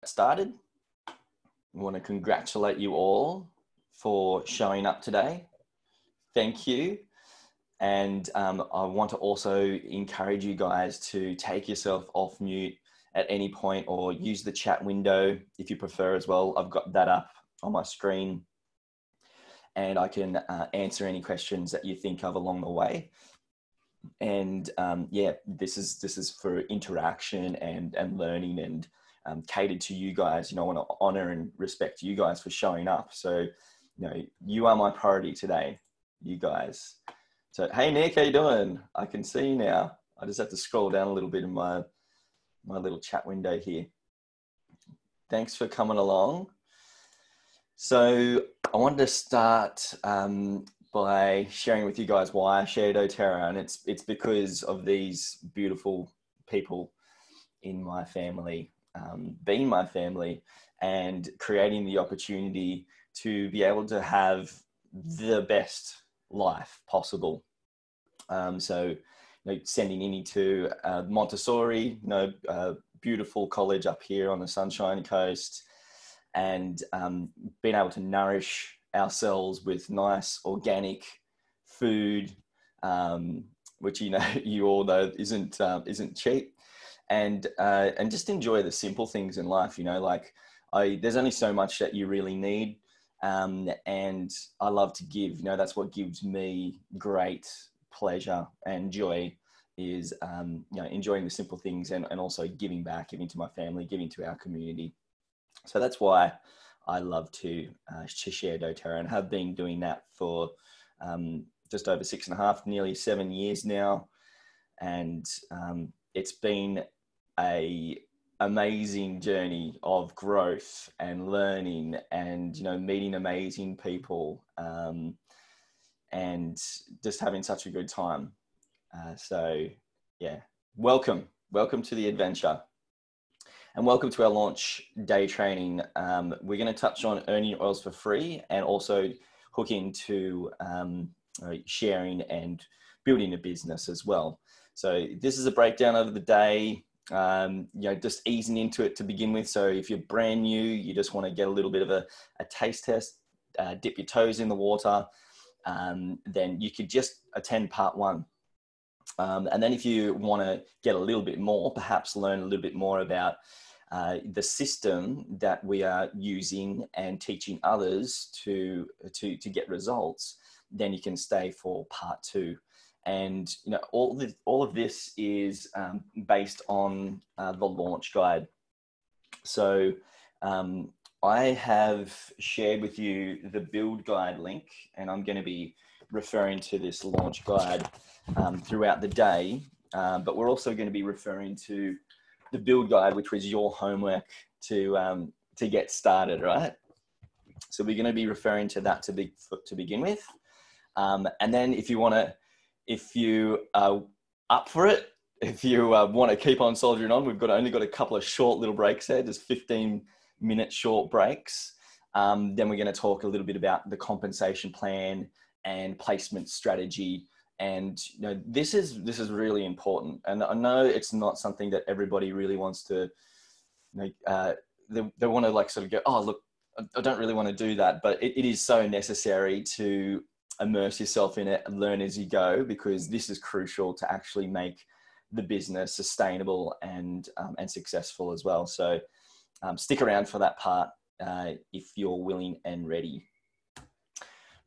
Started. I want to congratulate you all for showing up today. Thank you. And I want to also encourage you guys to take yourself off mute at any point or use the chat window if you prefer as well. I've got that up on my screen and I can answer any questions that you think of along the way. And yeah, this is for interaction and learning and catered to you guys. You know, I want to honor and respect you guys for showing up. So, you know, you are my priority today, you guys. So, hey, Nick, how you doing? I can see you now. I just have to scroll down a little bit in my little chat window here. Thanks for coming along. So I wanted to start by sharing with you guys why I share doTERRA, and it's because of these beautiful people in my family, being my family, and creating the opportunity to be able to have the best life possible. So, you know, sending Innie to Montessori, you know, beautiful college up here on the Sunshine Coast, and being able to nourish ourselves with nice organic food, which, you know, you all know isn't cheap, and just enjoy the simple things in life. You know, like there's only so much that you really need, and I love to give. You know, that's what gives me great pleasure and joy is you know, enjoying the simple things and also giving back, giving to my family, giving to our community. So that's why I love to share doTERRA, and have been doing that for just over 6.5, nearly 7 years now. And it's been an amazing journey of growth and learning and, you know, meeting amazing people and just having such a good time. So yeah, welcome to the adventure. And welcome to our launch day training. We're going to touch on earning your oils for free and also hook into sharing and building a business as well. So this is a breakdown of the day, you know, just easing into it to begin with. So if you're brand new, you just want to get a little bit of a taste test, dip your toes in the water, then you could just attend part 1. And then if you want to get a little bit more, perhaps learn a little bit more about the system that we are using and teaching others to get results, then you can stay for part 2. And, you know, all of this is based on the launch guide. So I have shared with you the build guide link, and I'm going to be referring to this launch guide throughout the day, but we're also going to be referring to the build guide, which was your homework to get started, right? So we're going to be referring to that to begin with, and then if you are up for it, if you want to keep on soldiering on, we've only got a couple of short little breaks there, just 15-minute short breaks. Then we're going to talk a little bit about the compensation plan and placement strategy. And, you know, this is really important. And I know it's not something that everybody really wants to, you know, they want to like sort of go, oh, look, I don't really want to do that. But it is so necessary to immerse yourself in it and learn as you go, because this is crucial to actually make the business sustainable and successful as well. So stick around for that part if you're willing and ready.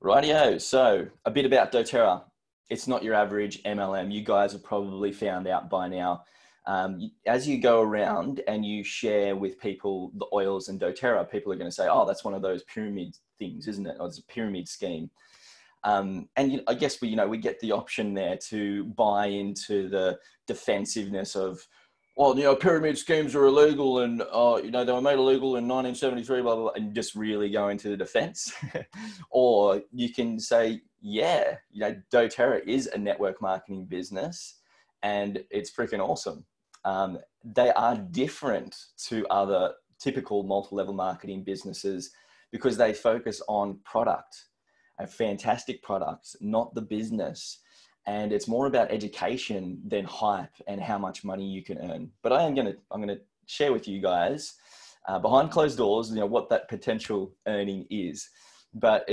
Rightio. So a bit about doTERRA. It's not your average MLM. You guys have probably found out by now. As you go around and you share with people the oils and doTERRA, people are going to say, oh, that's one of those pyramid things, isn't it? Or it's a pyramid scheme. And you know, I guess we get the option there to buy into the defensiveness of, well, you know, pyramid schemes are illegal and, you know, they were made illegal in 1973, blah, blah, blah, and just really go into the defense. Or you can say, yeah, you know, doTERRA is a network marketing business and it's freaking awesome. They are different to other typical multi-level marketing businesses because they focus on product, a fantastic product, not the business. And it's more about education than hype and how much money you can earn. But I'm going to share with you guys behind closed doors, what that potential earning is. But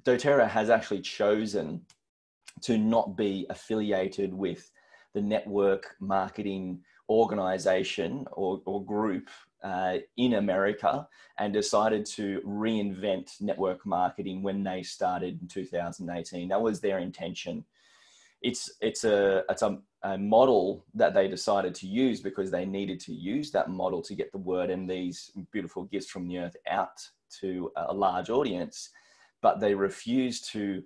doTERRA has actually chosen to not be affiliated with the network marketing organization or group in America, and decided to reinvent network marketing when they started in 2018. That was their intention. It's a model that they decided to use because they needed to use that model to get the word and these beautiful gifts from the earth out to a large audience. But they refused to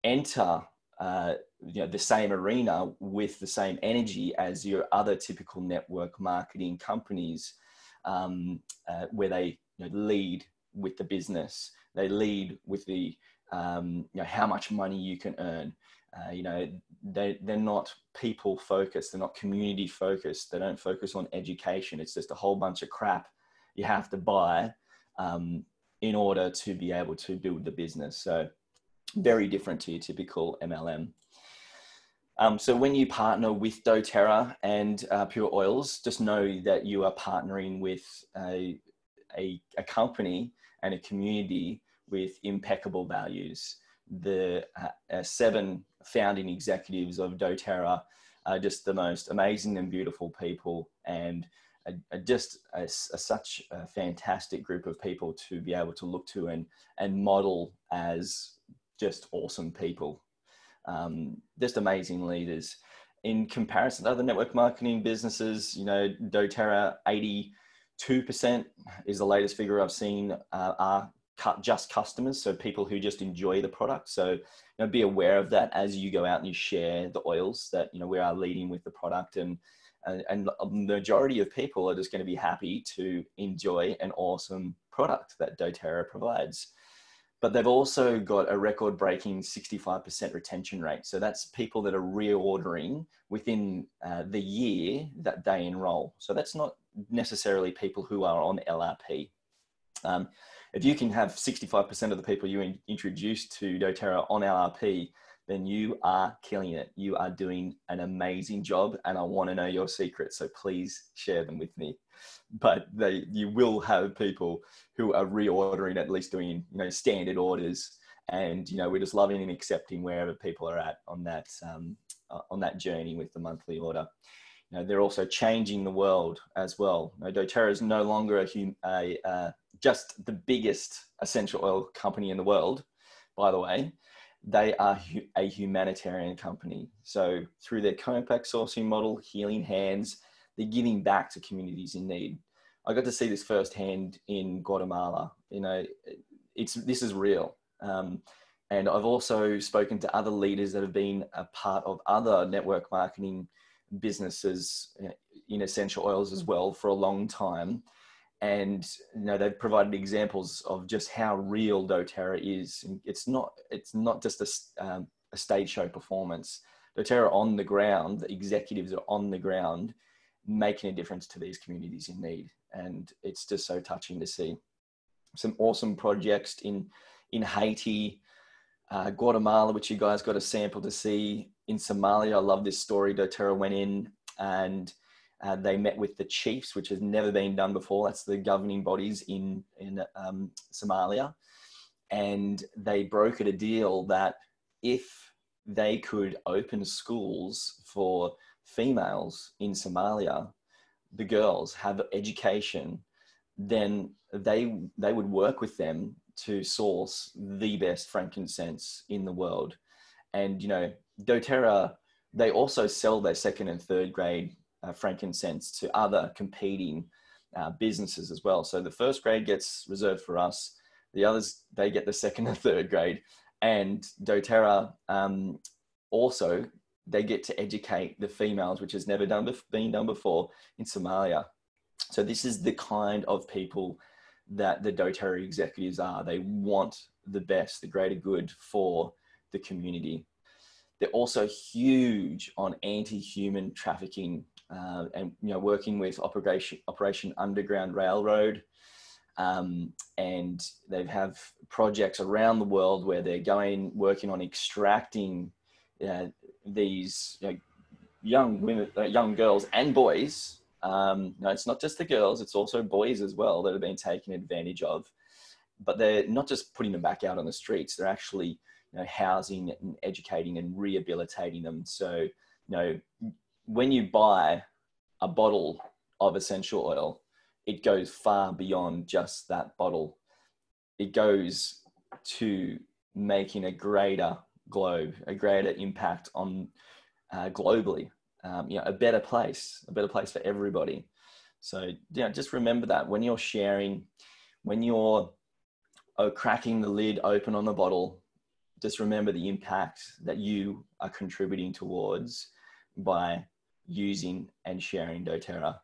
enter the same arena with the same energy as your other typical network marketing companies, where they lead with the business. They lead with the how much money you can earn. They're not people focused. They're not community focused. They don't focus on education. It's just a whole bunch of crap you have to buy in order to be able to build the business. So very different to your typical MLM. So when you partner with doTERRA and Pure Oils, just know that you are partnering with a company and a community with impeccable values. The 7 founding executives of doTERRA are just the most amazing and beautiful people, and such a fantastic group of people to be able to look to and model as just awesome people. Just amazing leaders. In comparison to other network marketing businesses, doTERRA, 82% is the latest figure I've seen, are just customers. So people who just enjoy the product. So be aware of that as you go out and you share the oils, that we are leading with the product, and the majority of people are just going to be happy to enjoy an awesome product that doTERRA provides. But they've also got a record-breaking 65% retention rate. So that's people that are reordering within the year that they enroll. So that's not necessarily people who are on LRP. If you can have 65% of the people you introduce to doTERRA on LRP, then you are killing it. You are doing an amazing job, and I want to know your secrets. So please share them with me. But you will have people who are reordering, at least doing standard orders, and we're just loving and accepting wherever people are at on that journey with the monthly order. They're also changing the world as well. doTERRA is no longer just the biggest essential oil company in the world, by the way. They are a humanitarian company. So through their co-impact sourcing model, Healing Hands, they're giving back to communities in need. I got to see this firsthand in Guatemala. This is real. And I've also spoken to other leaders that have been a part of other network marketing businesses in essential oils as well for a long time. And they've provided examples of just how real doTERRA is. And it's not just a stage show performance. doTERRA on the ground, the executives are on the ground making a difference to these communities in need. And it's just so touching to see. Some awesome projects in Haiti, Guatemala, which you guys got a sample to see. In Somalia, I love this story. doTERRA went in and they met with the chiefs, which has never been done before. That's the governing bodies in Somalia. And they brokered a deal that if they could open schools for females in Somalia, the girls have education, then they would work with them to source the best frankincense in the world. And, doTERRA, they also sell their 2nd and 3rd grade frankincense to other competing businesses as well. So the 1st grade gets reserved for us. The others, they get the 2nd and 3rd grade. And doTERRA also, they get to educate the females, which has never been done before in Somalia. So this is the kind of people that the doTERRA executives are. They want the best, the greater good for the community. They're also huge on anti-human trafficking and working with Operation Underground Railroad. And they have projects around the world where they're working on extracting these young women, young girls and boys No, it's not just the girls, it's also boys as well that have been taken advantage of. But they're not just putting them back out on the streets, they're actually, housing and educating and rehabilitating them. So, when you buy a bottle of essential oil, it goes far beyond just that bottle. It goes to making a greater globe, a greater impact on globally, a better place for everybody. So, just remember that when you're sharing, when you're cracking the lid open on the bottle, just remember the impact that you are contributing towards by using and sharing doTERRA.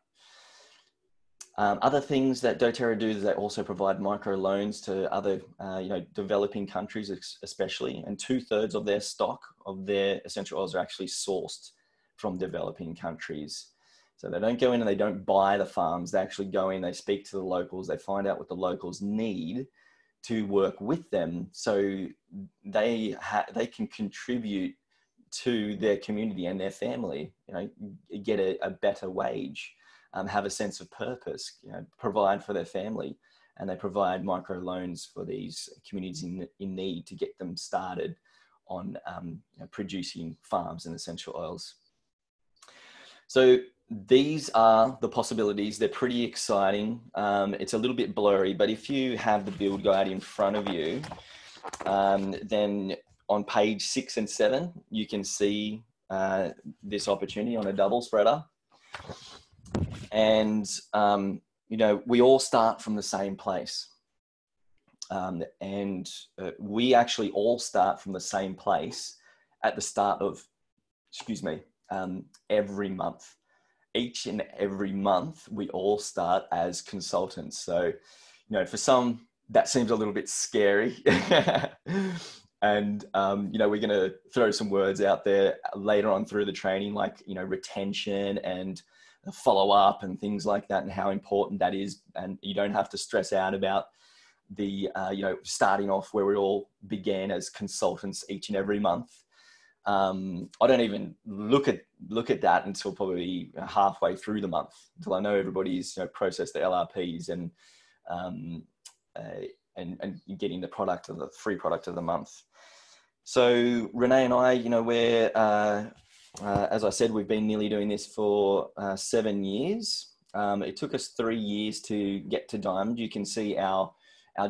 Other things that doTERRA do is they also provide micro loans to other, developing countries, especially, and 2/3 of their stock of their essential oils are actually sourced from developing countries. So they don't go in and they don't buy the farms. They actually go in, they speak to the locals, they find out what the locals need to work with them, so they can contribute to their community and their family, get a better wage, have a sense of purpose, provide for their family, and they provide micro loans for these communities in need to get them started on producing farms and essential oils. So these are the possibilities. They're pretty exciting. It's a little bit blurry, but if you have the build guide in front of you, then on page 6 and 7, you can see this opportunity on a double spreader. And, we all start from the same place. We actually all start from the same place at the start of, every month. Each and every month, we all start as consultants. So, for some, that seems a little bit scary. And, we're going to throw some words out there later on through the training, like, retention and follow up and things like that, and how important that is. And you don't have to stress out about the, starting off where we all began as consultants each and every month. I don't even look at that until probably halfway through the month, until I know everybody's processed the LRPs and getting the product of the free product of the month. So Renee and I, we're as I said, we've been nearly doing this for 7 years. It took us 3 years to get to Diamond. You can see our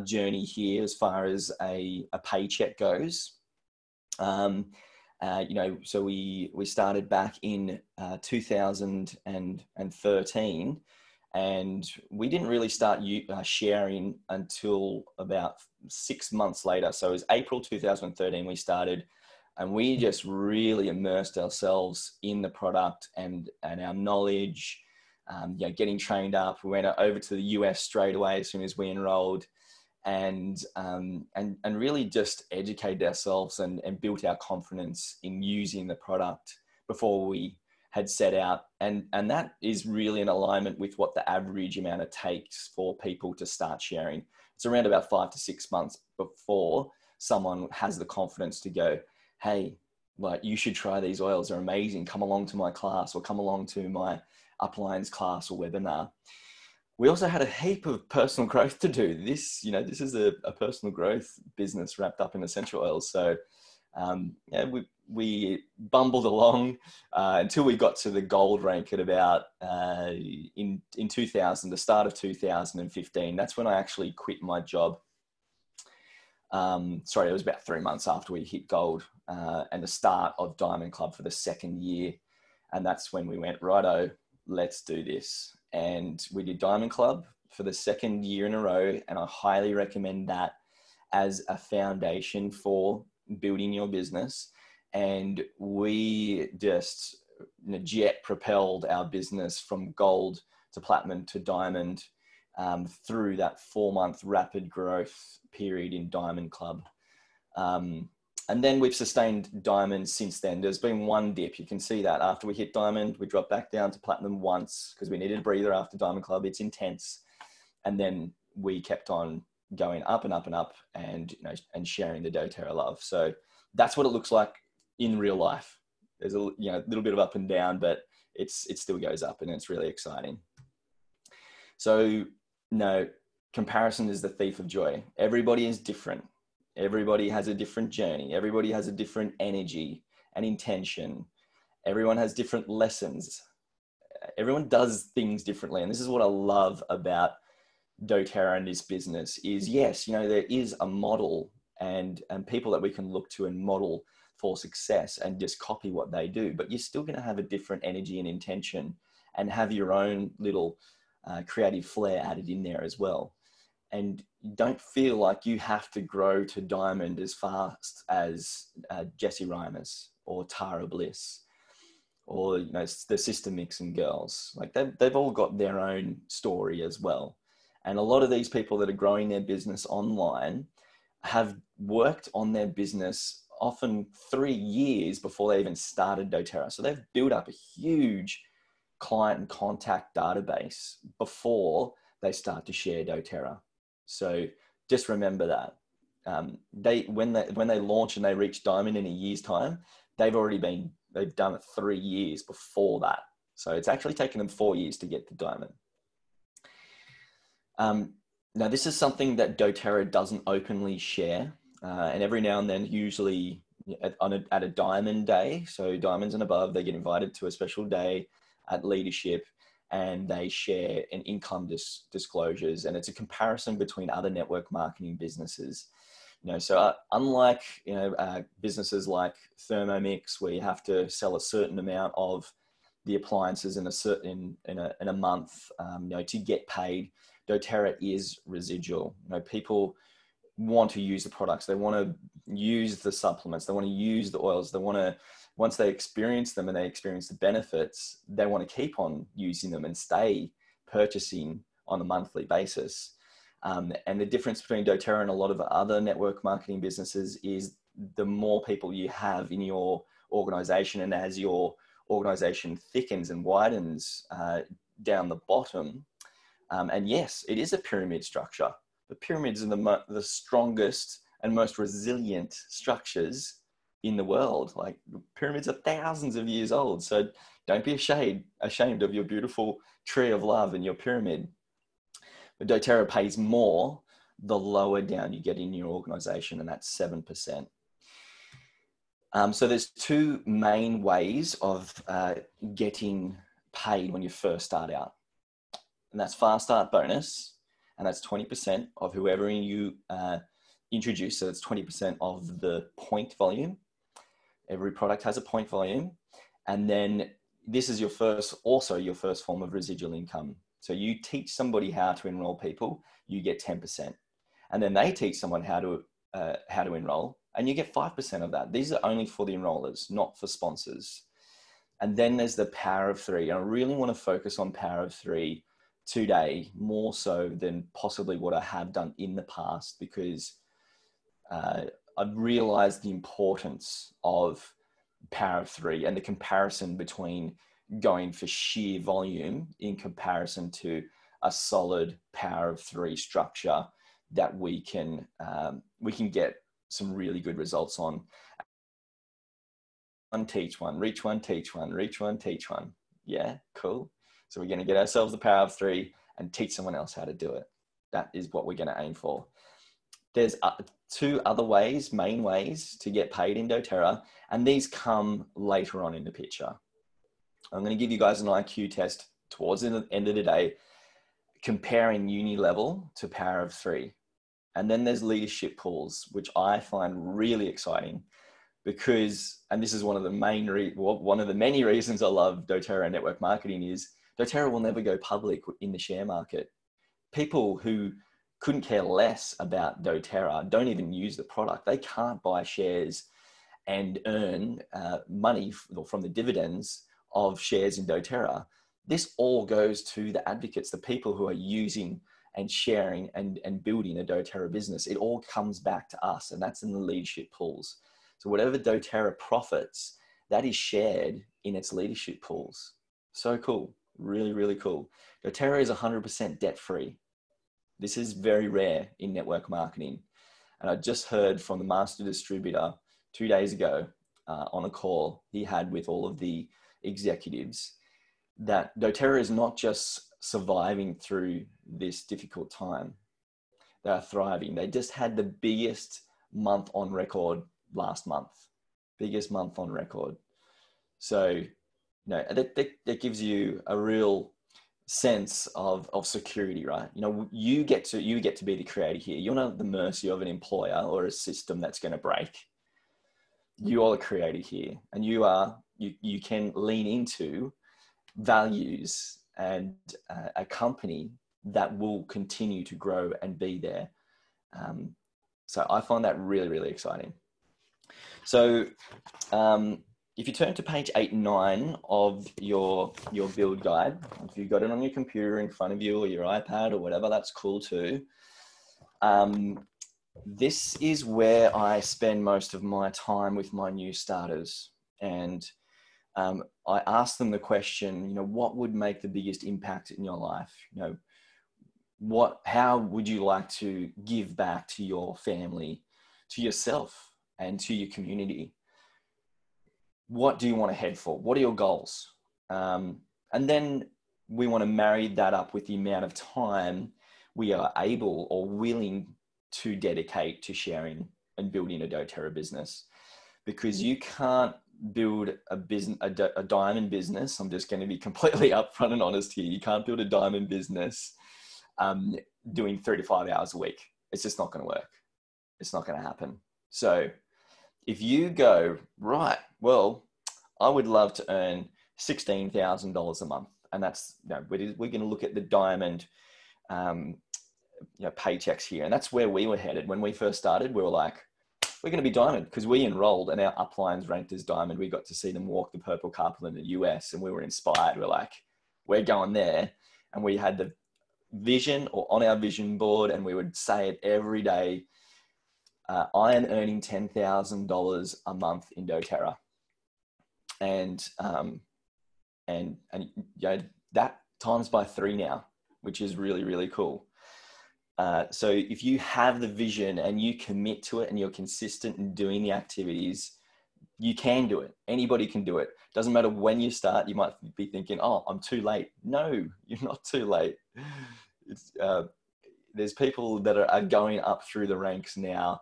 journey here as far as a paycheck goes. So we started back in 2013, and we didn't really start sharing until about 6 months later. So it was April 2013 we started, and we just really immersed ourselves in the product and our knowledge, getting trained up. We went over to the US straight away as soon as we enrolled. And really just educated ourselves and built our confidence in using the product before we had set out. And that is really in alignment with what the average amount it takes for people to start sharing. It's around about 5 to 6 months before someone has the confidence to go, hey, you should try these oils, they're amazing. Come along to my class, or come along to my uplines class or webinar. We also had a heap of personal growth to do. This is a personal growth business wrapped up in essential oils. So, we bumbled along until we got to the gold rank at about in 2000, the start of 2015. That's when I actually quit my job. It was about 3 months after we hit gold and the start of Diamond Club for the second year. And that's when we went, righto, let's do this. And we did Diamond Club for the second year in a row. And I highly recommend that as a foundation for building your business. And we just jet propelled our business from gold to platinum to diamond through that 4-month rapid growth period in Diamond Club. And then we've sustained diamond since then. There's been one dip. You can see that after we hit diamond, we dropped back down to platinum once because we needed a breather after Diamond Club. It's intense. And then we kept on going up and up and up and sharing the doTERRA love. So that's what it looks like in real life. There's a little bit of up and down, but it still goes up, and it's really exciting. So no, comparison is the thief of joy. Everybody is different. Everybody has a different journey. Everybody has a different energy and intention. Everyone has different lessons. Everyone does things differently. And this is what I love about doTERRA and this business is, yes, you know, there is a model and people that we can look to and model for success and just copy what they do, but you're still going to have a different energy and intention and have your own little creative flair added in there as well. And don't feel like you have to grow to diamond as fast as Jessie Reimers or Tara Bliss or, you know, the Sister Mixon girls. Like they've all got their own story as well. And a lot of these people that are growing their business online have worked on their business often 3 years before they even started doTERRA. So they've built up a huge client and contact database before they start to share doTERRA. So just remember that when they launch and they reach diamond in a year's time, they've done it 3 years before that. So it's actually taken them 4 years to get to diamond. Now this is something that doTERRA doesn't openly share, and every now and then, usually at a diamond day, so diamonds and above, they get invited to a special day at leadership, and they share an income disclosures, and it's a comparison between other network marketing businesses. You know, so unlike, you know, businesses like Thermomix, where you have to sell a certain amount of the appliances in a month, you know, to get paid, doTERRA is residual. You know, people want to use the products, they want to use the supplements, they want to use the oils, they want to, once they experience them and they experience the benefits, they want to keep on using them and stay purchasing on a monthly basis. And the difference between doTERRA and a lot of other network marketing businesses is the more people you have in your organization, and as your organization thickens and widens down the bottom, and yes, it is a pyramid structure. The pyramids are the strongest and most resilient structures in the world. Like, pyramids are thousands of years old. So don't be ashamed of your beautiful tree of love and your pyramid. But doTERRA pays more the lower down you get in your organization, and that's 7%. So there's two main ways of getting paid when you first start out. And that's fast start bonus, and that's 20% of whoever you introduce. So it's 20% of the point volume. Every product has a point volume. And then this is your first form of residual income. So you teach somebody how to enroll people, you get 10%. And then they teach someone how to enroll, and you get 5% of that. These are only for the enrollers, not for sponsors. And then there's the power of three. And I really want to focus on power of three today, more so than possibly what I have done in the past, because I've realized the importance of power of three and the comparison between going for sheer volume in comparison to a solid power of three structure that we can get some really good results on. One, teach one, reach one, teach one, reach one, teach one. Yeah, cool. So we're going to get ourselves the power of three and teach someone else how to do it. That is what we're going to aim for. There's two other ways, main ways to get paid in doTERRA, and these come later on in the picture. I'm going to give you guys an IQ test towards the end of the day, comparing uni level to power of three. And then there's leadership pools, which I find really exciting because, and this is one of the many reasons I love doTERRA and network marketing, is doTERRA will never go public in the share market. People who couldn't care less about doTERRA don't even use the product. They can't buy shares and earn money from the dividends of shares in doTERRA. This all goes to the advocates, the people who are using and sharing and building a doTERRA business. It all comes back to us, and that's in the leadership pools. So whatever doTERRA profits, that is shared in its leadership pools. So cool, really, really cool. doTERRA is 100% debt-free. This is very rare in network marketing. And I just heard from the master distributor 2 days ago on a call he had with all of the executives. that doTERRA is not just surviving through this difficult time. They are thriving. They just had the biggest month on record last month, biggest month on record. So, that gives you a real sense of security, right? You get to be the creator here. You're not at the mercy of an employer or a system that's going to break. You are the creator here, and you can lean into values and a company that will continue to grow and be there. So I find that really, really exciting. So if you turn to page 8 and 9 of your build guide, if you've got it on your computer in front of you or your iPad or whatever, that's cool too. This is where I spend most of my time with my new starters. And I ask them the question, what would make the biggest impact in your life? How would you like to give back to your family, to yourself, and to your community? What do you want to head for? What are your goals? And then we want to marry that up with the amount of time we are able or willing to dedicate to sharing and building a doTERRA business. Because you can't build a business, a diamond business. I'm just going to be completely upfront and honest here. You can't build a diamond business doing 3 to 5 hours a week. It's just not going to work. It's not going to happen. So if you go, right, well, I would love to earn $16,000 a month. And that's, we're going to look at the diamond paychecks here. And that's where we were headed. When we first started, we were like, we're going to be diamond, because we enrolled and our uplines ranked as diamond. We got to see them walk the purple carpet in the US, and we were inspired. We're like, we're going there. And we had the vision, or on our vision board, and we would say it every day. I am earning $10,000 a month in doTERRA. And that times by 3 now, which is really, really cool. So if you have the vision and you commit to it and you're consistent in doing the activities, you can do it. Anybody can do it. Doesn't matter when you start. You might be thinking, oh, I'm too late. No, you're not too late. There's people that are going up through the ranks now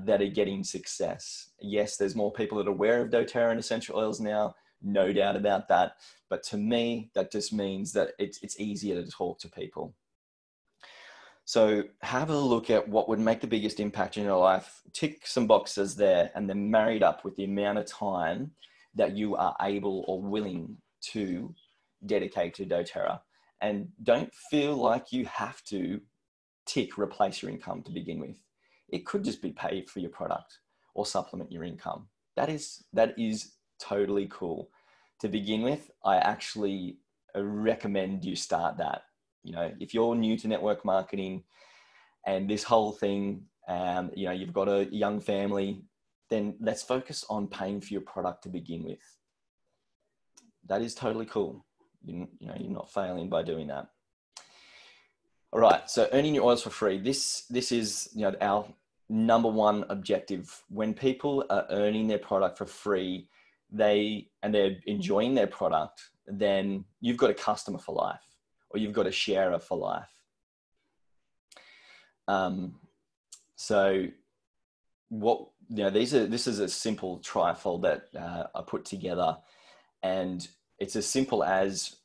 that are getting success. Yes, there's more people that are aware of doTERRA and essential oils now. No doubt about that. But to me, that just means that it's easier to talk to people. So have a look at what would make the biggest impact in your life, tick some boxes there, and then married up with the amount of time that you are able or willing to dedicate to doTERRA. And don't feel like you have to tick replace your income to begin with. It could just be paid for your product or supplement your income. That is totally cool. To begin with, I actually recommend you start that. If you're new to network marketing and this whole thing, you've got a young family, then let's focus on paying for your product to begin with. That is totally cool. You're not failing by doing that. All right. So earning your oils for free. This is, our number one objective. When people are earning their product for free, they're enjoying their product, then you've got a customer for life. Or you've got a sharer for life. This is a simple trifold that I put together, and it's as simple as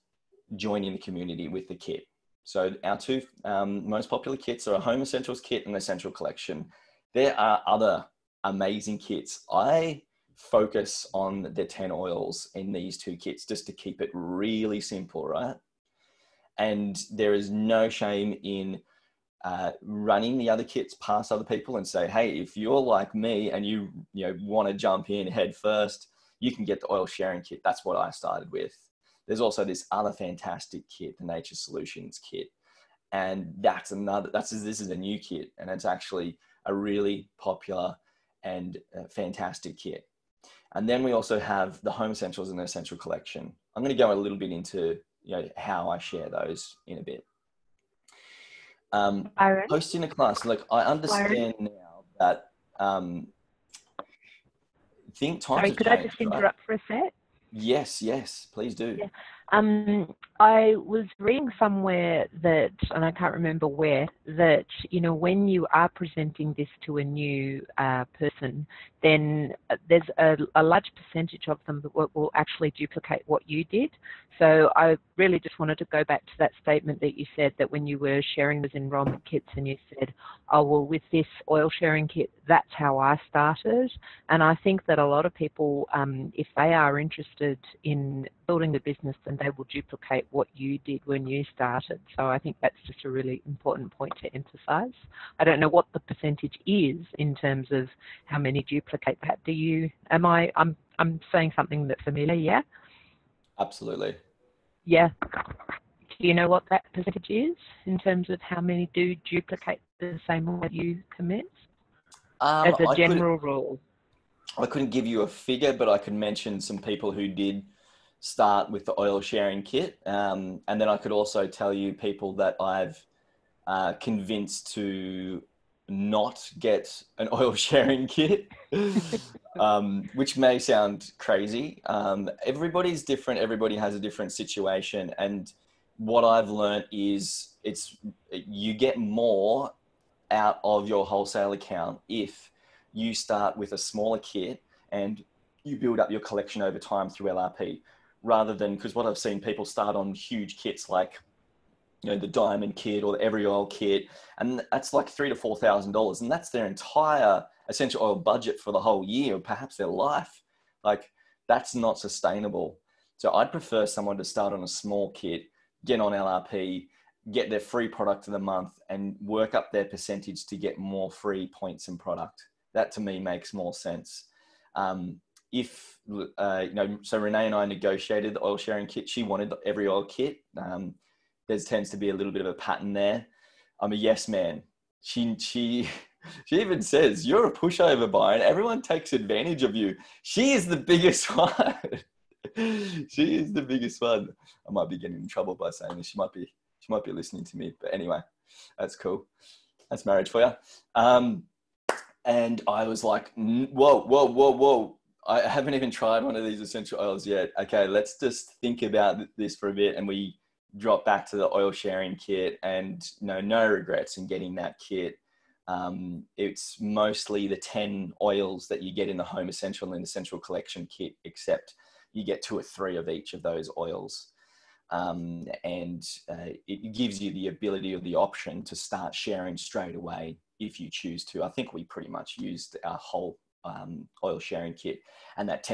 joining the community with the kit. So our two most popular kits are a Home Essentials kit and Essential Collection. There are other amazing kits. I focus on the 10 oils in these 2 kits just to keep it really simple, right? And there is no shame in running the other kits past other people and say, hey, if you're like me and you want to jump in head first, you can get the oil sharing kit. That's what I started with. There's also this other fantastic kit, the Nature Solutions kit. And this is a new kit, and it's actually a really popular and fantastic kit. And then we also have the Home Essentials and the Essential Collection. I'm going to go a little bit into how I share those in a bit. Hosting a class, like I understand now that Sorry, could I just interrupt for a sec? Yes, please do. Yeah. I was reading somewhere that, and I can't remember where, that, when you are presenting this to a new person, then there's a large percentage of them that will actually duplicate what you did. So I really just wanted to go back to that statement that you said, that when you were sharing those enrollment kits and you said, oh, well, with this oil sharing kit, that's how I started. And I think that a lot of people, if they are interested in building the business, then they will duplicate what you did when you started. So I think that's just a really important point to emphasize. I don't know what the percentage is in terms of how many duplicate that. I'm saying something that's familiar, yeah? Absolutely. Yeah. Do you know what that percentage is in terms of how many do duplicate the same way you commence? As a general rule. I couldn't give you a figure, but I could mention some people who did start with the oil sharing kit. And then I could also tell you people that I've convinced to not get an oil sharing kit, which may sound crazy. Everybody's different. Everybody has a different situation. And what I've learned is you get more out of your wholesale account if you start with a smaller kit and you build up your collection over time through LRP, rather than, because what I've seen people start on huge kits like, the diamond kit or the every oil kit, and that's like $3,000 to $4,000, and that's their entire essential oil budget for the whole year, or perhaps their life. Like, that's not sustainable. So I'd prefer someone to start on a small kit, get on LRP, get their free product of the month, and work up their percentage to get more free points and product. That to me makes more sense. So Renee and I negotiated the oil sharing kit. She wanted every oil kit. There tends to be a little bit of a pattern there. I'm a yes man. She even says, you're a pushover buyer and everyone takes advantage of you. She is the biggest one. She is the biggest one. I might be getting in trouble by saying this. She might be listening to me, but anyway, that's cool. That's marriage for you. And I was like, whoa. I haven't even tried one of these essential oils yet. Okay, let's just think about this for a bit. And we drop back to the oil sharing kit, and no regrets in getting that kit. It's mostly the 10 oils that you get in the home essential and essential collection kit, except you get 2 or 3 of each of those oils. It gives you the ability or the option to start sharing straight away if you choose to. I think we pretty much used our whole oil sharing kit, and that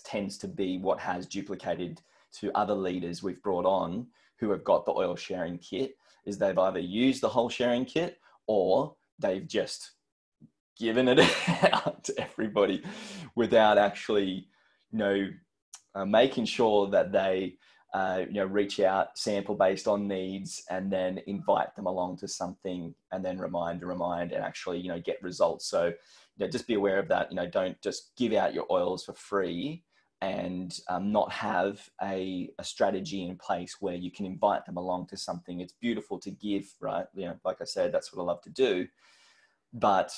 tends to be what has duplicated to other leaders we've brought on who have got the oil sharing kit, is they've either used the whole sharing kit or they've just given it out to everybody without actually, making sure that they, reach out, sample based on needs, and then invite them along to something, and then remind and actually, get results. So, just be aware of that. Don't just give out your oils for free and not have a strategy in place where you can invite them along to something. It's beautiful to give, right? Like I said, that's what I love to do. But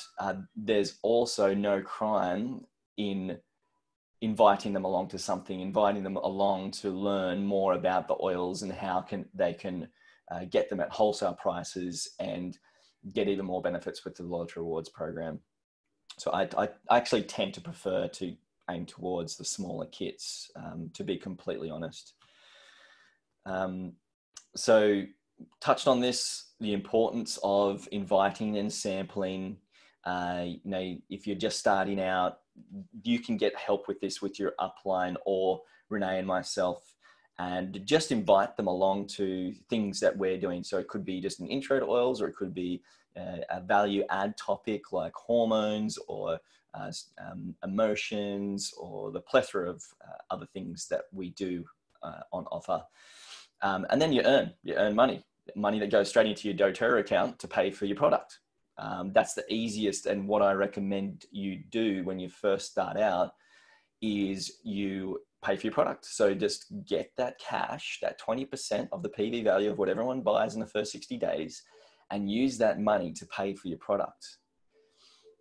there's also no crime in inviting them along to something, inviting them along to learn more about the oils and how they can get them at wholesale prices and get even more benefits with the loyalty rewards program. So I actually tend to prefer to aim towards the smaller kits, to be completely honest. So touched on this, the importance of inviting and sampling. If you're just starting out, you can get help with this with your upline or Renee and myself, and just invite them along to things that we're doing. So it could be just an intro to oils, or it could be a value add topic like hormones or emotions, or the plethora of other things that we do on offer. And then you earn money that goes straight into your doTERRA account to pay for your product. That's the easiest, and what I recommend you do when you first start out is you pay for your product. So just get that cash, that 20% of the PV value of what everyone buys in the first 60 days, and use that money to pay for your product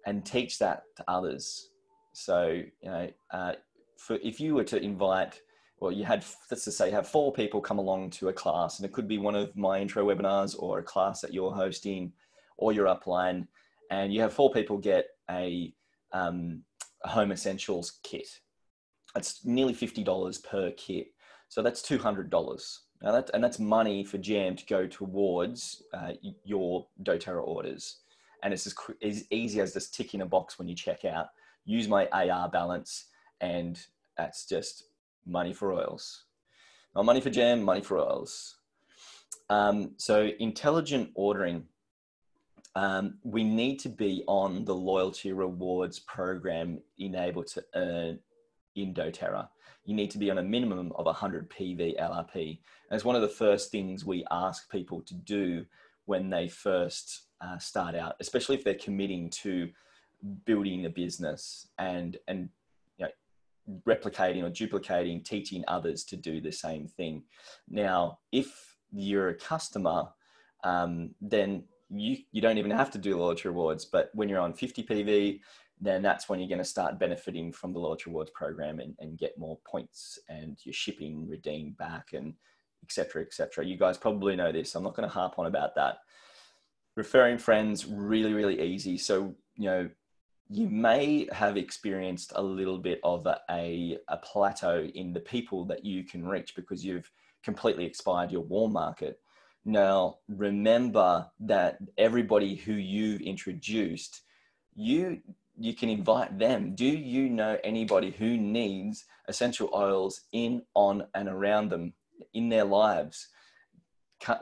and teach that to others. So, if you were to invite well, you had, let's just say you have 4 people come along to a class, and it could be one of my intro webinars or a class that you're hosting or your upline, and you have 4 people get a home essentials kit. That's nearly $50 per kit. So that's $200. Now that's money for Jam to go towards your doTERRA orders. And it's as easy as just ticking a box when you check out, use my AR balance, and that's just money for oils. Not money for Jam, money for oils. So intelligent ordering. We need to be on the loyalty rewards program enabled to earn in doTERRA. You need to be on a minimum of 100 PV LRP. And it's one of the first things we ask people to do when they first start out, especially if they're committing to building a business and you know, replicating or duplicating, teaching others to do the same thing. Now, if you're a customer, then you don't even have to do loyalty rewards, but when you're on 50 PV, then that's when you're going to start benefiting from the loyalty rewards program and get more points and your shipping redeemed back and et cetera, et cetera. You guys probably know this. I'm not going to harp on about that. Referring friends, really, really easy. So, you know, you may have experienced a little bit of a plateau in the people that you can reach because you've completely expired your warm market. Now, remember that everybody who you've introduced, you can invite them. Do you know anybody who needs essential oils in, on, and around them in their lives?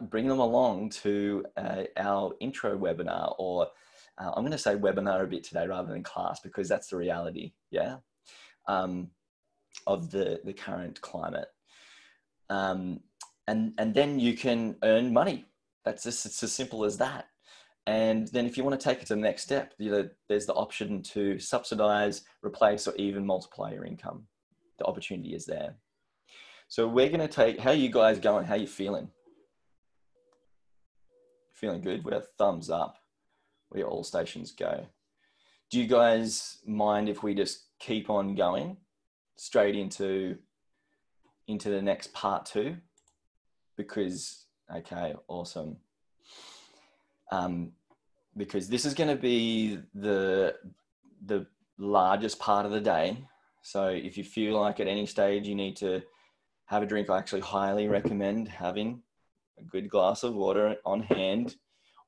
Bring them along to our intro webinar, or I'm going to say webinar a bit today rather than class, because that's the reality, yeah, of the current climate. And then you can earn money. It's as simple as that. And then if you want to take it to the next step, you know, there's the option to subsidize, replace, or even multiply your income. The opportunity is there. So we're going to take, how are you guys going? How are you feeling? Feeling good? We're thumbs up. Where all stations go. Do you guys mind if we just keep on going straight into the next part 2? Because, okay, awesome. Because this is going to be the largest part of the day. So if you feel like at any stage you need to have a drink, I actually highly recommend having a good glass of water on hand.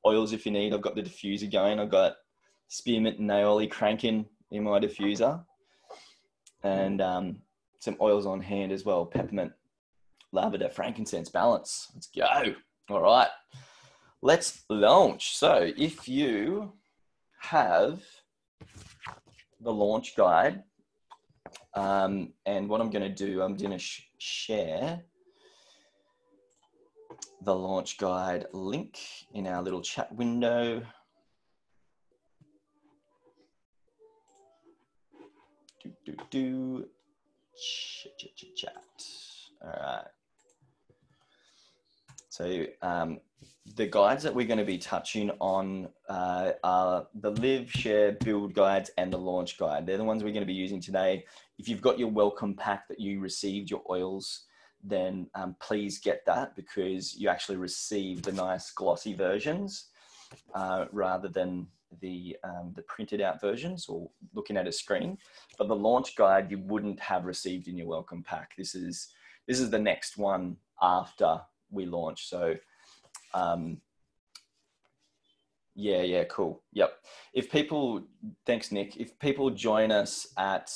Oils if you need. I've got the diffuser going. I've got spearmint and aioli cranking in my diffuser. And some oils on hand as well. Peppermint, lavender, frankincense balance. Let's go. All right. Let's launch. So if you have the launch guide, and what I'm going to do, I'm going to share the launch guide link in our little chat window. Chat. All right. So the guides that we're going to be touching on are the live, share, build guides and the launch guide. They're the ones we're going to be using today. If you've got your welcome pack that you received, your oils, then please get that, because you actually receive the nice glossy versions rather than the printed out versions or looking at a screen. But the launch guide you wouldn't have received in your welcome pack. This is the next one after we launch. So yeah, cool. Yep. If people, thanks Nick, if people join us at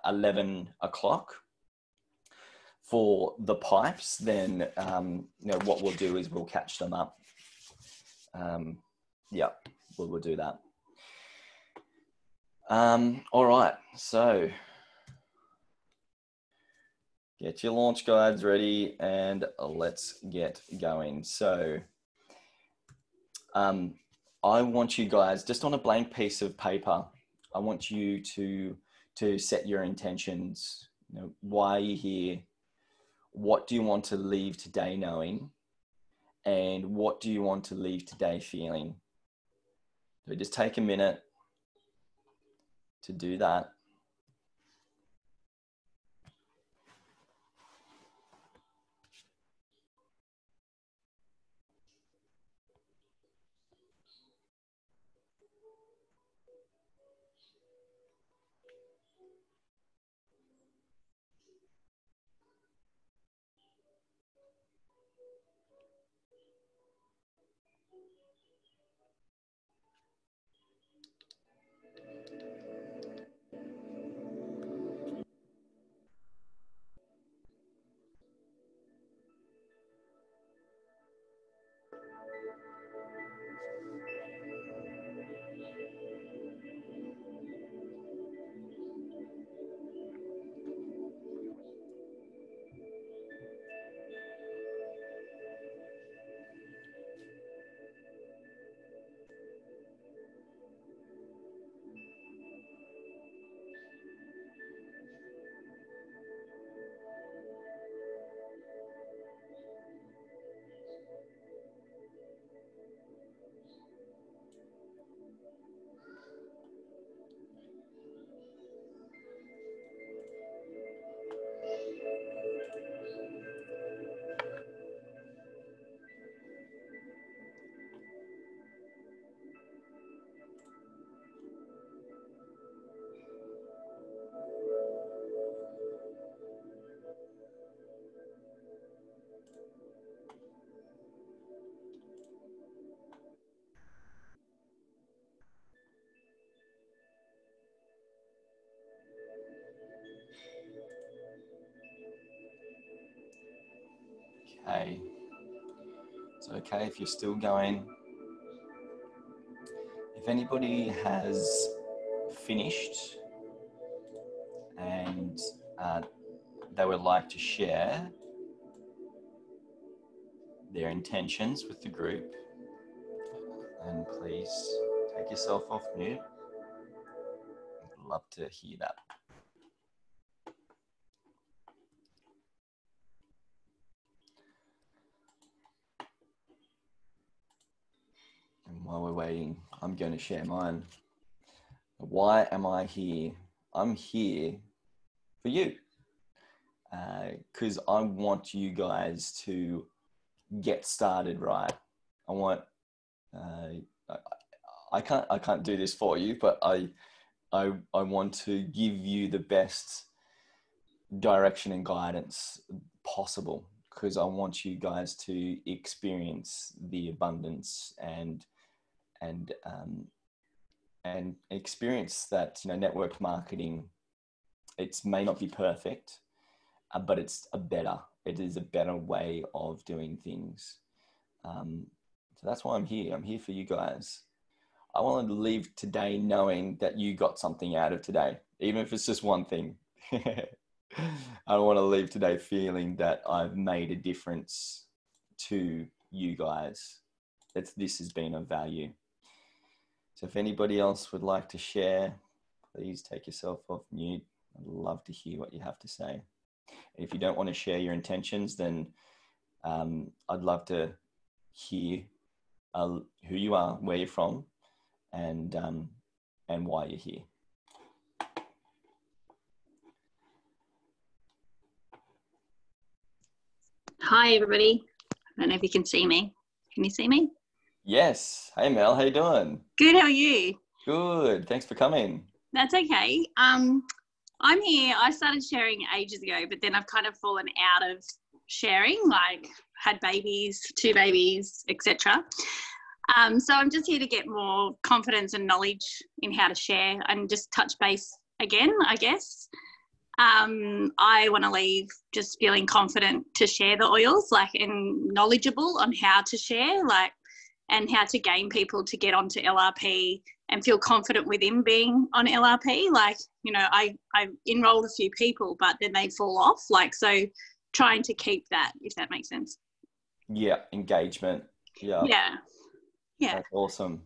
11 o'clock for the pipes, then you know, what we'll do is we'll catch them up. Yeah, we'll do that. All right, so get your launch guides ready and let's get going. So I want you guys, just on a blank piece of paper, I want you to set your intentions. You know, why are you here? What do you want to leave today knowing? And what do you want to leave today feeling? So just take a minute to do that. okay if you're still going. If anybody has finished and they would like to share their intentions with the group, and please take yourself off mute. I'd love to hear that. And while we're waiting, I'm going to share mine. Why am I here? I'm here for you. Because I want you guys to get started right. I want, I can't do this for you, but I want to give you the best direction and guidance possible, because I want you guys to experience the abundance and experience that, you know, network marketing, it may not be perfect, but it is a better way of doing things. So that's why I'm here. I'm here for you guys. I want to leave today knowing that you got something out of today, even if it's just one thing. I want to leave today feeling that I've made a difference to you guys, that this has been of value. So if anybody else would like to share, please take yourself off mute. I'd love to hear what you have to say. And if you don't want to share your intentions, then I'd love to hear who you are, where you're from, and why you're here. Hi, everybody. I don't know if you can see me. Can you see me? Yes. Hey, Mel. How you doing? Good. How are you? Good. Thanks for coming. That's okay. I'm here. I started sharing ages ago, but then I've kind of fallen out of sharing, like had babies, 2 babies, etc. So I'm just here to get more confidence and knowledge in how to share and just touch base again, I guess. I want to leave just feeling confident to share the oils, like, and knowledgeable on how to share, like, and how to gain people to get onto LRP and feel confident within being on LRP. Like, you know, I enrolled a few people, but then they fall off. Like, so trying to keep that, if that makes sense. Yeah. Engagement. Yeah. Yeah. Yeah. That's awesome.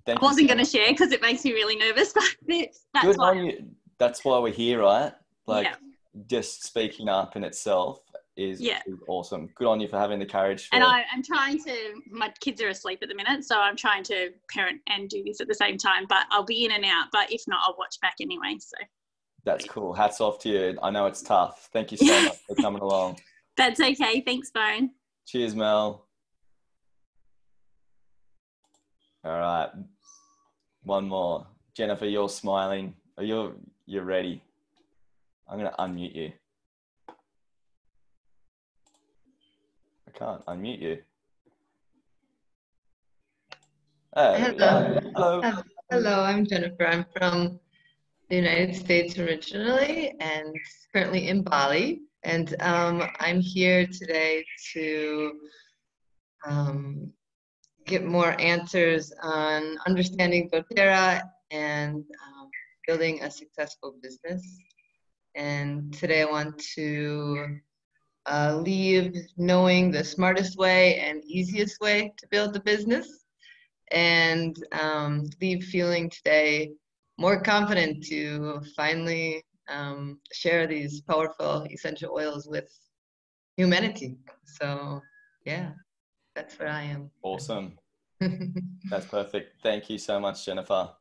I wasn't going to share because it makes me really nervous, but that's good why. on you. That's why we're here, right? Like, yeah. Just speaking up in itself is awesome. Good on you for having the courage. And I'm trying to, my kids are asleep at the minute, so I'm trying to parent and do this at the same time, but I'll be in and out, but if not, I'll watch back anyway. So that's cool. Hats off to you. I know it's tough. Thank you so much for coming along. That's okay. Thanks, Bone. Cheers, Mel. All right. One more. Jennifer, you're smiling. You're ready. I'm going to unmute you. I can't unmute you. Hello. Hello, I'm Jennifer. I'm from the United States originally and currently in Bali. And I'm here today to get more answers on understanding doTERRA and building a successful business. And today I want to leave knowing the smartest way and easiest way to build the business, and leave feeling today more confident to finally share these powerful essential oils with humanity. So yeah, that's where I am. Awesome. That's perfect. Thank you so much, Jennifer.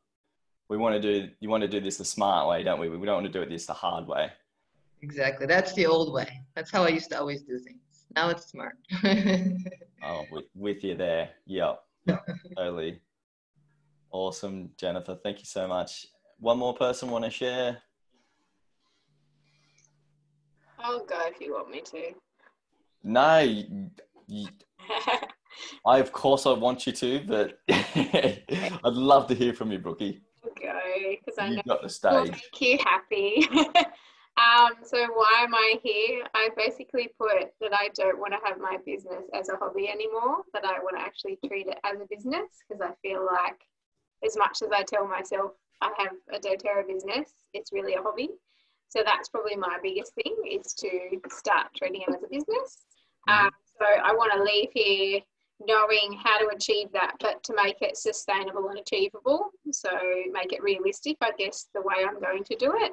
You want to do this the smart way, don't we? We don't want to do it this the hard way. Exactly. That's the old way. That's how I used to always do things. Now it's smart. Oh, with you there. Yep. Totally. Awesome, Jennifer. Thank you so much. One more person want to share? I'll go if you want me to. No, of course I want you to, but I'd love to hear from you, Brookie. Go, because I know You've got the it'll stage. make you happy. So why am I here? I basically put that I don't want to have my business as a hobby anymore, that I want to actually treat it as a business, because I feel like as much as I tell myself I have a doTERRA business, it's really a hobby. So that's probably my biggest thing, is to start treating it as a business. So I want to leave here knowing how to achieve that, but to make it sustainable and achievable. So make it realistic, I guess, the way I'm going to do it.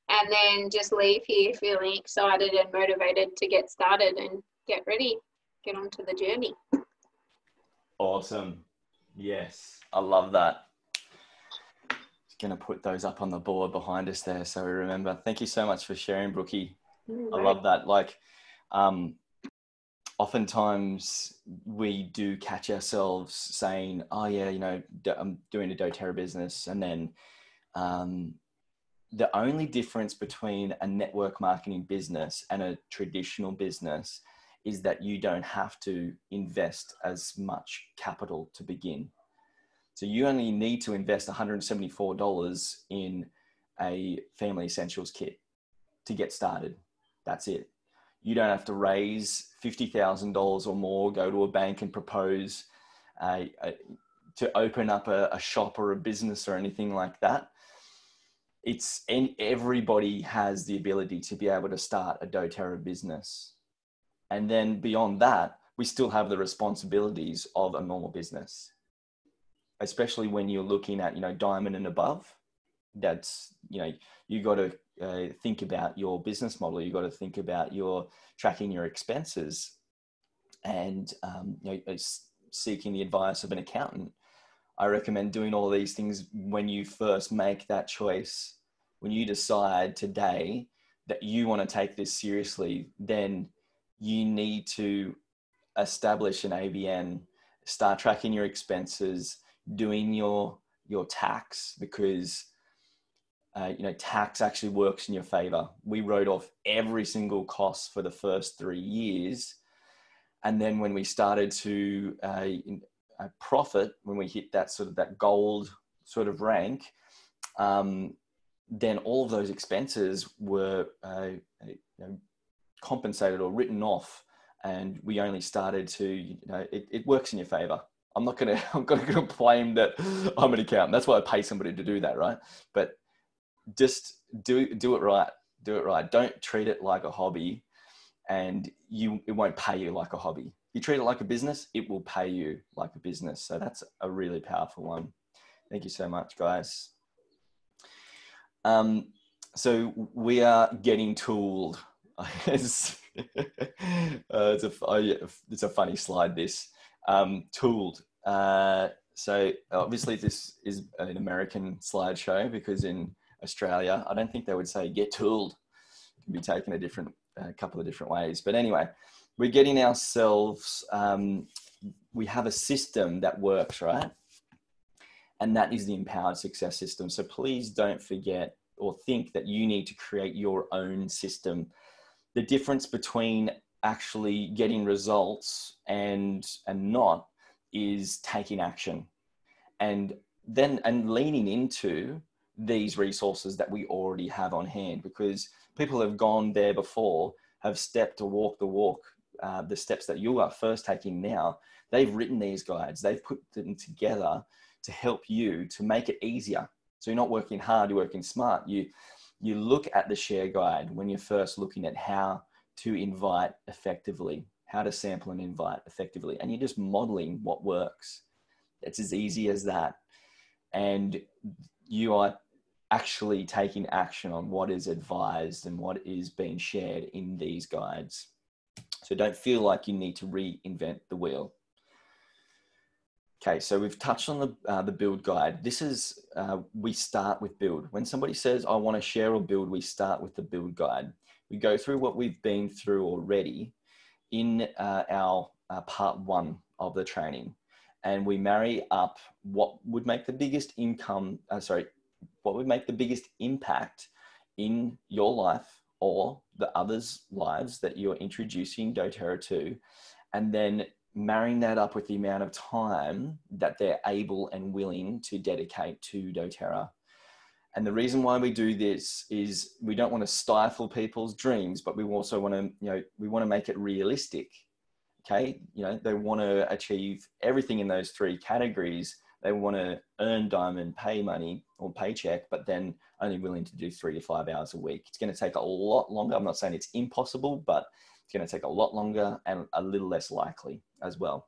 And then just leave here feeling excited and motivated to get started and get ready, get onto the journey. Awesome. Yes, I love that. Just going to put those up on the board behind us there so we remember. Thank you so much for sharing, Brookie. I love that. Like, oftentimes we do catch ourselves saying, oh yeah, you know, I'm doing a doTERRA business. And then the only difference between a network marketing business and a traditional business is that you don't have to invest as much capital to begin. So you only need to invest $174 in a family essentials kit to get started. That's it. You don't have to raise $50,000 or more, go to a bank and propose to open up a shop or a business or anything like that. Everybody has the ability to be able to start a doTERRA business. And then beyond that, we still have the responsibilities of a normal business, especially when you're looking at, you know, diamond and above. That's, you know, you got to think about your business model. You got to think about your tracking your expenses, and you know, seeking the advice of an accountant. I recommend doing all these things when you first make that choice. When you decide today that you want to take this seriously, then you need to establish an ABN, start tracking your expenses, doing your tax, because you know, tax actually works in your favor. We wrote off every single cost for the first 3 years. And then when we started to profit, when we hit that sort of that gold sort of rank, then all of those expenses were you know, compensated or written off. And we only started to, you know, it works in your favor. I'm not going to claim that I'm an accountant. That's why I pay somebody to do that, right? But just do it right. Do it right. Don't treat it like a hobby, and it won't pay you like a hobby. You treat it like a business, it will pay you like a business. So that's a really powerful one. Thank you so much, guys. So we are getting tooled. It's a funny slide, this. Tooled. So obviously this is an American slideshow, because in Australia, I don't think they would say get tooled. It can be taken a couple of different ways. But anyway, we're getting ourselves, we have a system that works, right? And that is the Empowered Success System. So please don't forget or think that you need to create your own system. The difference between actually getting results and not is taking action, and leaning into these resources that we already have on hand, because people have gone there before, have stepped or walked the walk, the steps that you are first taking now. They've written these guides, they've put them together to help you to make it easier. So you're not working hard, you're working smart. You look at the share guide when you're first looking at how to invite effectively, how to sample and invite effectively, and you're just modeling what works. It's as easy as that. And you are actually taking action on what is advised and what is being shared in these guides. So don't feel like you need to reinvent the wheel. Okay, so we've touched on the build guide. This is, we start with build. When somebody says, I want to share or build, we start with the build guide. We go through what we've been through already in our part 1 of the training. And we marry up what would make the biggest what would make the biggest impact in your life or the others' lives that you're introducing doTERRA to, and then marrying that up with the amount of time that they're able and willing to dedicate to doTERRA. And the reason why we do this is we don't want to stifle people's dreams, but we also want to, we want to make it realistic. Okay. They want to achieve everything in those three categories. They want to earn diamond, pay money or paycheck, but then only willing to do 3 to 5 hours a week. It's going to take a lot longer. I'm not saying it's impossible, but it's going to take a lot longer and a little less likely as well.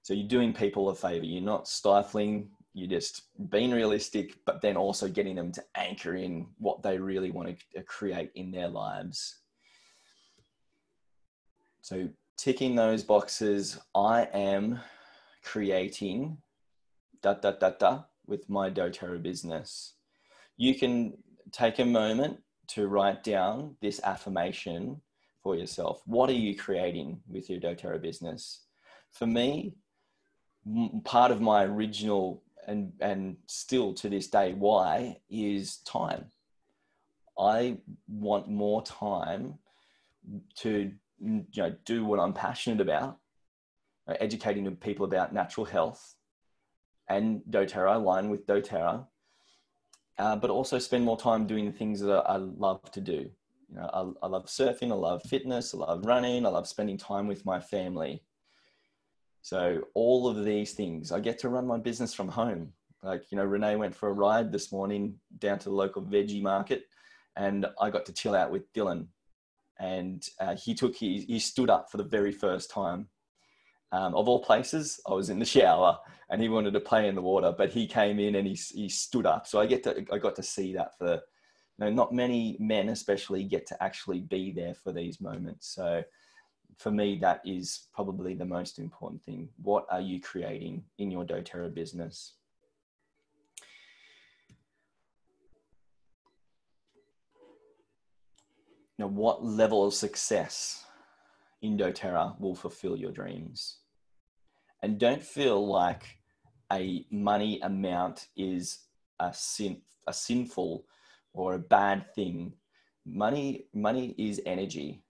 So you're doing people a favor. You're not stifling, you're just being realistic, but then also getting them to anchor in what they really want to create in their lives. So ticking those boxes, I am creating ... with my doTERRA business. You can take a moment to write down this affirmation for yourself. What are you creating with your doTERRA business? For me, part of my original and still to this day why is time. I want more time to do what I'm passionate about, educating people about natural health and doTERRA, align with doTERRA, but also spend more time doing the things that I love to do. I love surfing, I love fitness, I love running, I love spending time with my family. So all of these things, I get to run my business from home. Like, Renee went for a ride this morning down to the local veggie market, and I got to chill out with Dylan. And he stood up for the very first time. Of all places, I was in the shower and he wanted to play in the water, but he came in and he stood up. So I got to see that for, not many men especially get to actually be there for these moments. So for me, that is probably the most important thing. What are you creating in your doTERRA business? What level of success in doTERRA will fulfill your dreams? And don't feel like a money amount is a sinful or a bad thing. Money is energy.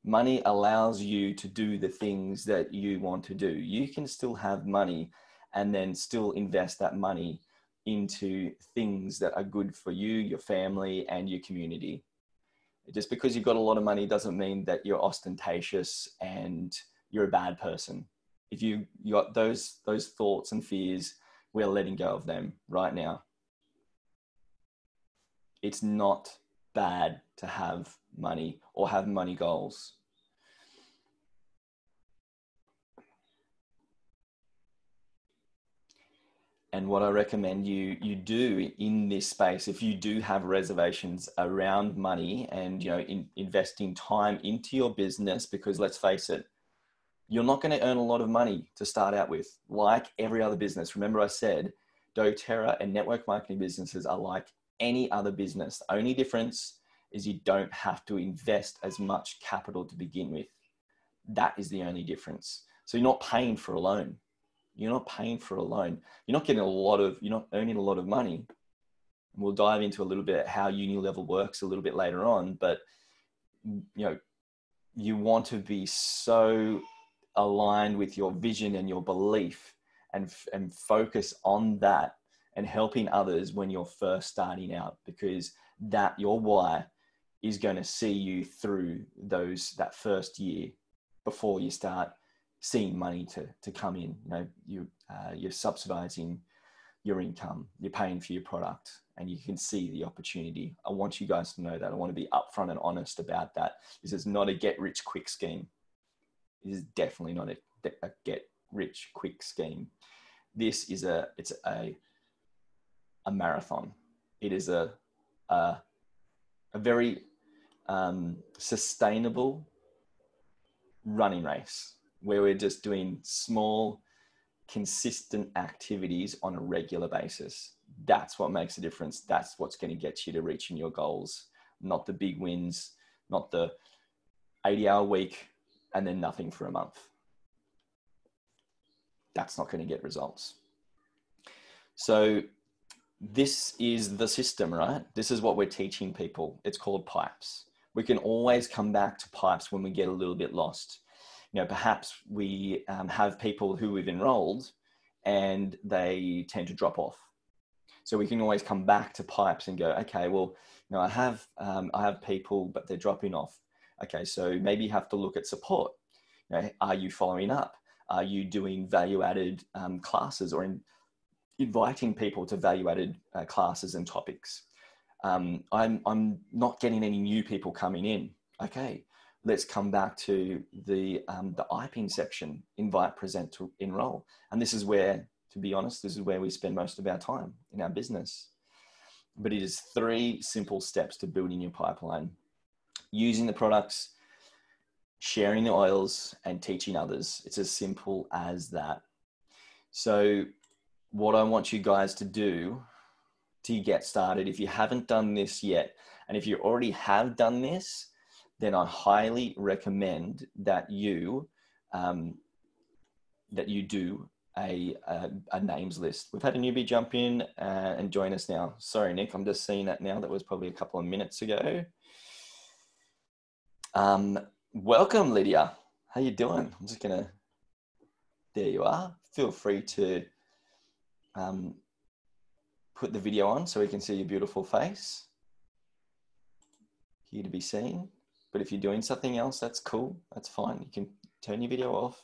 Money allows you to do the things that you want to do. You can still have money and then still invest that money into things that are good for you, your family, and your community. Just because you've got a lot of money doesn't mean that you're ostentatious and you're a bad person. If you got those thoughts and fears, we're letting go of them right now. It's not bad to have money or have money goals. And what I recommend you do in this space, if you do have reservations around money and investing time into your business, because let's face it, you're not going to earn a lot of money to start out with, like every other business. Remember I said doTERRA and network marketing businesses are like any other business. The only difference is you don't have to invest as much capital to begin with. That is the only difference. So you're not paying for a loan. You're not paying for a loan. You're not earning a lot of money. We'll dive into a little bit how uni level works a little bit later on, but you want to be so aligned with your vision and your belief and focus on that and helping others when you're first starting out, because that your why is going to see you through that first year before you start seeing money to come in. You're subsidizing your income, you're paying for your product, and you can see the opportunity. I want you guys to know that. I want to be upfront and honest about that. This is not a get rich quick scheme. This is definitely not a get rich quick scheme. This is a marathon. It is a very sustainable running race where we're just doing small, consistent activities on a regular basis. That's what makes a difference. That's what's going to get you to reaching your goals, not the big wins, not the 80-hour week and then nothing for a month. That's not going to get results. So this is the system, right? This is what we're teaching people. It's called pipes. We can always come back to pipes when we get a little bit lost. Perhaps we have people who we've enrolled and they tend to drop off. So we can always come back to pipes and go, okay, well, you know, I have people, but they're dropping off. Okay, so maybe you have to look at support. You know, are you following up? Are you doing value-added classes, or inviting people to value-added classes and topics? I'm not getting any new people coming in. Okay, let's come back to the IPing section, invite, present, to enroll. And this is where, to be honest, this is where we spend most of our time in our business. But it is 3 simple steps to building your pipeline: using the products, sharing the oils, and teaching others. It's as simple as that. So what I want you guys to do to get started, if you haven't done this yet, and if you already have done this, then I highly recommend that you do a names list. We've had a newbie jump in and join us now. Sorry, Nick, I'm just seeing that now. That was probably a couple of minutes ago. Welcome, Lydia. How you doing? I'm just gonna, there you are. Feel free to put the video on so we can see your beautiful face. Here to be seen. But if you're doing something else, that's cool. That's fine. You can turn your video off.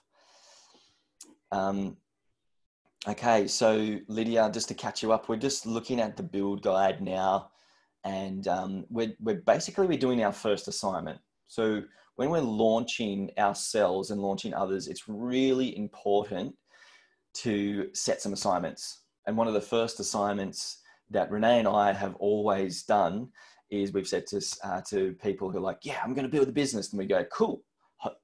Okay, so Lydia, just to catch you up, we're just looking at the build guide now, and we're basically doing our first assignment. So when we're launching ourselves and launching others, it's really important to set some assignments. And one of the first assignments that Renee and I have always done is we've said to people who are like, yeah, I'm going to build a business. And we go, cool,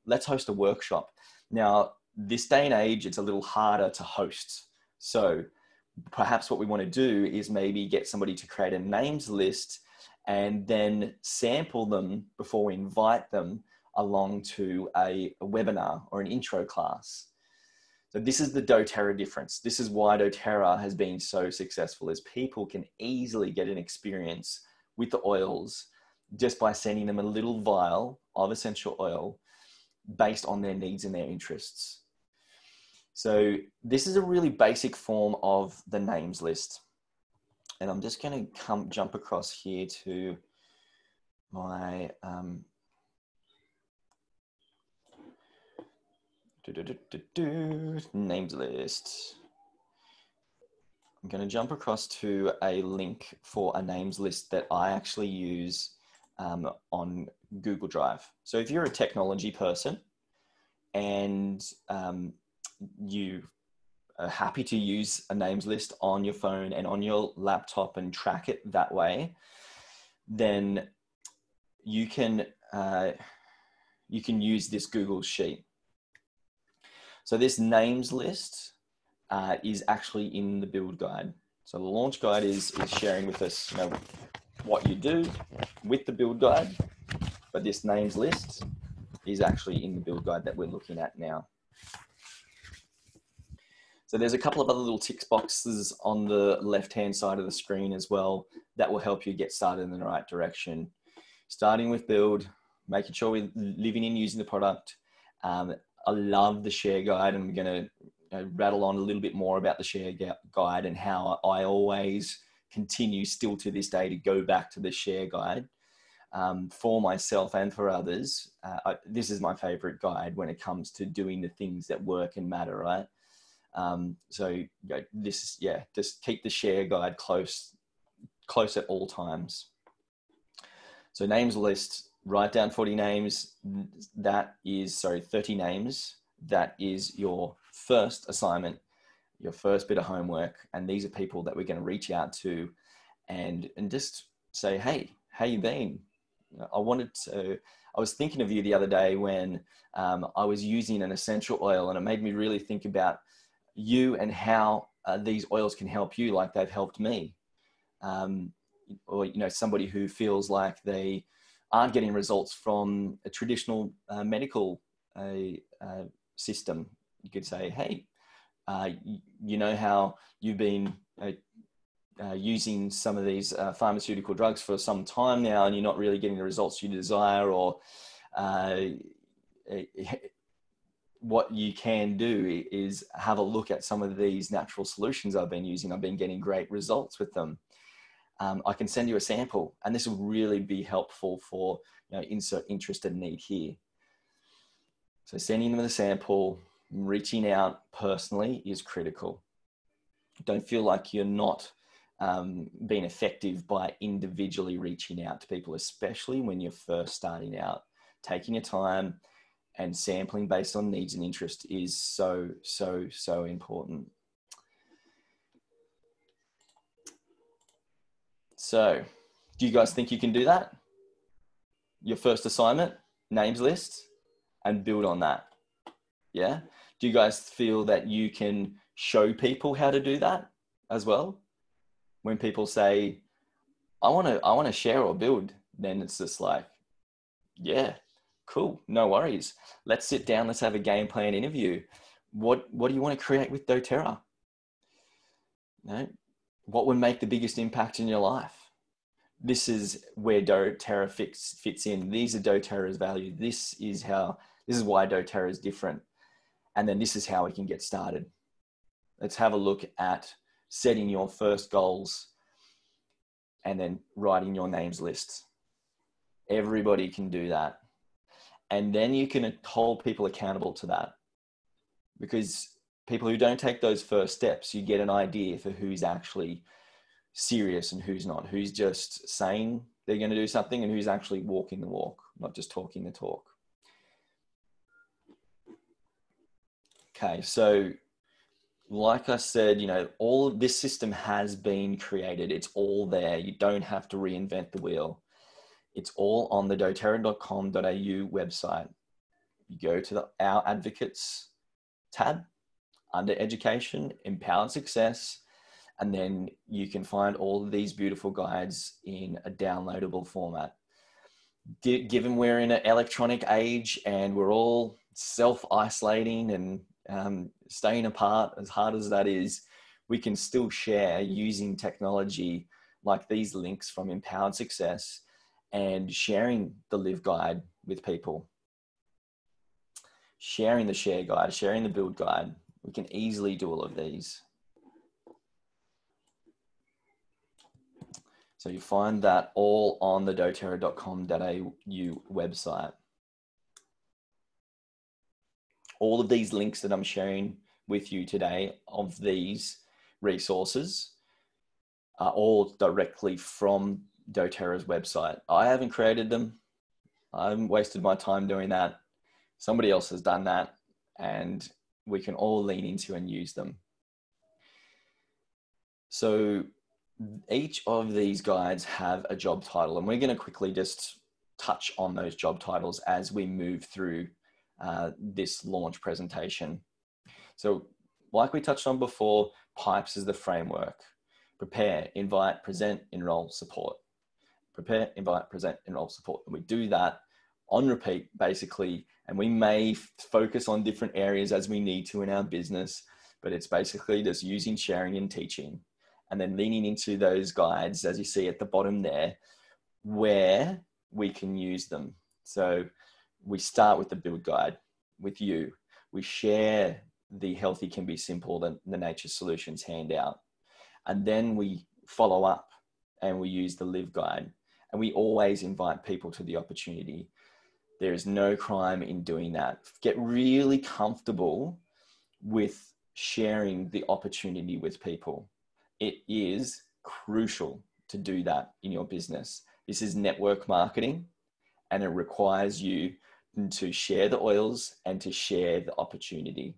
let's host a workshop. Now, this day and age, it's a little harder to host. So perhaps what we want to do is maybe get somebody to create a names list and then sample them before we invite them along to a webinar or an intro class. So this is the doTERRA difference. This is why doTERRA has been so successful, is people can easily get an experience with the oils just by sending them a little vial of essential oil based on their needs and their interests. So this is a really basic form of the names list. And I'm just going to jump across here to my names list. I'm going to jump across to a link for a names list that I actually use on Google Drive. So if you're a technology person and you are happy to use a names list on your phone and on your laptop and track it that way, then you can use this Google Sheet. So this names list is actually in the build guide. So the launch guide is sharing with us, you know, what you do with the build guide, but this names list is actually in the build guide that we're looking at now. So there's a couple of other little tick boxes on the left-hand side of the screen as well that will help you get started in the right direction. Starting with build, making sure we're living and using the product. I love the share guide. I'm going to rattle on a little bit more about the share guide and how I always continue still to this day to go back to the share guide for myself and for others. This is my favorite guide when it comes to doing the things that work and matter, right? So this is, yeah, just keep the share guide close at all times. So names list, write down 40 names. That is, 30 names. That is your first assignment, your first bit of homework. And these are people that we're going to reach out to and just say, hey, how you been? I was thinking of you the other day when I was using an essential oil, and it made me really think about you and how these oils can help you like they've helped me. Or, you know, somebody who feels like they aren't getting results from a traditional medical system. You could say, hey, you know how you've been using some of these pharmaceutical drugs for some time now and you're not really getting the results you desire, or what you can do is have a look at some of these natural solutions I've been using. I've been getting great results with them. I can send you a sample, and this will really be helpful for, insert interest and need here. So sending them the sample, reaching out personally is critical. Don't feel like you're not being effective by individually reaching out to people, especially when you're first starting out. Taking your time and sampling based on needs and interest is so, so, so important. So, do you guys think you can do that? Your first assignment, names list, and build on that. Yeah? Do you guys feel that you can show people how to do that as well? When people say, I want to share or build, then it's just like, yeah, cool, no worries. Let's sit down, let's have a game plan interview. What do you want to create with doTERRA? What would make the biggest impact in your life? This is where doTERRA fits in. These are doTERRA's value. This is why doTERRA is different. And then this is how we can get started. Let's have a look at setting your first goals and then writing your names list. Everybody can do that. And then you can hold people accountable to that. Because people who don't take those first steps, you get an idea for who's actually serious and who's not, who's just saying they're going to do something and who's actually walking the walk, not just talking the talk. Okay, so like I said, all of this system has been created. It's all there. You don't have to reinvent the wheel. It's all on the doTERRA.com.au website. You go to Our Advocates tab under Education, Empowered Success, and then you can find all of these beautiful guides in a downloadable format. Given we're in an electronic age and we're all self-isolating and staying apart, as hard as that is, we can still share using technology like these links from Empowered Success and sharing the Live Guide with people. Sharing the Share Guide, sharing the Build Guide. We can easily do all of these. So you find that all on the doTERRA.com.au website. All of these links that I'm sharing with you today of these resources are all directly from doTERRA's website. I haven't created them. I haven't wasted my time doing that. Somebody else has done that, and we can all lean into and use them. So each of these guides have a job title, and we're going to quickly just touch on those job titles as we move through this launch presentation. So like we touched on before, PIPES is the framework. Prepare, invite, present, enroll, support. Prepare, invite, present, enroll, support. And we do that on repeat, basically, and we may focus on different areas as we need to in our business, but it's basically just using, sharing, and teaching. And then leaning into those guides, as you see at the bottom there, where we can use them. So we start with the Build Guide with you. We share the Healthy Can Be Simple, the Nature Solutions handout. And then we follow up and we use the Live Guide. And we always invite people to the opportunity. There is no crime in doing that. Get really comfortable with sharing the opportunity with people. It is crucial to do that in your business. This is network marketing, and it requires you to share the oils and to share the opportunity.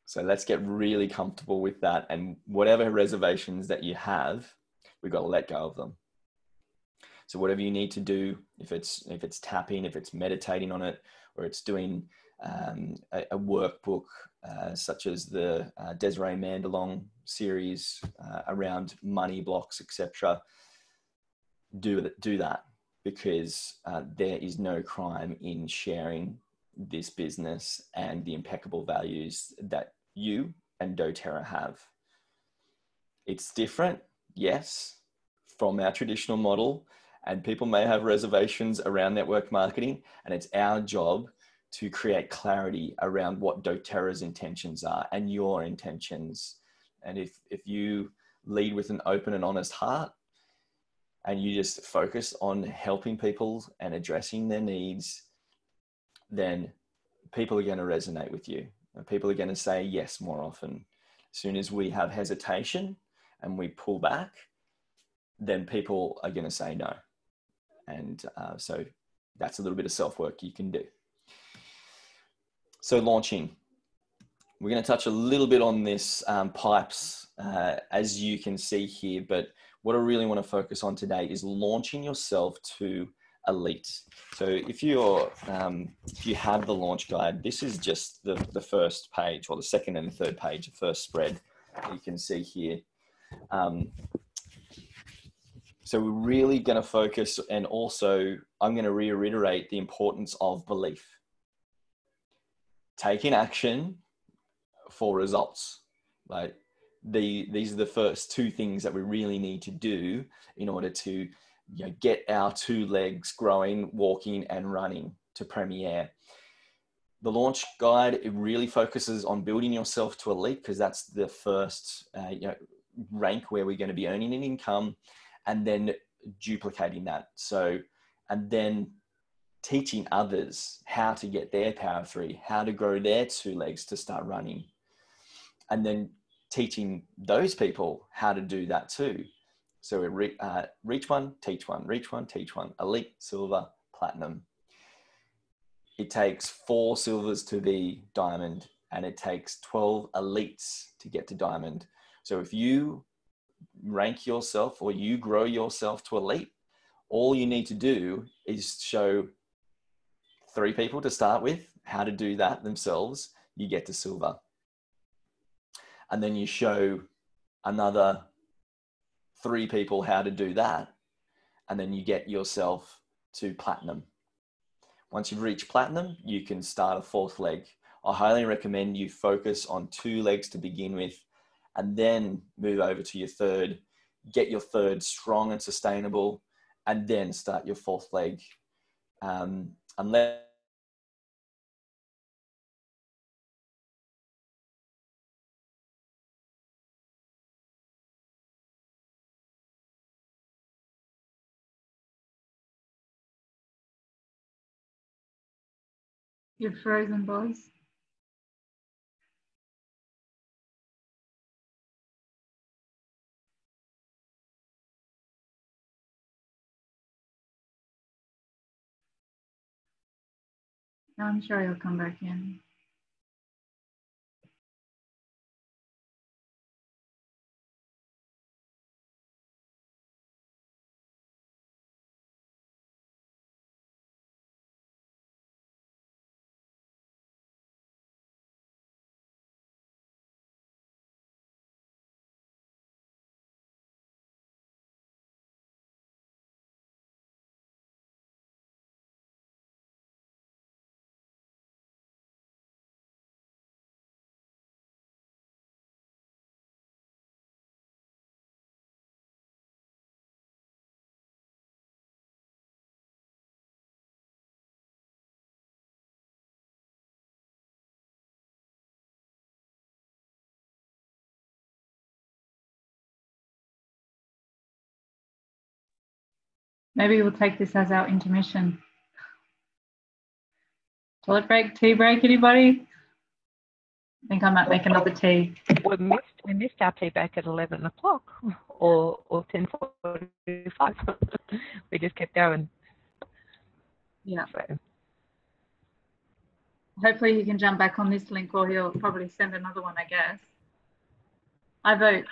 So let's get really comfortable with that, and whatever reservations that you have, we've got to let go of them. So whatever you need to do, if it's tapping, if it's meditating on it, or it's doing a workbook such as the Desiree Mandalong series around money blocks, etc., do that, because there is no crime in sharing this business and the impeccable values that you and doTERRA have. It's different, yes, from our traditional model, and people may have reservations around network marketing, and it's our job to create clarity around what doTERRA's intentions are and your intentions. And if you lead with an open and honest heart, and you just focus on helping people and addressing their needs, then people are going to resonate with you. And people are going to say yes more often. As soon as we have hesitation and we pull back, then people are going to say no. And so that's a little bit of self-work you can do. So launching. We're going to touch a little bit on this pipes, as you can see here, but what I really want to focus on today is launching yourself to elite. So if you have the launch guide, this is just the first page, or the second and the third page, the first spread you can see here. So we're really going to focus, and also I'm going to reiterate the importance of belief. Taking action for results. Like these are the first two things that we really need to do in order to get our two legs growing, walking and running to premiere. The launch guide, it really focuses on building yourself to elite, because that's the first rank where we're going to be earning an income, and then duplicating that. So, and then teaching others how to get their power 3, how to grow their two legs to start running. And then teaching those people how to do that too. So reach one, teach one, reach one, teach one, elite, silver, platinum. It takes 4 silvers to be diamond, and it takes 12 elites to get to diamond. So if you rank yourself or you grow yourself to elite, all you need to do is show 3 people to start with how to do that themselves. You get to silver. And then you show another 3 people how to do that, and then you get yourself to platinum. Once you've reached platinum, you can start a 4th leg. I highly recommend you focus on 2 legs to begin with, and then move over to your 3rd, get your 3rd strong and sustainable, and then start your 4th leg. Unless You're frozen, boys. I'm sure he'll come back in. Maybe we'll take this as our intermission. Toilet break, tea break, anybody? I think I might make another tea. We missed our tea back at 11 o'clock or 10:45. We just kept going. Yeah. So. Hopefully he can jump back on this link, or he'll probably send another one, I guess. I vote.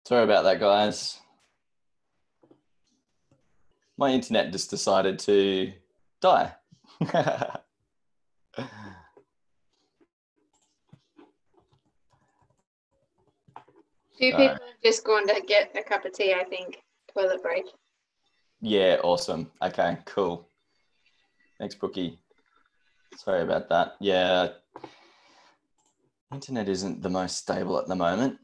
Sorry about that, guys. My internet just decided to die. Two people have just gone to get a cup of tea, I think. Toilet break. Yeah, awesome. Okay, cool. Thanks, Brookie. Sorry about that. Yeah, internet isn't the most stable at the moment.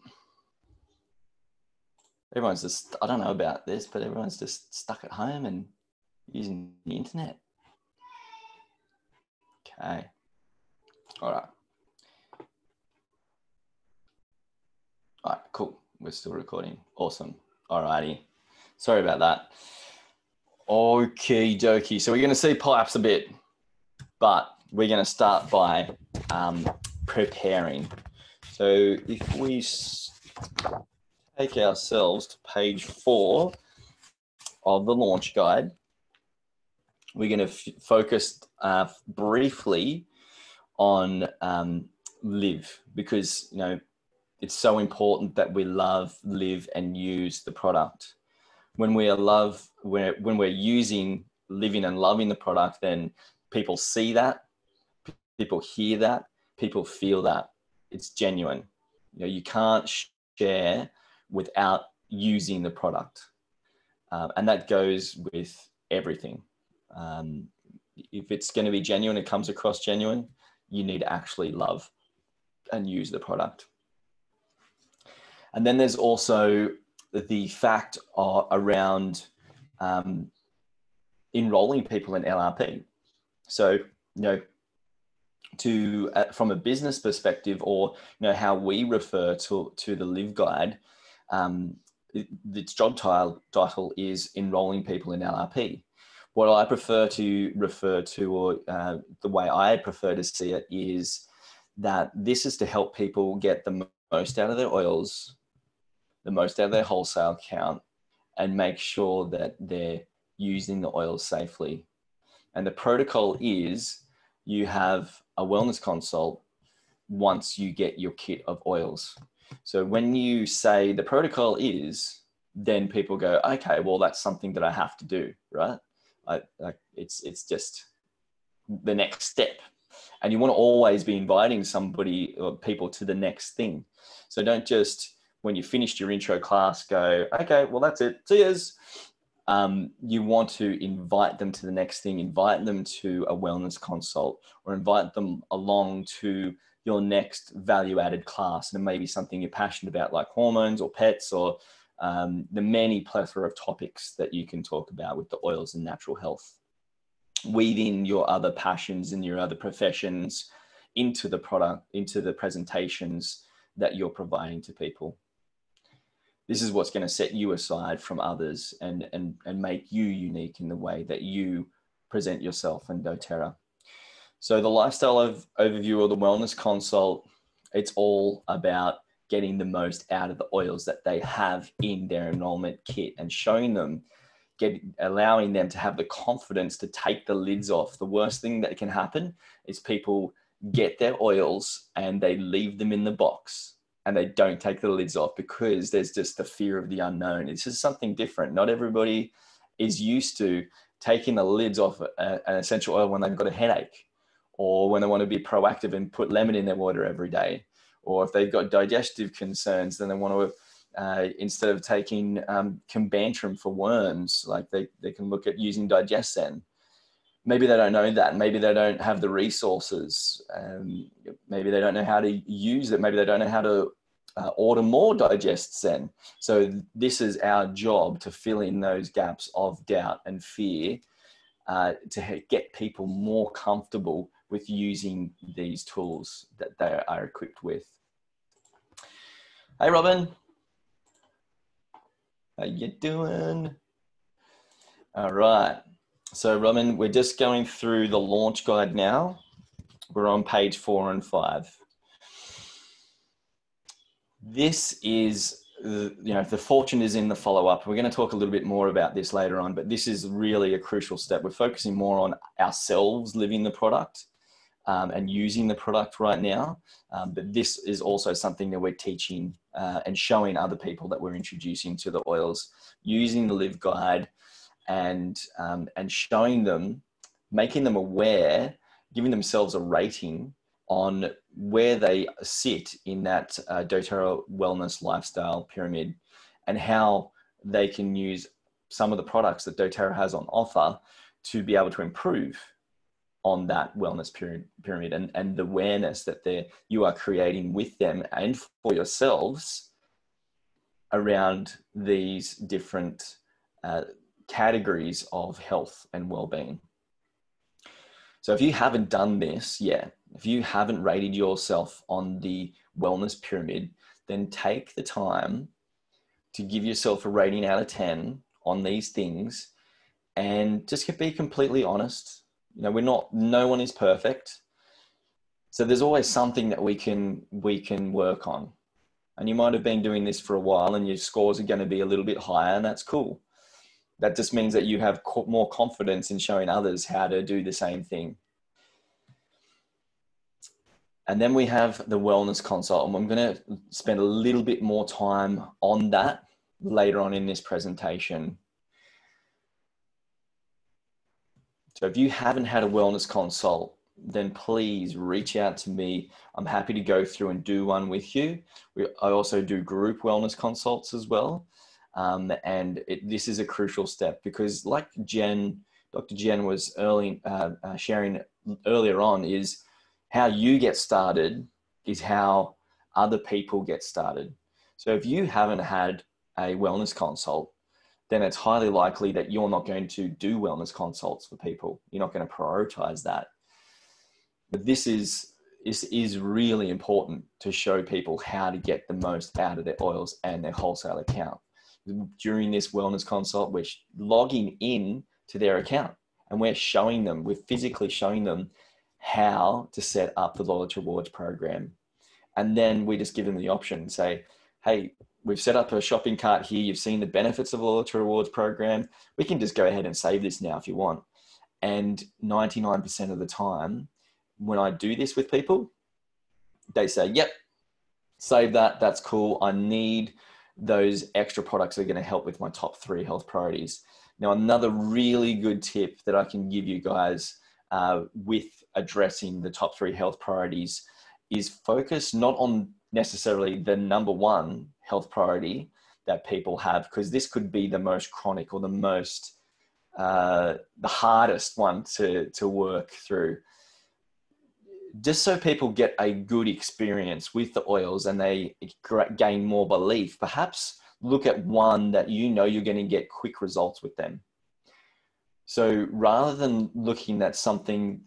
Everyone's just, I don't know about this, but everyone's just stuck at home and using the internet. Okay. All right. All right, cool. We're still recording. Awesome. All righty. Sorry about that. Okie dokie. So we're going to see pull-ups a bit, but we're going to start by preparing. So if we take ourselves to page 4 of the launch guide, we're going to focus briefly on live, because it's so important that we love, live, and use the product. When we're using, living, and loving the product, then people see that, people hear that, people feel that. It's genuine. You can't share without using the product, and that goes with everything. If it's going to be genuine, it comes across genuine, you need to actually love and use the product. And then there's also the fact around enrolling people in LRP. So, from a business perspective, or how we refer to the Live Guide, its job title is enrolling people in LRP. What I prefer to refer to, or the way I prefer to see it, is that this is to help people get the most out of their oils, the most out of their wholesale account, and make sure that they're using the oils safely. And the protocol is you have a wellness consult once you get your kit of oils. So when you say the protocol is, then people go, okay, well, that's something that I have to do, right? It's just the next step. And you want to always be inviting somebody or people to the next thing. So don't just, when you finished your intro class, go, okay, well, that's it, cheers. You want to invite them to the next thing, invite them to a wellness consult, or invite them along to your next value-added class. And it may be something you're passionate about, like hormones or pets, or the many plethora of topics that you can talk about with the oils and natural health. Weave in your other passions and your other professions into the product, into the presentations that you're providing to people. This is what's going to set you aside from others and make you unique in the way that you present yourself and doTERRA. So the lifestyle overview or the wellness consult, it's all about getting the most out of the oils that they have in their enrollment kit and showing them, allowing them to have the confidence to take the lids off. The worst thing that can happen is people get their oils and they leave them in the box and they don't take the lids off because there's just the fear of the unknown. This is something different. Not everybody is used to taking the lids off an essential oil when they've got a headache, or when they want to be proactive and put lemon in their water every day, or if they've got digestive concerns, then they want to, instead of taking Combantrum for worms, like they can look at using DigestZen. Maybe they don't know that. Maybe they don't have the resources. Maybe they don't know how to use it. Maybe they don't know how to order more DigestZen. So this is our job, to fill in those gaps of doubt and fear, to get people more comfortable with using these tools that they are equipped with. Hey, Robin. How you doing? All right. So, Robin, we're just going through the launch guide now. We're on page 4 and 5. This is, the fortune is in the follow-up. We're going to talk a little bit more about this later on, but this is really a crucial step. We're focusing more on ourselves living the product, and using the product right now. But this is also something that we're teaching and showing other people that we're introducing to the oils, using the Live Guide and showing them, making them aware, giving themselves a rating on where they sit in that doTERRA wellness lifestyle pyramid, and how they can use some of the products that doTERRA has on offer to be able to improve on that wellness pyramid and the awareness that you are creating with them and for yourselves around these different categories of health and well-being. So if you haven't done this yet, if you haven't rated yourself on the wellness pyramid, then take the time to give yourself a rating out of 10 on these things, and just be completely honest. You know, no one is perfect. So there's always something that we can work on. And you might have been doing this for a while and your scores are going to be a little bit higher, and that's cool. That just means that you have more confidence in showing others how to do the same thing. And then we have the wellness consult, and I'm going to spend a little bit more time on that later on in this presentation. So if you haven't had a wellness consult, then please reach out to me. I'm happy to go through and do one with you. I also do group wellness consults as well. This is a crucial step, because like Dr. Jen was sharing earlier on, is how you get started is how other people get started. So if you haven't had a wellness consult, then it's highly likely that you're not going to do wellness consults for people. You're not going to prioritize that. But this is really important to show people how to get the most out of their oils and their wholesale account. During this wellness consult, we're logging in to their account and we're physically showing them how to set up the loyalty rewards program. And then we just give them the option and say, hey, we've set up a shopping cart here. You've seen the benefits of the loyalty rewards program. We can just go ahead and save this now if you want. And 99% of the time, when I do this with people, they say, yep, save that. That's cool. I need those extra products that are going to help with my top 3 health priorities. Now, another really good tip that I can give you guys with addressing the top 3 health priorities is focus not on necessarily the number 1 health priority that people have, because this could be the most chronic or the most, the hardest one to work through. Just so people get a good experience with the oils and they gain more belief, perhaps look at one that you know you're going to get quick results with them. So rather than looking at something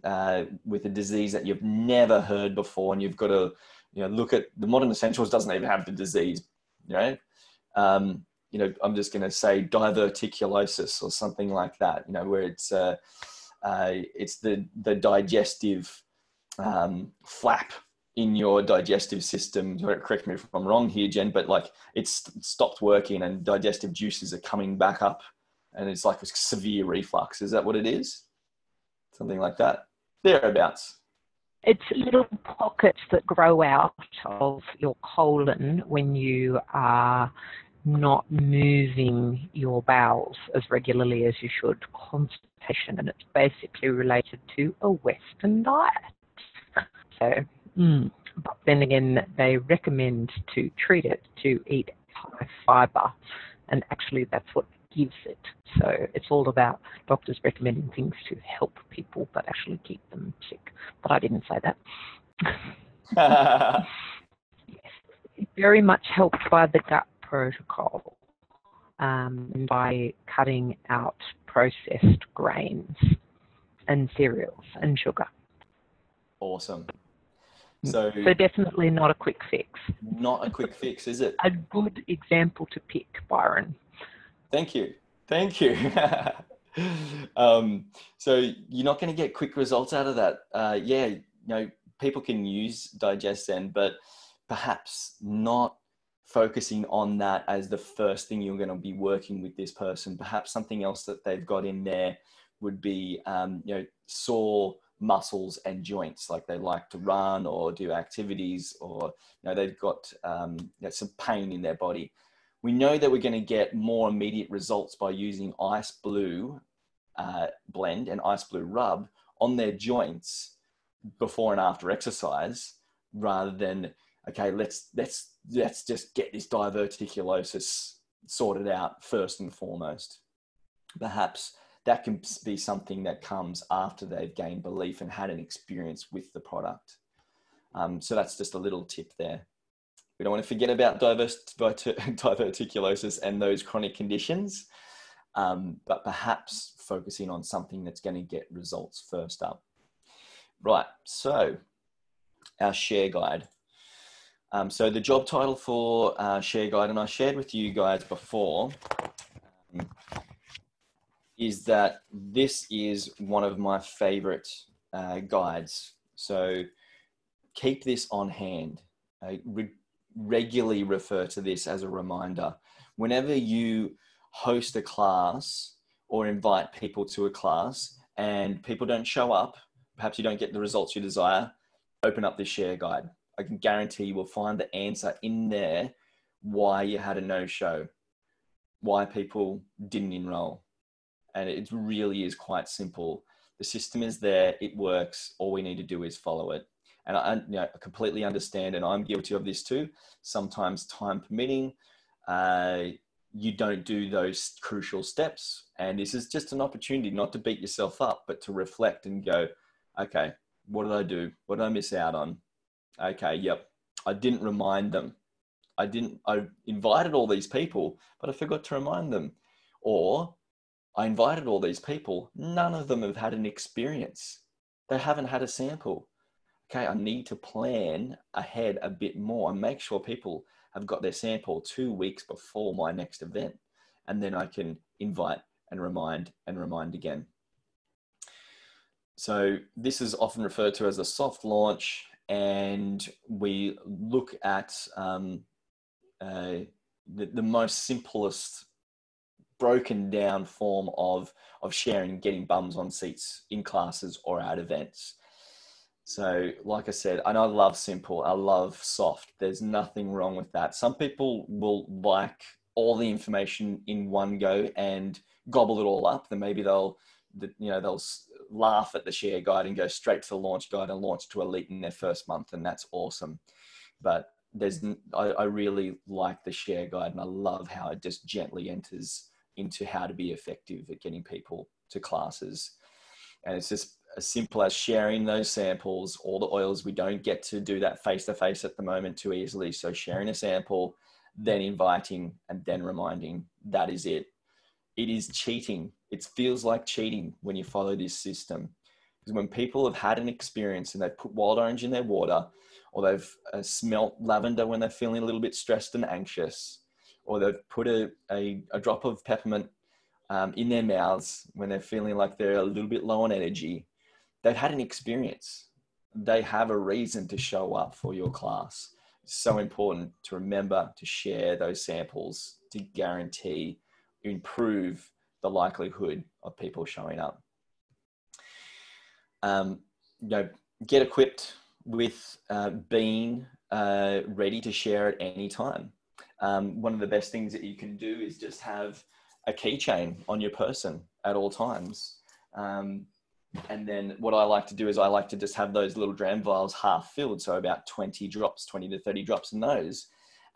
with a disease that you've never heard before, and you've got to look at the Modern Essentials doesn't even have the disease, right? I'm just going to say diverticulosis or something like that, where it's the digestive flap in your digestive system. Correct me if I'm wrong here, Jen, but like it's stopped working and digestive juices are coming back up and it's like a severe reflux. Is that what it is? Something like that? Thereabouts. It's little pockets that grow out of your colon when you are not moving your bowels as regularly as you should. Constipation, and it's basically related to a Western diet. So, but then again, they recommend to treat it to eat high fiber, and actually that's what gives it. So it's all about doctors recommending things to help people but actually keep them sick. But I didn't say that. Very much helped by the gut protocol, and by cutting out processed grains and cereals and sugar. Awesome. So definitely not a quick fix. Not a quick fix, is it? A good example to pick, Byron. Thank you. So you're not going to get quick results out of that. People can use DigestZen, but perhaps not focusing on that as the first thing you're going to be working with this person. Perhaps something else that they've got in there would be, saw muscles and joints, like they like to run or do activities, or they've got some pain in their body. We know that we're going to get more immediate results by using ice blue blend and ice blue rub on their joints before and after exercise, rather than, okay, let's just get this diverticulosis sorted out first and foremost. Perhaps that can be something that comes after they've gained belief and had an experience with the product. So that's just a little tip there. We don't want to forget about diverticulosis and those chronic conditions, but perhaps focusing on something that's going to get results first up. Right, so our share guide. So the job title for share guide, and I shared with you guys before, is that this is one of my favorite guides. So keep this on hand. Regularly refer to this as a reminder. Whenever you host a class or invite people to a class and people don't show up, perhaps you don't get the results you desire, open up this share guide. I can guarantee you will find the answer in there why you had a no-show, why people didn't enroll. And it really is quite simple. The system is there, it works. All we need to do is follow it. And I completely understand, and I'm guilty of this too. Sometimes, time permitting, you don't do those crucial steps. And this is just an opportunity not to beat yourself up, but to reflect and go, okay, what did I do? What did I miss out on? Okay, yep, I didn't remind them. I invited all these people, but I forgot to remind them. Or I invited all these people, none of them have had an experience. They haven't had a sample. Okay, I need to plan ahead a bit more and make sure people have got their sample 2 weeks before my next event. And then I can invite and remind again. So this is often referred to as a soft launch, and we look at the most simplest broken down form of sharing, getting bums on seats in classes or at events. So like I said, and I love simple, I love soft. There's nothing wrong with that. Some people will like all the information in one go and gobble it all up. Then maybe they'll laugh at the share guide and go straight to the launch guide and launch to Elite in their first month. And that's awesome. But I really like the share guide, and I love how it just gently enters into how to be effective at getting people to classes. And it's just as simple as sharing those samples, all the oils. We don't get to do that face-to-face at the moment too easily. So sharing a sample, then inviting, and then reminding, that is it. It is cheating. It feels like cheating when you follow this system. Because when people have had an experience and they've put wild orange in their water, or they've smelt lavender when they're feeling a little bit stressed and anxious, or they've put a drop of peppermint in their mouths when they're feeling like they're a little bit low on energy, they've had an experience. They have a reason to show up for your class. It's so important to remember to share those samples to guarantee, improve the likelihood of people showing up. Get equipped with being ready to share at any time. One of the best things that you can do is just have a keychain on your person at all times. And then what I like to do is I like to just have those little dram vials half filled. So about 20 to 30 drops in those.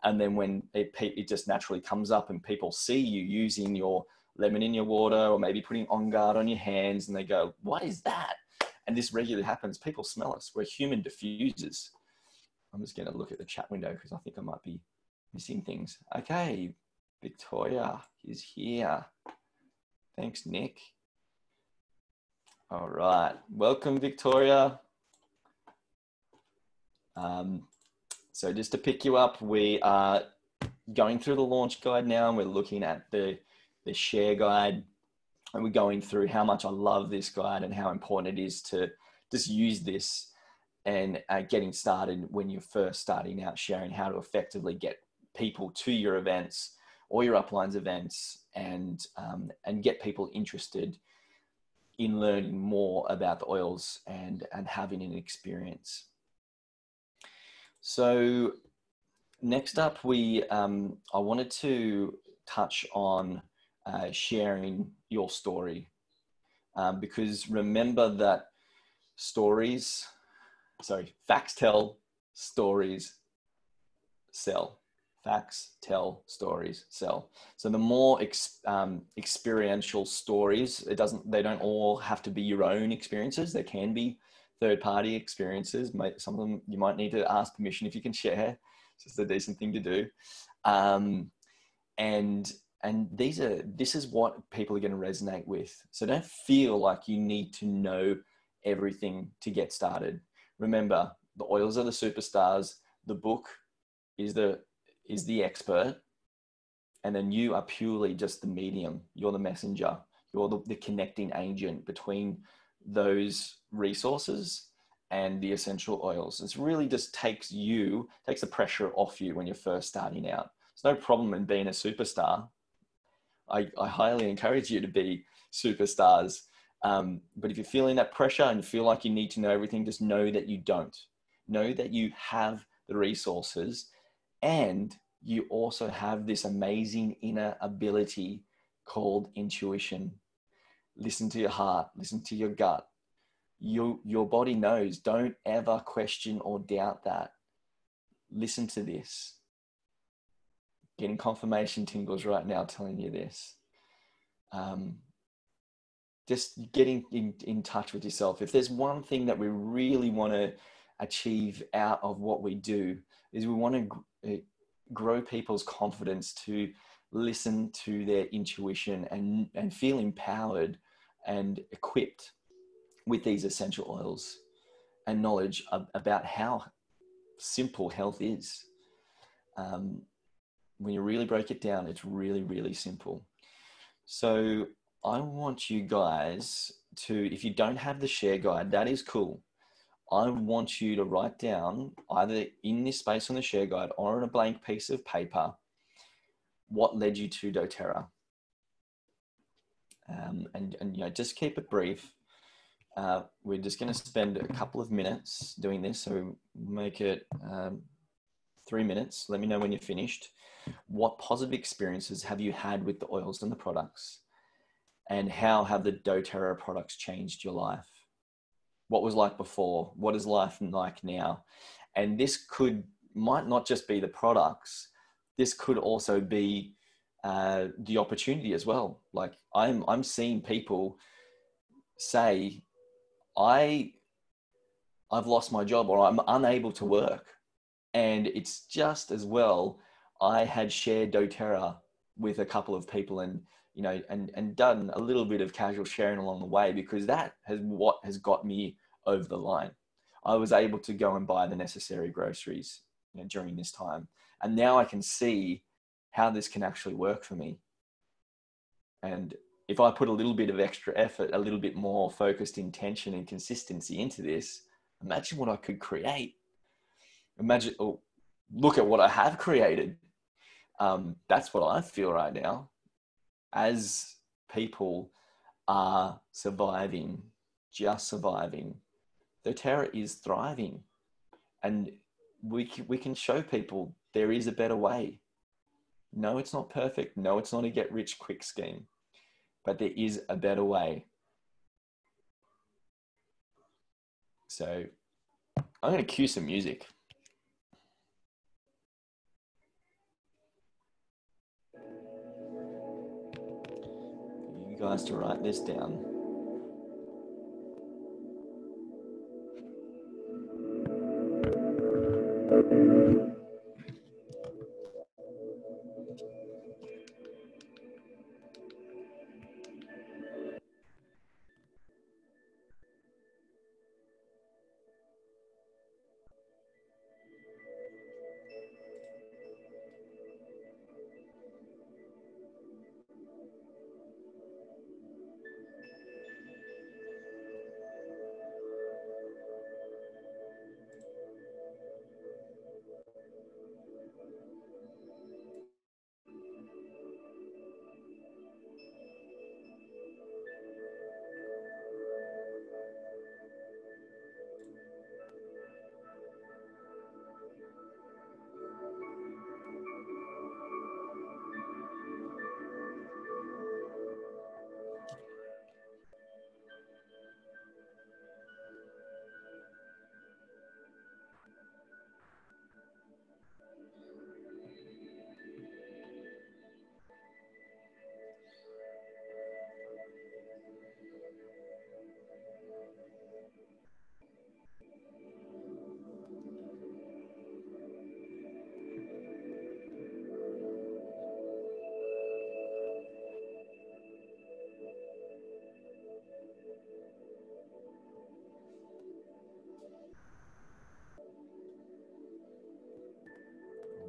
And then when it just naturally comes up and people see you using your lemon in your water, or maybe putting On Guard on your hands, and they go, what is that? And this regularly happens. People smell us. We're human diffusers. I'm just going to look at the chat window because I think I might be missing things. Okay, Victoria is here. Thanks, Nick. All right, welcome, Victoria. So just to pick you up, we are going through the launch guide now, and we're looking at the share guide, and we're going through how much I love this guide and how important it is to just use this and getting started when you're first starting out, sharing how to effectively get people to your events or your uplines events, and get people interested in learning more about the oils and having an experience. So next up, I wanted to touch on sharing your story, because remember that facts tell, stories sell. Facts tell, stories sell. So the more experiential stories, they don't all have to be your own experiences. There can be third-party experiences. Some of them you might need to ask permission if you can share. It's just a decent thing to do. And this is what people are going to resonate with. So don't feel like you need to know everything to get started. Remember, the oils are the superstars. The book is the expert, and then you are purely just the medium. You're the messenger. You're the connecting agent between those resources and the essential oils. It's really just takes the pressure off you when you're first starting out. There's no problem in being a superstar. I highly encourage you to be superstars. But if you're feeling that pressure and you feel like you need to know everything, just know that you don't. Know that you have the resources, and you also have this amazing inner ability called intuition. Listen to your heart, listen to your gut. Your body knows. Don't ever question or doubt that. Listen to this. Getting confirmation tingles right now telling you this. Just getting in touch with yourself. If there's one thing that we really want to achieve out of what we do, is we want to grow people's confidence to listen to their intuition and feel empowered and equipped with these essential oils and knowledge about how simple health is. When you really break it down, it's really, really simple. So I want you guys to, if you don't have the share guide, that is cool. I want you to write down, either in this space on the share guide or on a blank piece of paper, what led you to doTERRA. And just keep it brief. We're just going to spend a couple of minutes doing this. So make it 3 minutes. Let me know when you're finished. What positive experiences have you had with the oils and the products? And how have the doTERRA products changed your life? What was like before? What is life like now? And this might not just be the products. This could also be the opportunity as well. Like I'm seeing people say, I've lost my job, or I'm unable to work. And it's just as well, I had shared doTERRA with a couple of people and done a little bit of casual sharing along the way, because that what has got me over the line. I was able to go and buy the necessary groceries during this time. And now I can see how this can actually work for me. And if I put a little bit of extra effort, a little bit more focused intention and consistency into this, imagine what I could create. Look at what I have created. That's what I feel right now. As people are surviving, just surviving, doTERRA is thriving. And we can show people there is a better way. No, it's not perfect. No, it's not a get rich quick scheme, but there is a better way. So I'm going to cue some music. You guys to write this down.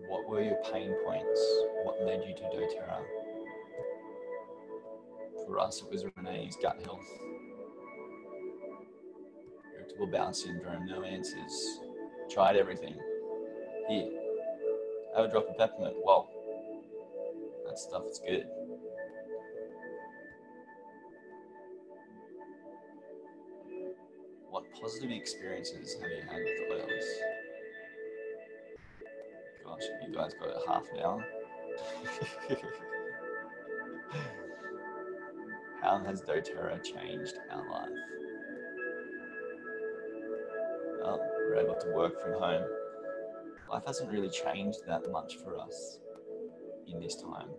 What were your pain points? What led you to doTERRA? For us, it was Renee's gut health. Irritable bowel syndrome, no answers. Tried everything. Here, have a drop of peppermint. Whoa, that stuff is good. What positive experiences have you had with oils? Gosh, you guys got it half an hour. How has doTERRA changed our life? Well, we're able to work from home. Life hasn't really changed that much for us in this time.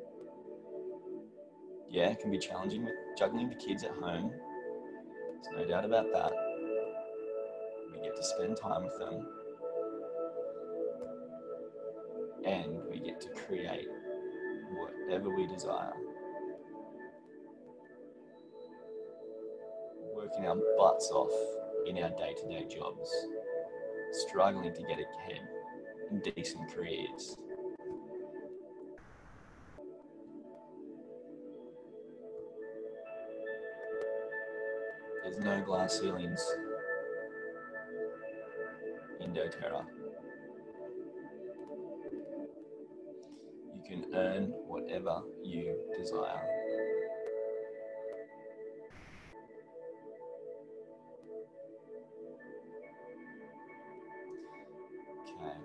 Yeah, it can be challenging with juggling the kids at home. There's no doubt about that. We get to spend time with them. And we get to create whatever we desire. Working our butts off in our day-to-day jobs, struggling to get ahead in decent careers. There's no glass ceilings in doTERRA. You can earn whatever you desire. Okay.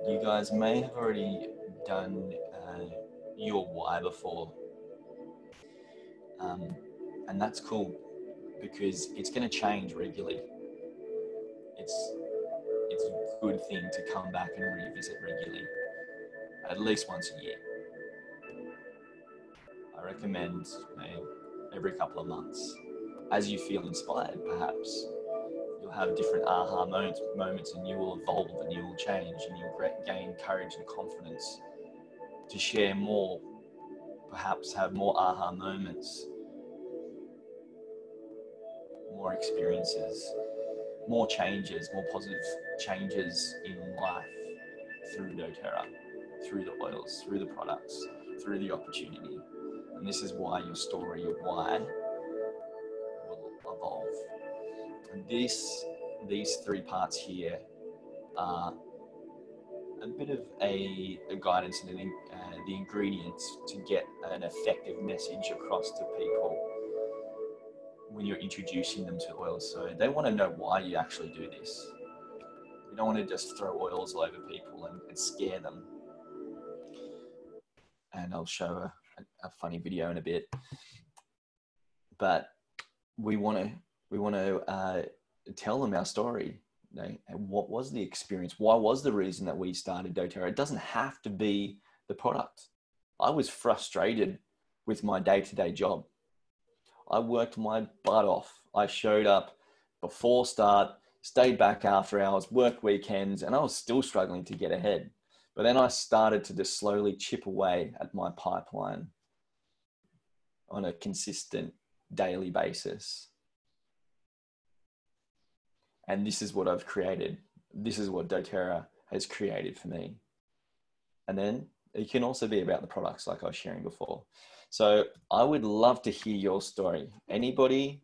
You guys may have already done your why before. And that's cool because it's going to change regularly. It's a good thing to come back and revisit regularly, at least once a year. I recommend every couple of months. As you feel inspired, perhaps, you'll have different aha moments and you will evolve and you will change and you'll gain courage and confidence to share more, perhaps have more aha moments, more experiences, more changes, more positive changes in life through doTERRA, through the oils, through the products, through the opportunity. And this is why your story, your why, will evolve. And these three parts here are a bit of a guidance and the ingredients to get an effective message across to people when you're introducing them to oils. So they want to know why you actually do this. We don't want to just throw oils all over people and scare them. And I'll show a funny video in a bit. But we want to tell them our story. You know, and what was the experience? Why was the reason that we started doTERRA? It doesn't have to be the product. I was frustrated with my day-to-day job. I worked my butt off. I showed up before start, stayed back after hours, worked weekends, and I was still struggling to get ahead. But then I started to just slowly chip away at my pipeline on a consistent daily basis. And this is what I've created. This is what doTERRA has created for me. And then it can also be about the products like I was sharing before. So I would love to hear your story. Anybody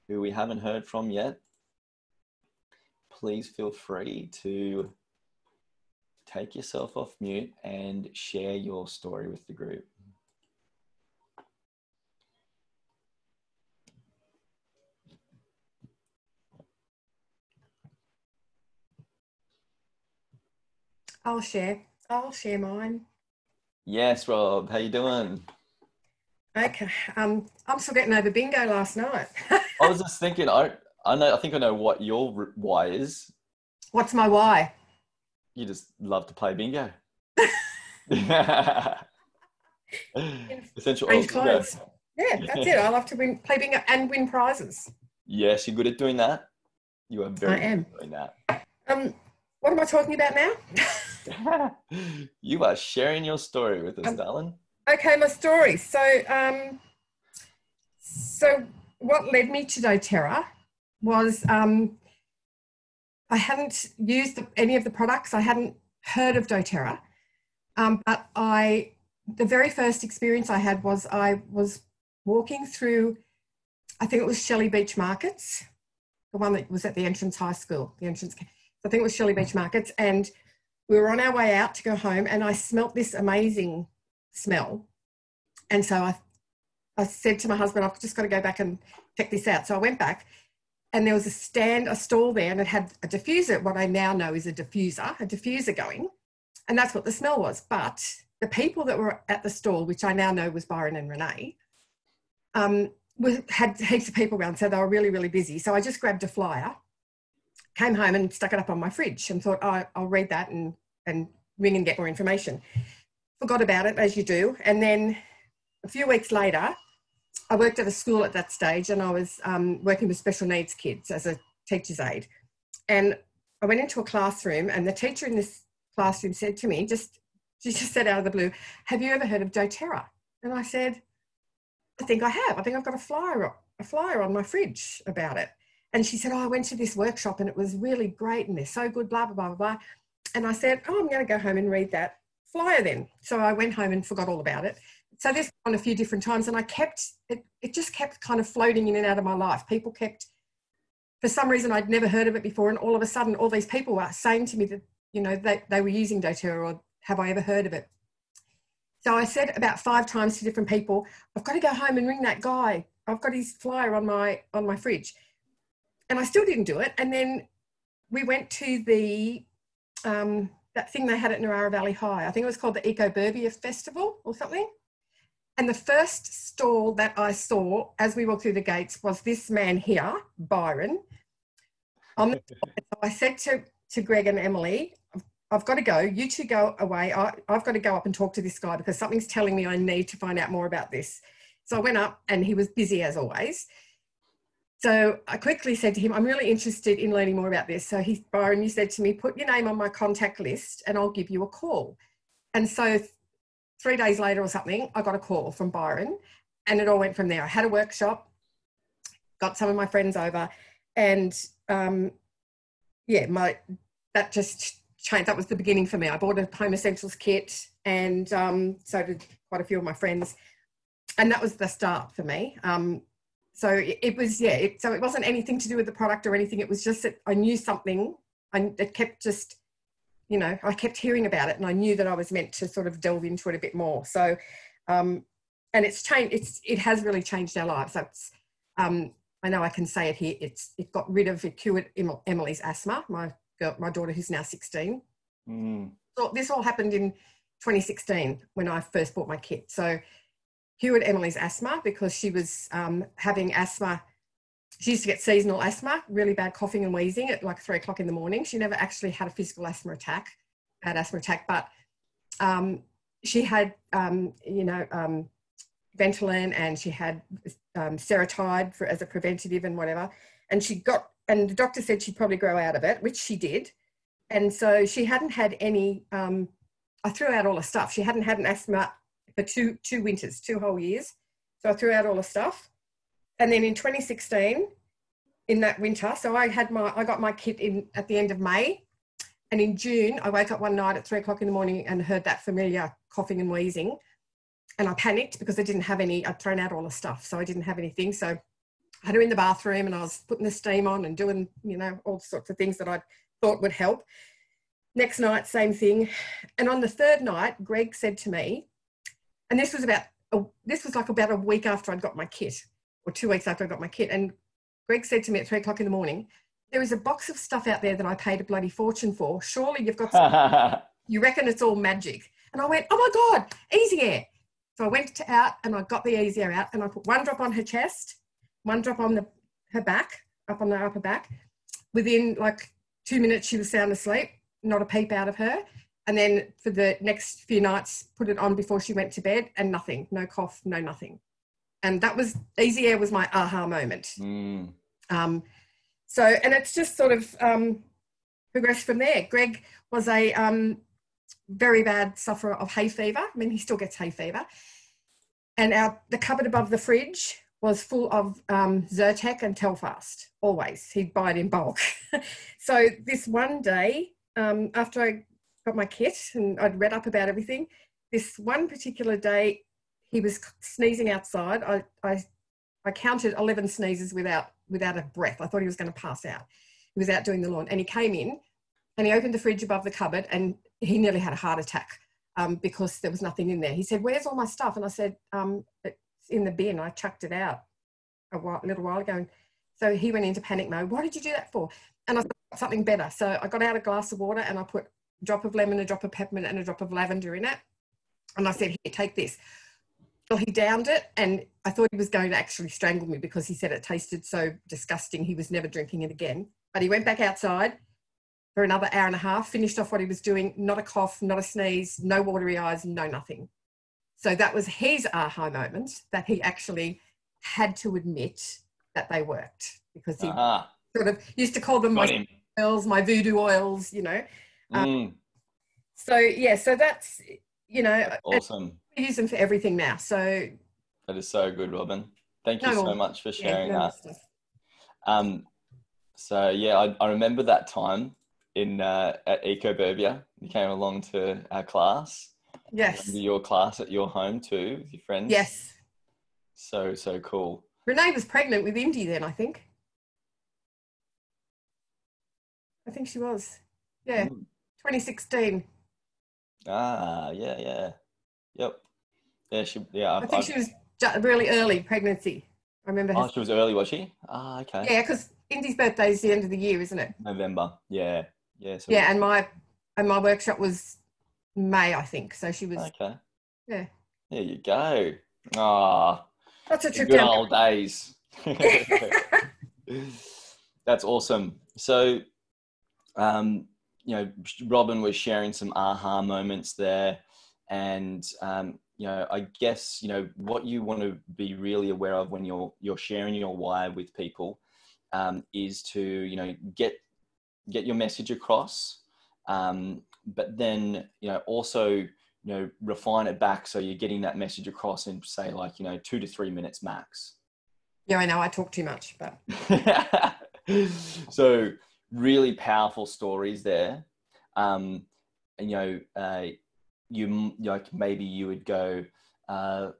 who we haven't heard from yet, please feel free to take yourself off mute and share your story with the group. I'll share mine. Yes, Rob, how you doing? Okay, I'm still getting over bingo last night. I was just thinking, I think I know what your why is. What's my why? You just love to play bingo. Essential oil bingo. Yeah, that's it. I love to play bingo and win prizes. Yes, you're good at doing that. You are very good at doing that. What am I talking about now? You are sharing your story with us, darling. Okay, my story. So what led me to doTERRA was I hadn't used any of the products. I hadn't heard of doTERRA. But the very first experience I had was I was walking through, I think it was Shelley Beach Markets, the one that was at the Entrance High School, I think it was Shelley Beach Markets, and we were on our way out to go home, and I smelt this amazing smell. And so I said to my husband, I've just got to go back and check this out. So I went back, and there was a stall there, and it had a diffuser, what I now know is a diffuser going, and that's what the smell was. But the people that were at the stall, which I now know was Byron and Renee, had heaps of people around, so they were really, really busy. So I just grabbed a flyer, came home and stuck it up on my fridge and thought, oh, I'll read that and ring and get more information. Forgot about it, as you do. And then a few weeks later, I worked at a school at that stage, and I was working with special needs kids as a teacher's aide. And I went into a classroom, and the teacher in this classroom said to me, she just said out of the blue, have you ever heard of doTERRA? And I said, I think I have. I think I've got a flyer on my fridge about it. And she said, oh, I went to this workshop and it was really great and they're so good, blah, blah, blah, blah, blah. And I said, oh, I'm going to go home and read that flyer then. So I went home and forgot all about it. So this on a few different times, and I kept, it just kept kind of floating in and out of my life. People kept, for some reason, I'd never heard of it before. And all of a sudden, all these people were saying to me that, you know, they were using doTERRA, or have I ever heard of it? So I said about 5 times to different people, I've got to go home and ring that guy. I've got his flyer on my fridge. And I still didn't do it. And then we went to the, that thing they had at Narara Valley High. I think it was called the Eco Burbia Festival or something. And the first stall that I saw as we walked through the gates was this man here, Byron. So I said to Greg and Emily, I've got to go. You two go away. I've got to go up and talk to this guy because something's telling me I need to find out more about this. So I went up, and he was busy as always. So I quickly said to him, I'm really interested in learning more about this. So Byron, you said to me, put your name on my contact list and I'll give you a call. And so 3 days later or something, I got a call from Byron, and it all went from there. I had a workshop, got some of my friends over, and that just changed. That was the beginning for me. I bought a home essentials kit, and so did quite a few of my friends, and that was the start for me. So it was, so it wasn't anything to do with the product or anything. It was just that I knew something, and it kept just, you know, I kept hearing about it, and I knew that I was meant to sort of delve into it a bit more. So, and it's changed. It has really changed our lives. That's, I know I can say it here. It got rid of, it cured Emily's asthma. My daughter, who's now 16. So this all happened in 2016 when I first bought my kit. So cured Emily's asthma because she was having asthma. She used to get seasonal asthma, really bad coughing and wheezing at like 3 o'clock in the morning. She never actually had a physical asthma attack, but she had, Ventolin, and she had Seretide as a preventative and whatever. And the doctor said she'd probably grow out of it, which she did. And so she hadn't had any, I threw out all the stuff. She hadn't had an asthma for two winters, 2 whole years. So I threw out all the stuff. And then in 2016, in that winter, so I got my kit in at the end of May. And in June, I woke up one night at 3 o'clock in the morning and heard that familiar coughing and wheezing. And I panicked because I didn't have any, I'd thrown out all the stuff. So I didn't have anything. So I had her in the bathroom, and I was putting the steam on and doing, you know, all sorts of things that I thought would help. Next night, same thing. And on the 3rd night, Greg said to me, and this was like about a week after I'd got my kit, or 2 weeks after I got my kit. And Greg said to me at 3 o'clock in the morning, there is a box of stuff out there that I paid a bloody fortune for. Surely you've got some, you reckon it's all magic. And I went, oh my God, Easy Air. So I went out and I got the Easy Air out, and I put 1 drop on her chest, 1 drop on her back, up on the upper back. Within like 2 minutes, she was sound asleep, not a peep out of her. And then for the next few nights, put it on before she went to bed, and nothing, no cough, no nothing. And that was, Easy Air was my aha moment. So, and it's just sort of progressed from there. Greg was a very bad sufferer of hay fever. I mean, he still gets hay fever. And the cupboard above the fridge was full of Zyrtec and Telfast, always. He'd buy it in bulk. So this one day, after I got my kit and I'd read up about everything, this one particular day, he was sneezing outside. I counted 11 sneezes without a breath. I thought he was going to pass out. He was out doing the lawn, and he came in and he opened the fridge above the cupboard, and he nearly had a heart attack because there was nothing in there. He said, "Where's all my stuff?" And I said, "It's in the bin. I chucked it out a little while ago." And so he went into panic mode. "Why did you do that for?" And I thought, something better. So I got out a glass of water and I put a drop of lemon, a drop of peppermint and a drop of lavender in it. And I said, "Here, take this." Well, he downed it, and I thought he was going to actually strangle me because he said it tasted so disgusting. He was never drinking it again. But he went back outside for another hour and a half, finished off what he was doing, not a cough, not a sneeze, no watery eyes, no nothing. So that was his aha moment, that he actually had to admit that they worked, because he sort of used to call them my oils, my voodoo oils, you know. So, yeah, so that's, you know. That's awesome. I use them for everything now. So that is so good, Robin. Thank you so much for sharing that. So yeah, I remember that time at Ecoburbia. You came along to our class. Yes. Your class at your home too, with your friends. Yes. So cool. Renee was pregnant with Indy then, I think. I think she was. Yeah. 2016. Yeah. Yep. Yeah, I think she was really early pregnancy. I remember her. Oh, she was early, was she? Okay. Yeah, because Indy's birthday is the end of the year, isn't it? November. Yeah. So yeah, and my workshop was May, I think. So she was. Okay. Yeah. There you go. That's a trip good down old days. That's awesome. So, you know, Robin was sharing some aha moments there, and you know, I guess, you know, what you want to be really aware of when you're sharing your why with people is to, you know, get your message across, but then, you know, also, you know, refine it back so you're getting that message across in, say, like, you know, 2 to 3 minutes max. Yeah, I know I talk too much, but so really powerful stories there. And, you know, you like, maybe you would go,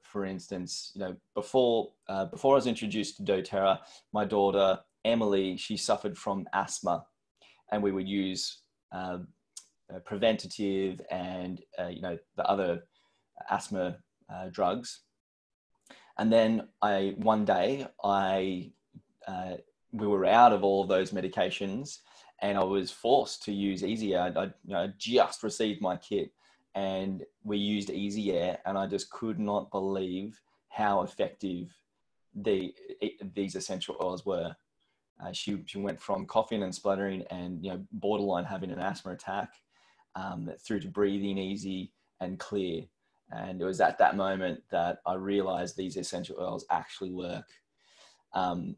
for instance, you know, before I was introduced to doTERRA, my daughter Emily, she suffered from asthma, and we would use preventative and you know, the other asthma drugs. And then one day we were out of all of those medications, and I was forced to use Easy Air. I just received my kit, and we used Easy Air, and I just could not believe how effective these essential oils were. She went from coughing and spluttering and, you know, borderline having an asthma attack, through to breathing easy and clear. And it was at that moment that I realized these essential oils actually work. And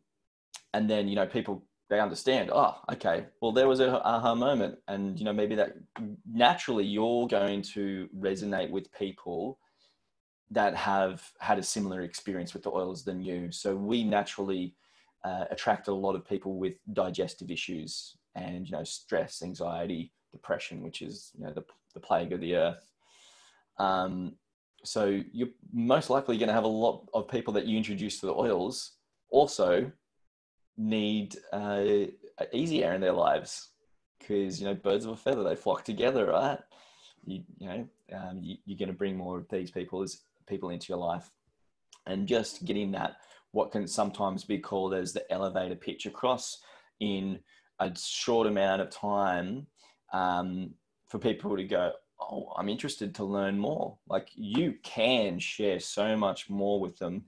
then, you know, people, they understand, oh, okay, well, there was an aha moment. And, you know, maybe that naturally you're going to resonate with people that have had a similar experience with the oils than you. So we naturally attract a lot of people with digestive issues and, you know, stress, anxiety, depression, which is, you know, the plague of the earth. So you're most likely going to have a lot of people that you introduce to the oils also need Easy Air in their lives, because, you know, birds of a feather, they flock together, right? You're going to bring more of these people into your life, and just getting that, what can sometimes be called as the elevator pitch, across in a short amount of time, for people to go, oh, I'm interested to learn more. Like, you can share so much more with them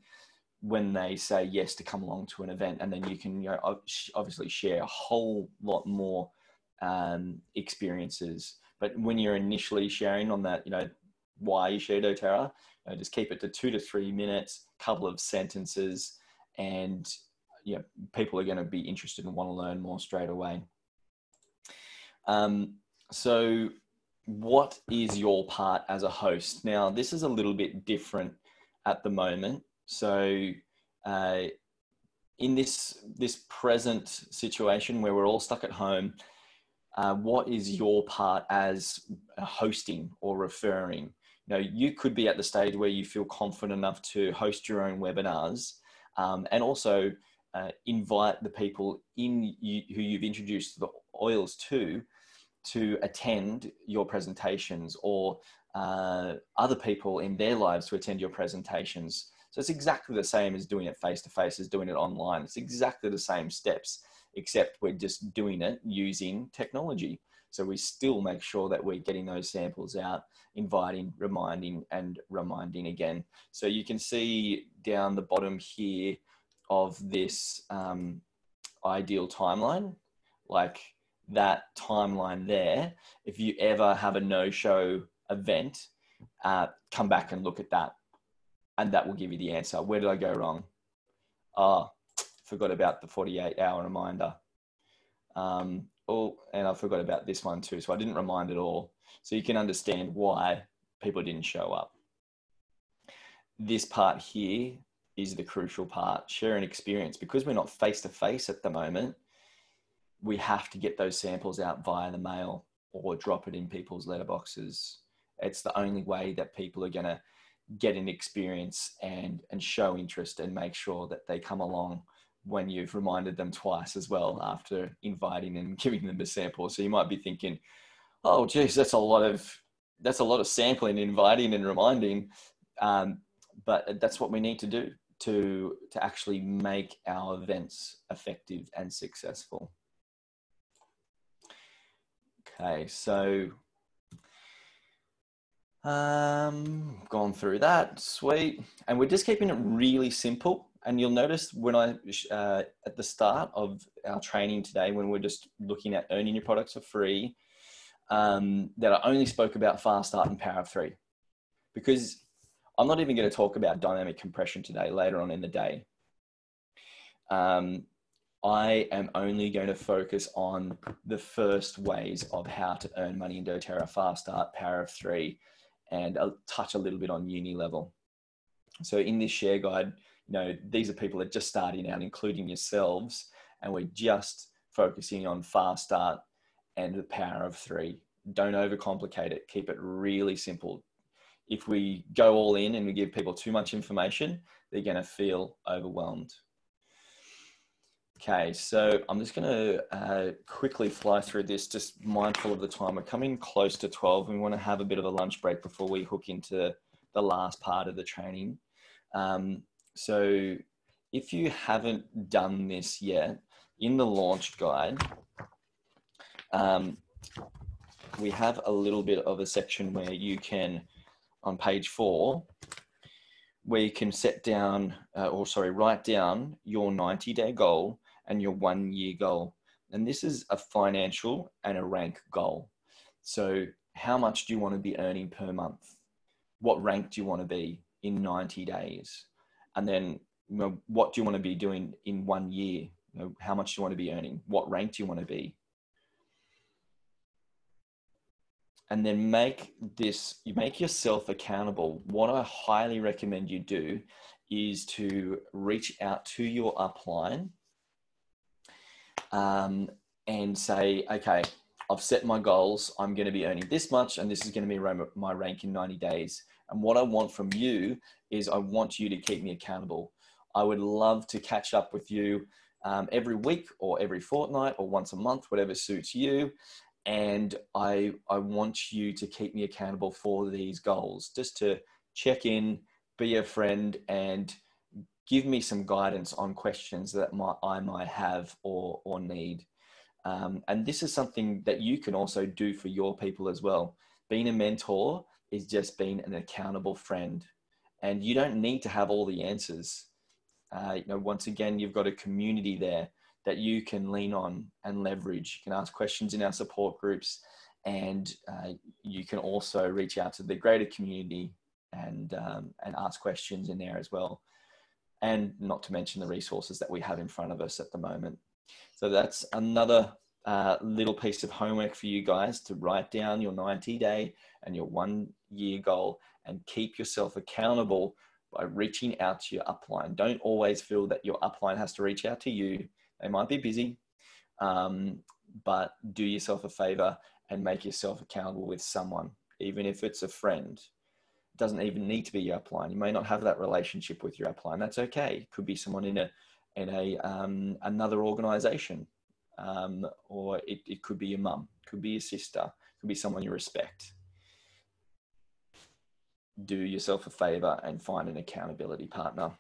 when they say yes to come along to an event, and then you can, you know, obviously share a whole lot more experiences. But when you're initially sharing on that, you know, why you share doTERRA, you know, just keep it to 2 to 3 minutes, couple of sentences, and, you know, people are going to be interested and want to learn more straight away. So what is your part as a host? Now, this is a little bit different at the moment. So in this present situation where we're all stuck at home, what is your part as hosting or referring? You know, you could be at the stage where you feel confident enough to host your own webinars, and also invite the people who you've introduced the oils to attend your presentations, or other people in their lives to attend your presentations. So it's exactly the same as doing it face-to-face as doing it online. It's exactly the same steps, except we're just doing it using technology. So we still make sure that we're getting those samples out, inviting, reminding, and reminding again. So you can see down the bottom here of this ideal timeline, like that timeline there. If you ever have a no-show event, come back and look at that, and that will give you the answer. Where did I go wrong? Oh, forgot about the 48-hour reminder. Oh, and I forgot about this one too. So I didn't remind at all. So you can understand why people didn't show up. This part here is the crucial part, sharing experience. Because we're not face-to-face at the moment, we have to get those samples out via the mail or drop it in people's letterboxes. It's the only way that people are going to get an experience and show interest and make sure that they come along when you've reminded them twice as well after inviting and giving them a sample. So you might be thinking, oh geez, that's a lot of sampling, inviting and reminding, but that's what we need to do to actually make our events effective and successful. Okay, so gone through that, sweet. And we're just keeping it really simple. And you'll notice when I, at the start of our training today, when we're just looking at earning your products for free, that I only spoke about Fast Start and Power of 3, because I'm not even going to talk about dynamic compression today, later on in the day. I am only going to focus on the first ways of how to earn money in doTERRA: Fast Start, Power of 3, and I'll touch a little bit on uni level. So in this share guide, you know, these are people that are just starting out, including yourselves, and we're just focusing on Fast Start and the Power of 3. Don't overcomplicate it. Keep it really simple. If we go all in and we give people too much information, they're going to feel overwhelmed. Okay, so I'm just going to quickly fly through this, just mindful of the time. We're coming close to 12. We want to have a bit of a lunch break before we hook into the last part of the training. So if you haven't done this yet, in the launch guide, we have a little bit of a section where you can, on page 4, where you can set down, write down your 90-day goal and your 1-year goal. And this is a financial and a rank goal. So how much do you want to be earning per month? What rank do you want to be in 90 days? And then, you know, what do you want to be doing in 1 year? You know, how much do you want to be earning? What rank do you want to be? And then you make yourself accountable. What I highly recommend you do is to reach out to your upline and say, okay, I've set my goals. I'm going to be earning this much, and this is going to be my rank in 90 days. And what I want from you is I want you to keep me accountable. I would love to catch up with you every week or every fortnight or once a month, whatever suits you. And I want you to keep me accountable for these goals, just to check in, be a friend, and give me some guidance on questions that I might have or need. And this is something that you can also do for your people as well. Being a mentor is just being an accountable friend, and you don't need to have all the answers. You know, once again, you've got a community there that you can lean on and leverage. You can ask questions in our support groups, and you can also reach out to the greater community and ask questions in there as well. And not to mention the resources that we have in front of us at the moment. So that's another little piece of homework for you guys, to write down your 90-day and your 1-year goal and keep yourself accountable by reaching out to your upline. Don't always feel that your upline has to reach out to you. They might be busy, but do yourself a favor and make yourself accountable with someone, even if it's a friend. It doesn't even need to be your upline. You may not have that relationship with your upline. That's okay. It could be someone in another organization, or it could be your mum, could be your sister, could be someone you respect. Do yourself a favor and find an accountability partner.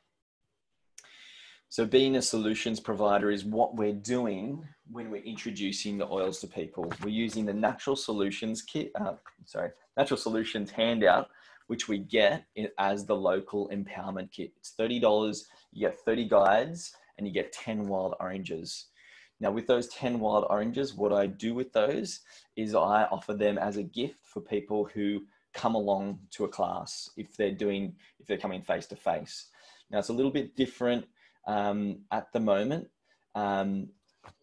So being a solutions provider is what we're doing when we're introducing the oils to people. We're using the Natural Solutions Natural Solutions Handout, which we get as the local empowerment kit. It's $30. You get 30 guides and you get 10 wild oranges. Now with those 10 wild oranges, what I do with those is I offer them as a gift for people who come along to a class if they're coming face to face. Now it's a little bit different at the moment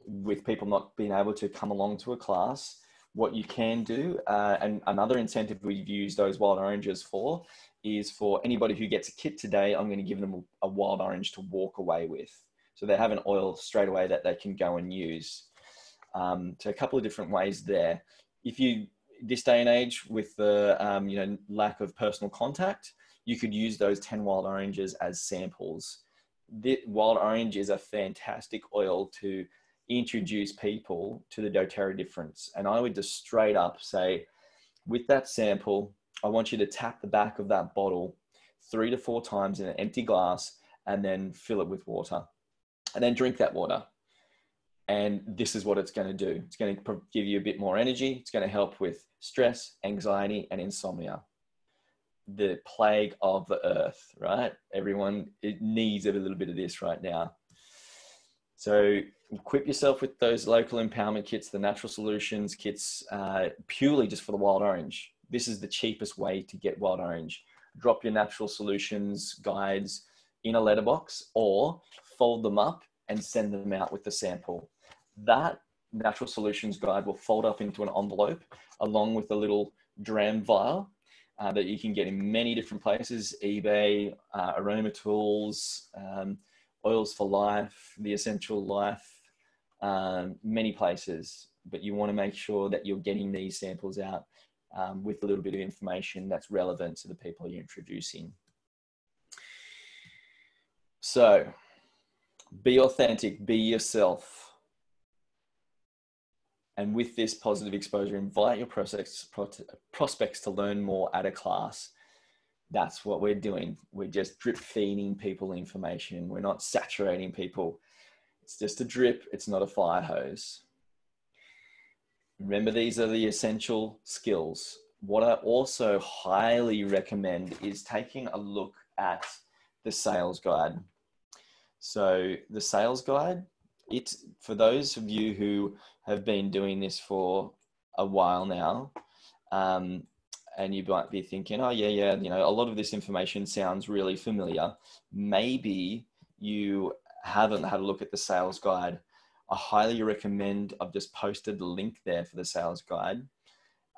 with people not being able to come along to a class. What you can do, and another incentive we've used those wild oranges for, is for anybody who gets a kit today, I'm going to give them a wild orange to walk away with. So they have an oil straight away that they can go and use. So a couple of different ways there. If you, this day and age with the lack of personal contact, you could use those 10 wild oranges as samples. The wild orange is a fantastic oil to introduce people to the doTERRA difference. And I would just straight up say, with that sample, I want you to tap the back of that bottle 3 to 4 times in an empty glass and then fill it with water and then drink that water. And this is what it's going to do. It's going to give you a bit more energy. It's going to help with stress, anxiety, and insomnia. The plague of the earth, right? Everyone, it needs a little bit of this right now. So equip yourself with those local empowerment kits, the Natural Solutions kits, purely just for the wild orange. This is the cheapest way to get wild orange. Drop your Natural Solutions guides in a letterbox or fold them up and send them out with the sample. That Natural Solutions guide will fold up into an envelope along with a little dram vial that you can get in many different places: eBay, Aroma Tools, Oils for Life, The Essential Life, many places. But you want to make sure that you're getting these samples out with a little bit of information that's relevant to the people you're introducing. So be authentic, be yourself. And with this positive exposure, invite your prospects to learn more at a class. That's what we're doing. We're just drip feeding people information. We're not saturating people. It's just a drip. It's not a fire hose. Remember, these are the essential skills. What I also highly recommend is taking a look at the sales guide. So the sales guide, it's for those of you who have been doing this for a while now, and you might be thinking, oh yeah, a lot of this information sounds really familiar. Maybe you haven't had a look at the sales guide. I highly recommend, I've just posted the link there for the sales guide.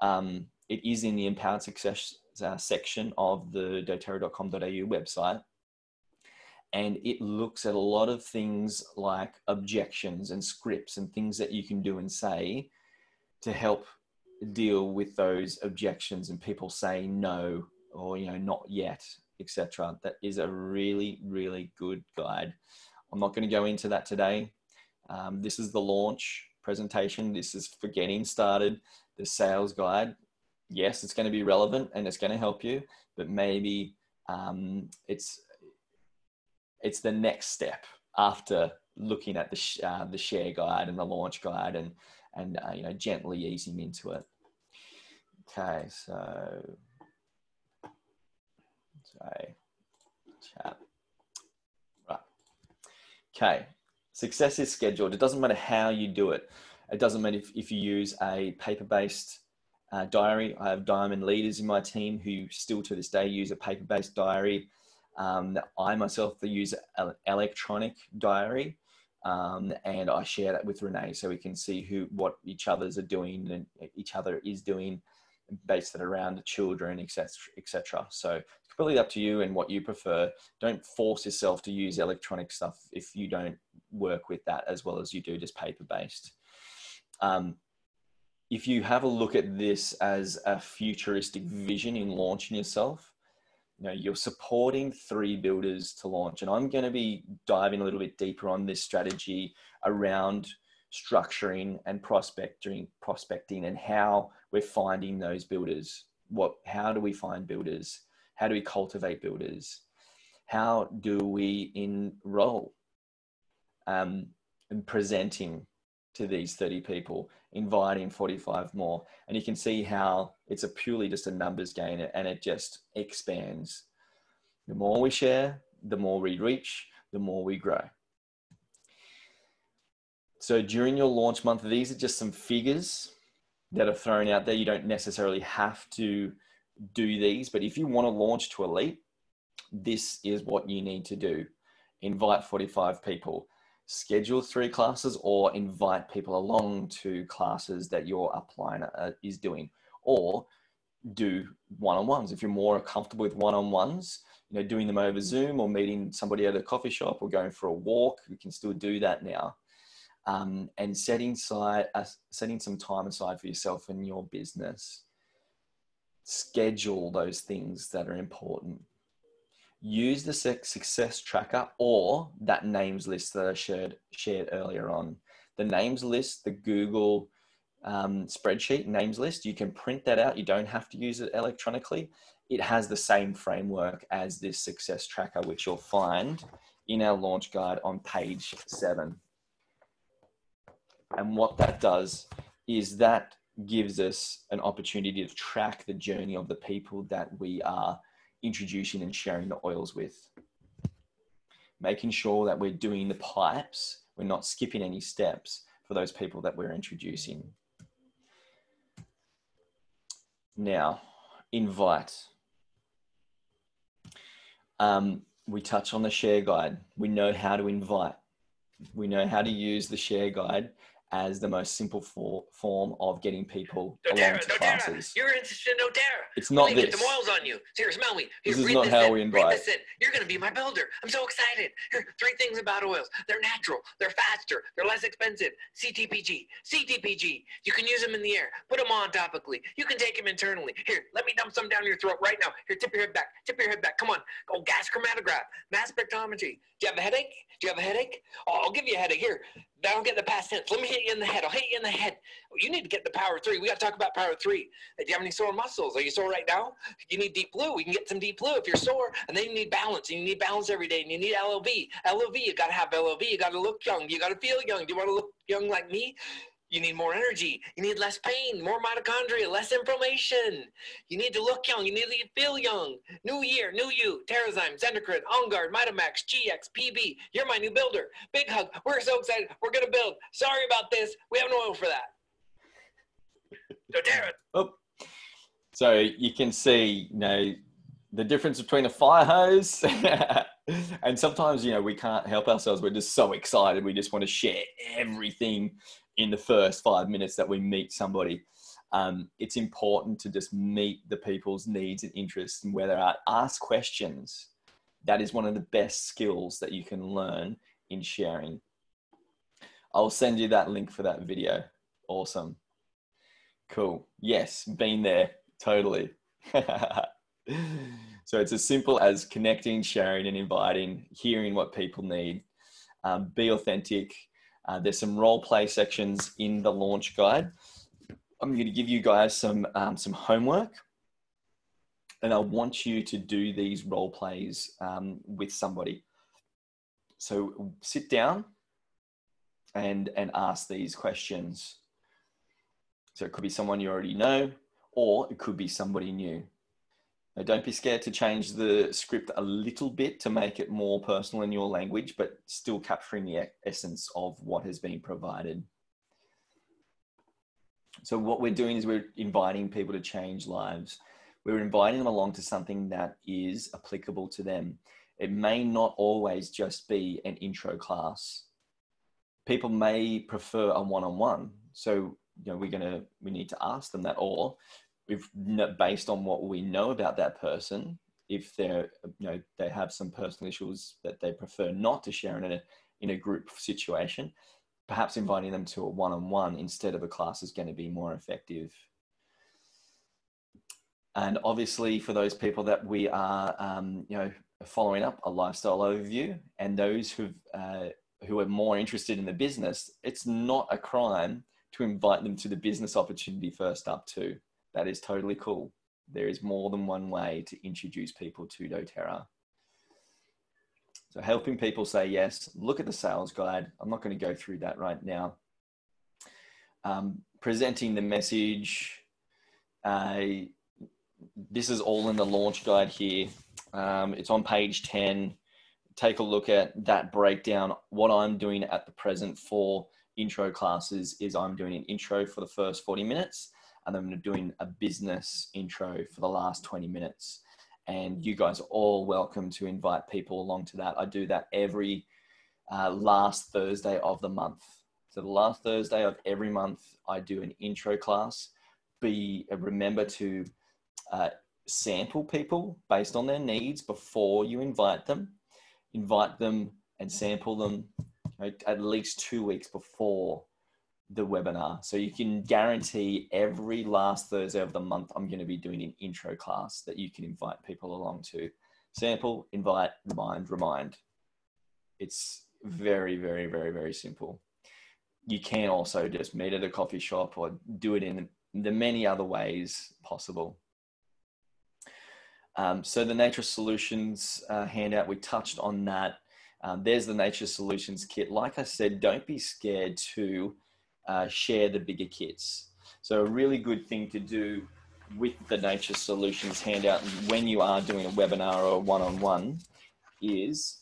It is in the empowered success section of the doTERRA.com.au website. And it looks at a lot of things like objections and scripts and things that you can do and say to help deal with those objections and people saying no, or, not yet, etc. That is a really, really good guide. I'm not going to go into that today. This is the launch presentation. This is for getting started. The sales guide, yes, it's going to be relevant and it's going to help you, but maybe it's the next step after looking at the share guide and the launch guide and gently easing into it. Okay, so chat. Right. Okay, success is scheduled. It doesn't matter how you do it. It doesn't matter if you use a paper-based diary. I have diamond leaders in my team who still to this day use a paper-based diary. I myself use an electronic diary, and I share that with Renee so we can see what each other's are doing and each other is doing based it around the children, etc., etc. So it's completely up to you and what you prefer. Don't force yourself to use electronic stuff if you don't work with that as well as you do just paper-based. If you have a look at this as a futuristic vision in launching yourself, you know, you're supporting 3 builders to launch. And I'm going to be diving a little bit deeper on this strategy around structuring and prospecting and how we're finding those builders. How do we find builders? How do we cultivate builders? How do we enroll and presenting to these 30 people, inviting 45 more. And you can see how it's purely just a numbers game, and it just expands. The more we share, the more we reach, the more we grow. So during your launch month, these are just some figures that are thrown out there. You don't necessarily have to do these, but if you want to launch to Elite, this is what you need to do. Invite 45 people. Schedule 3 classes or invite people along to classes that your upline is doing, or do one-on-ones. If you're more comfortable with one-on-ones, you know, doing them over Zoom or meeting somebody at a coffee shop or going for a walk, you can still do that now. And setting some time aside for yourself and your business. Schedule those things that are important. Use the success tracker or that names list that I shared earlier on. The names list, the Google spreadsheet names list, you can print that out. You don't have to use it electronically. It has the same framework as this success tracker, which you'll find in our launch guide on page 7. And what that does is that gives us an opportunity to track the journey of the people that we are introducing and sharing the oils with. Making sure that we're doing the pipes, we're not skipping any steps for those people that we're introducing. Now, invite. We touch on the share guide. We know how to invite. We know how to use the share guide as the most simple form of getting people along to classes. You're interested in doTERRA. It's not this. Get the oils on you. Here, smell me. Here, this is not how we invite. Breathe this in. You're going to be my builder. I'm so excited. Here, 3 things about oils. They're natural. They're faster. They're less expensive. CTPG. CTPG. You can use them in the air. Put them on topically. You can take them internally. Here, let me dump some down your throat right now. Here, tip your head back. Tip your head back. Come on. Go gas chromatograph. Mass spectrometry. Do you have a headache? Do you have a headache? Oh, I'll give you a headache. Here. Don't get the past tense. Let me hit you in the head. I'll hit you in the head. Oh, you need to get the power 3. We got to talk about power 3. Do you have any sore muscles? Are you sore right now? You need deep blue. We can get some deep blue if you're sore. And then you need balance. And you need balance every day. And you need LLV. LLV, you got to have LLV. You got to look young. You got to feel young. Do you want to look young like me? You need more energy. You need less pain, more mitochondria, less inflammation. You need to look young. You need to feel young. New year, new you. Terrazyme, Zendocrine, On Guard, Mitamax, GX, PB. You're my new builder. Big hug. We're so excited. We're going to build. Sorry about this. We have no oil for that. doTERRA. Oh. So you can see, you know, the difference between a fire hose and sometimes, you know, we can't help ourselves. We're just so excited. We just want to share everything in the first 5 minutes that we meet somebody. It's important to just meet the people's needs and interests and where they're at. Ask questions. That is one of the best skills that you can learn in sharing. I'll send you that link for that video. Awesome. Cool. Yes, been there. Totally. So it's as simple as connecting, sharing, and inviting, hearing what people need. Be authentic. There's some role play sections in the launch guide. I'm going to give you guys some homework, and I want you to do these role plays with somebody. So sit down and ask these questions. So it could be someone you already know, or it could be somebody new. Now, don't be scared to change the script a little bit to make it more personal in your language, but still capturing the essence of what has been provided. So what we're doing is we're inviting people to change lives. We're inviting them along to something that is applicable to them. It may not always just be an intro class. People may prefer a one-on-one. So, you know, we need to ask them that, or based on what we know about that person, if they're, they have some personal issues that they prefer not to share in a group situation, perhaps inviting them to a one-on-one instead of a class is going to be more effective. And obviously for those people that we are, following up a lifestyle overview, and those who are more interested in the business, it's not a crime to invite them to the business opportunity first up too. That is totally cool. There is more than one way to introduce people to doTERRA. So helping people say yes, look at the sales guide. I'm not going to go through that right now. Presenting the message. This is all in the launch guide here. It's on page 10. Take a look at that breakdown. What I'm doing at the present for intro classes is I'm doing an intro for the first 40 minutes, and then I'm doing a business intro for the last 20 minutes. And you guys are all welcome to invite people along to that. I do that every last Thursday of the month. So the last Thursday of every month, I do an intro class. Remember to sample people based on their needs before you invite them. Invite them and sample them at least 2 weeks before the webinar. So you can guarantee every last Thursday of the month, I'm going to be doing an intro class that you can invite people along to. Sample, invite, remind. It's very, very, very, very simple. You can also just meet at a coffee shop or do it in the many other ways possible. So the Nature Solutions handout, we touched on that. There's the Nature Solutions kit. Like I said, don't be scared to share the bigger kits. So a really good thing to do with the Nature Solutions handout when you are doing a webinar or a one-on-one is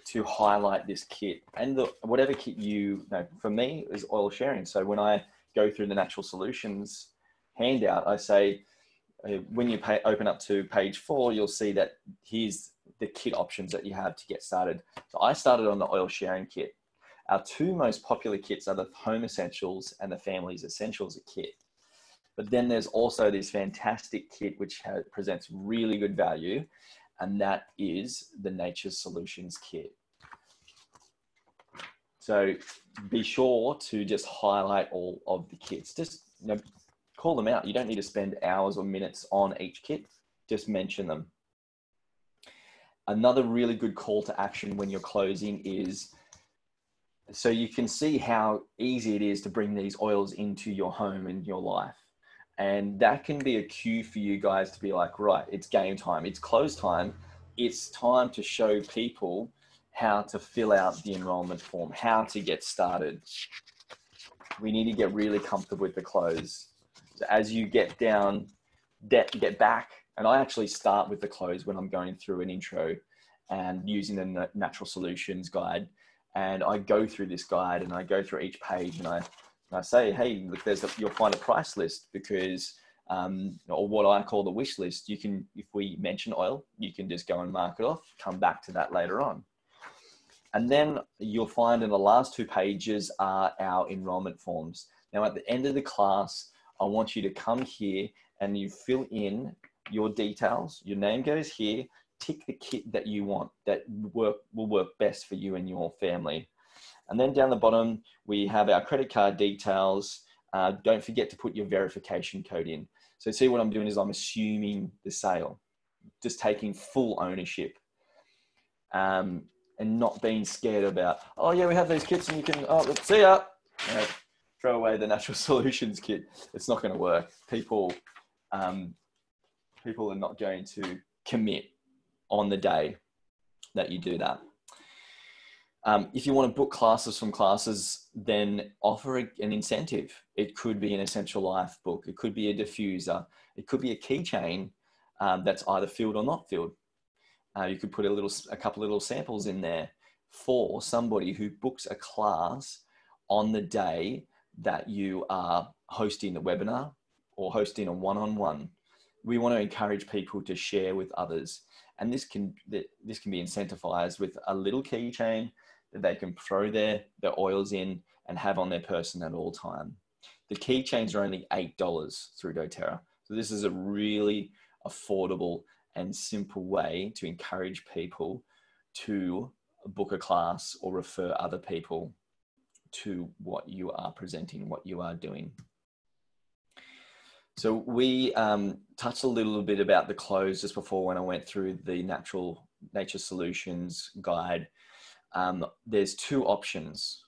to highlight this kit. And whatever kit for me is oil sharing. So when I go through the Natural Solutions handout, I say, when you open up to page 4, you'll see that here's the kit options that you have to get started. So I started on the oil sharing kit. Our two most popular kits are the Home Essentials and the Family's Essentials kit. But then there's also this fantastic kit which presents really good value, and that is the Nature Solutions kit. So be sure to just highlight all of the kits. Just call them out. You don't need to spend hours or minutes on each kit. Just mention them. Another really good call to action when you're closing is, so you can see how easy it is to bring these oils into your home and your life. And that can be a cue for you guys to be like, right, it's game time. It's close time. It's time to show people how to fill out the enrollment form, how to get started. We need to get really comfortable with the close. So as you get back, and I actually start with the close when I'm going through an intro and using the Natural Solutions guide. And I go through this guide and I go through each page and I say, hey, look, you'll find a price list because, or what I call the wish list. You can, if we mention oil, you can just go and mark it off, come back to that later on. And then you'll find in the last 2 pages are our enrollment forms. Now at the end of the class, I want you to come here and you fill in your details. Your name goes here. Tick the kit that you want that will work best for you and your family. And then down the bottom, we have our credit card details. Don't forget to put your verification code in. So see what I'm doing is I'm assuming the sale, just taking full ownership and not being scared about, oh yeah, we have those kits and you can, oh, let's see ya. Throw away the Natural Solutions kit. It's not going to work. People are not going to commit on the day that you do that. If you want to book classes from classes, then offer an incentive. It could be an Essential Life book. It could be a diffuser. It could be a keychain that's either filled or not filled. You could put a couple of little samples in there for somebody who books a class on the day that you are hosting the webinar or hosting a one-on-one. We want to encourage people to share with others. And this can be incentivized with a little keychain that they can throw their oils in and have on their person at all time. The keychains are only $8 through doTERRA. So this is a really affordable and simple way to encourage people to book a class or refer other people to what you are presenting, what you are doing. So we touched a little bit about the close just before when I went through the Nature Solutions guide. There's two options.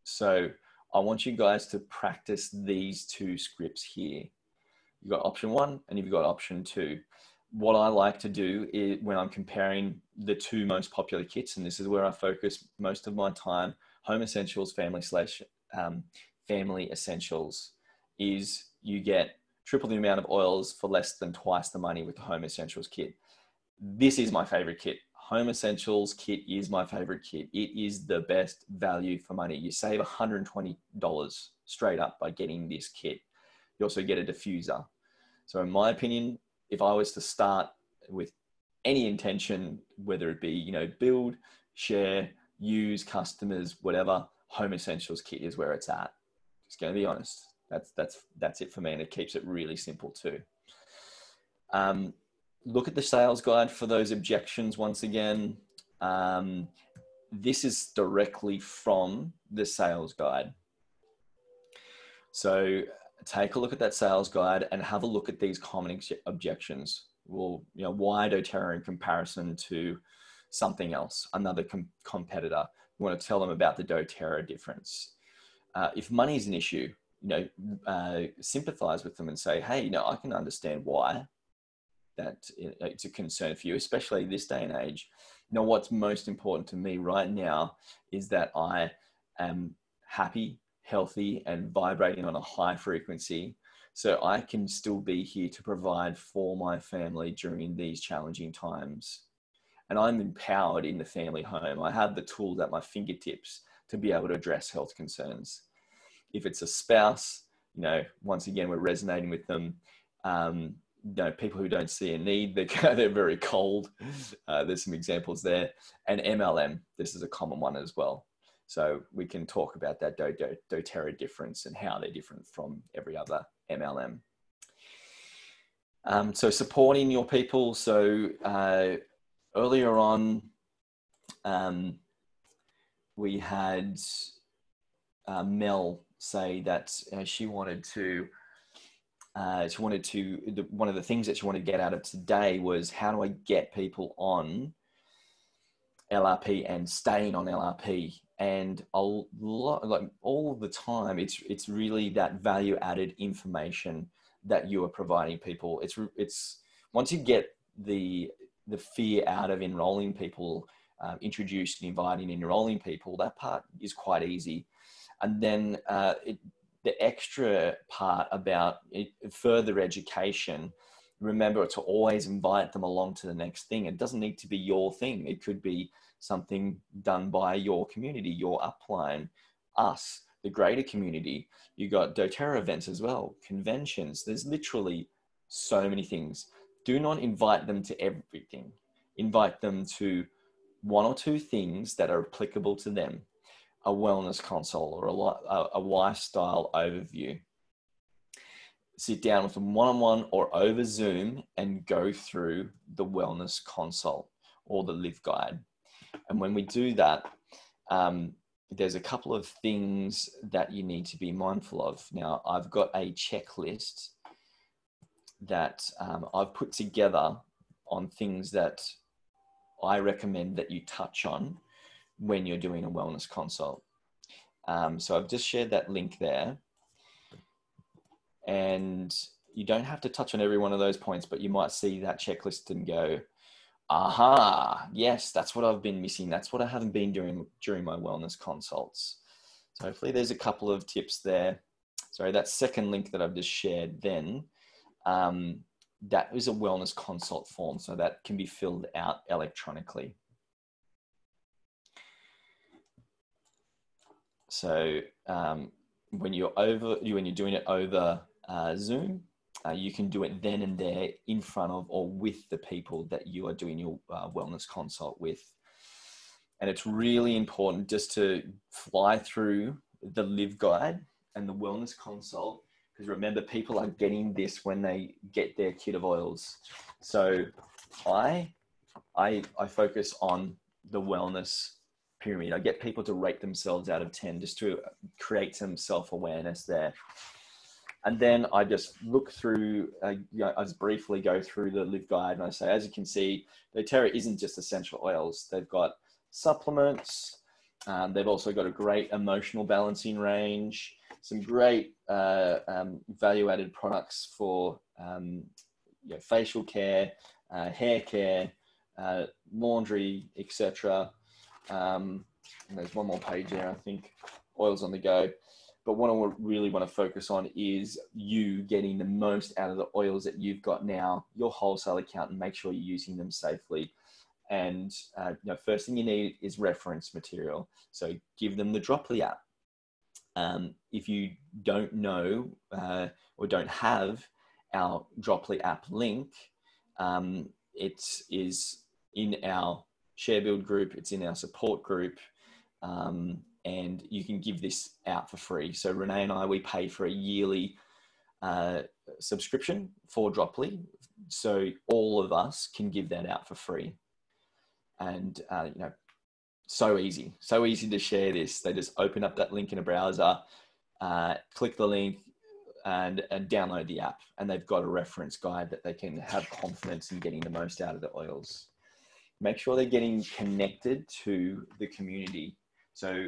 So I want you guys to practice these two scripts here. You've got option 1 and you've got option 2. What I like to do is when I'm comparing the two most popular kits, and this is where I focus most of my time, Home Essentials, Family Essentials, is you get triple the amount of oils for less than twice the money with the Home Essentials kit. This is my favorite kit. Home Essentials kit is my favorite kit. It is the best value for money. You save $120 straight up by getting this kit. You also get a diffuser. So in my opinion, if I was to start with any intention, whether it be, you know, build, share, use, customers, whatever, Home Essentials kit is where it's at. Just going to be honest. That's it for me, and it keeps it really simple too. Look at the sales guide for those objections once again. This is directly from the sales guide. So take a look at that sales guide and have a look at these common objections. Well, you know, why doTERRA in comparison to something else, another competitor? You want to tell them about the doTERRA difference. If money is an issue, you know, sympathize with them and say, hey, you know, I can understand why that it's a concern for you, especially this day and age. You know, what's most important to me right now is that I am happy, healthy, and vibrating on a high frequency, so I can still be here to provide for my family during these challenging times. And I'm empowered in the family home. I have the tools at my fingertips to be able to address health concerns. If it's a spouse, you know, once again, we're resonating with them. You know, people who don't see a need, they're very cold. There's some examples there. And MLM, this is a common one as well. So we can talk about that doTERRA difference and how they're different from every other MLM. So supporting your people. So earlier on, we had Mel say that she wanted to, one of the things that she wanted to get out of today was, how do I get people on LRP and staying on LRP? And like all the time, it's really that value added information that you are providing people. It's once you get the fear out of enrolling people, introducing, inviting, enrolling people, that part is quite easy. And then the extra part about further education, remember to always invite them along to the next thing. It doesn't need to be your thing. It could be something done by your community, your upline, us, the greater community. You got doTERRA events as well, conventions. There's literally so many things. Do not invite them to everything. Invite them to one or two things that are applicable to them. A wellness consult or a lifestyle overview. Sit down with them one-on-one or over Zoom and go through the wellness consult or the live guide. And when we do that, there's a couple of things that you need to be mindful of. Now, I've got a checklist that I've put together on things that I recommend that you touch on when you're doing a wellness consult. So I've just shared that link there. And you don't have to touch on every one of those points, but you might see that checklist and go, aha, yes, that's what I've been missing. That's what I haven't been doing during my wellness consults. So hopefully there's a couple of tips there. Sorry, that second link that I've just shared then, that is a wellness consult form. So that can be filled out electronically. So when you're doing it over Zoom, you can do it then and there in front of or with the people that you are doing your wellness consult with. And it's really important just to fly through the live guide and the wellness consult, because remember, people are getting this when they get their kit of oils. So I focus on the wellness pyramid. I get people to rate themselves out of 10 just to create some self-awareness there. And then I just look through, I just briefly go through the Live Guide, and I say, as you can see, doTERRA isn't just essential oils. They've got supplements. They've also got a great emotional balancing range, some great value-added products for facial care, hair care, laundry, etc. And there's one more page there, I think, oils on the go. But what I really want to focus on is you getting the most out of the oils that you've got now, your wholesale account, and make sure you're using them safely. And first thing you need is reference material. So give them the Droply app. If you don't know or don't have our Droply app link, it is in our share build group, it's in our support group, and you can give this out for free. So Renee and I, we pay for a yearly subscription for Droply, so all of us can give that out for free. And so easy to share this. They just open up that link in a browser, click the link, and download the app, and they've got a reference guide that they can have confidence in getting the most out of the oils. Make sure they're getting connected to the community. So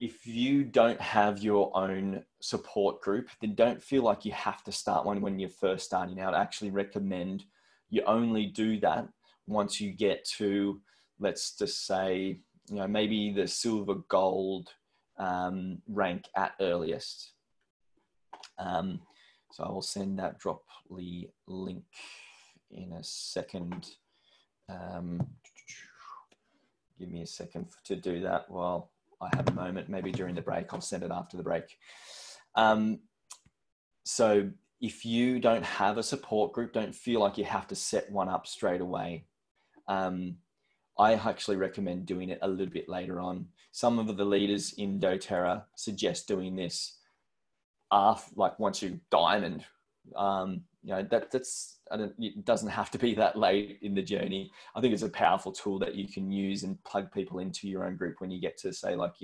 if you don't have your own support group, then don't feel like you have to start one when you're first starting out. I actually recommend you only do that once you get to, let's just say, maybe the silver gold rank at earliest. So I will send that Droply link in a second. Give me a second to do that while I have a moment. Maybe during the break, I'll send it after the break. So if you don't have a support group, don't feel like you have to set one up straight away. I actually recommend doing it a little bit later on. Some of the leaders in doTERRA suggest doing this after, like once you diamond. It doesn't have to be that late in the journey. I think it's a powerful tool that you can use and plug people into your own group when you get to say, like,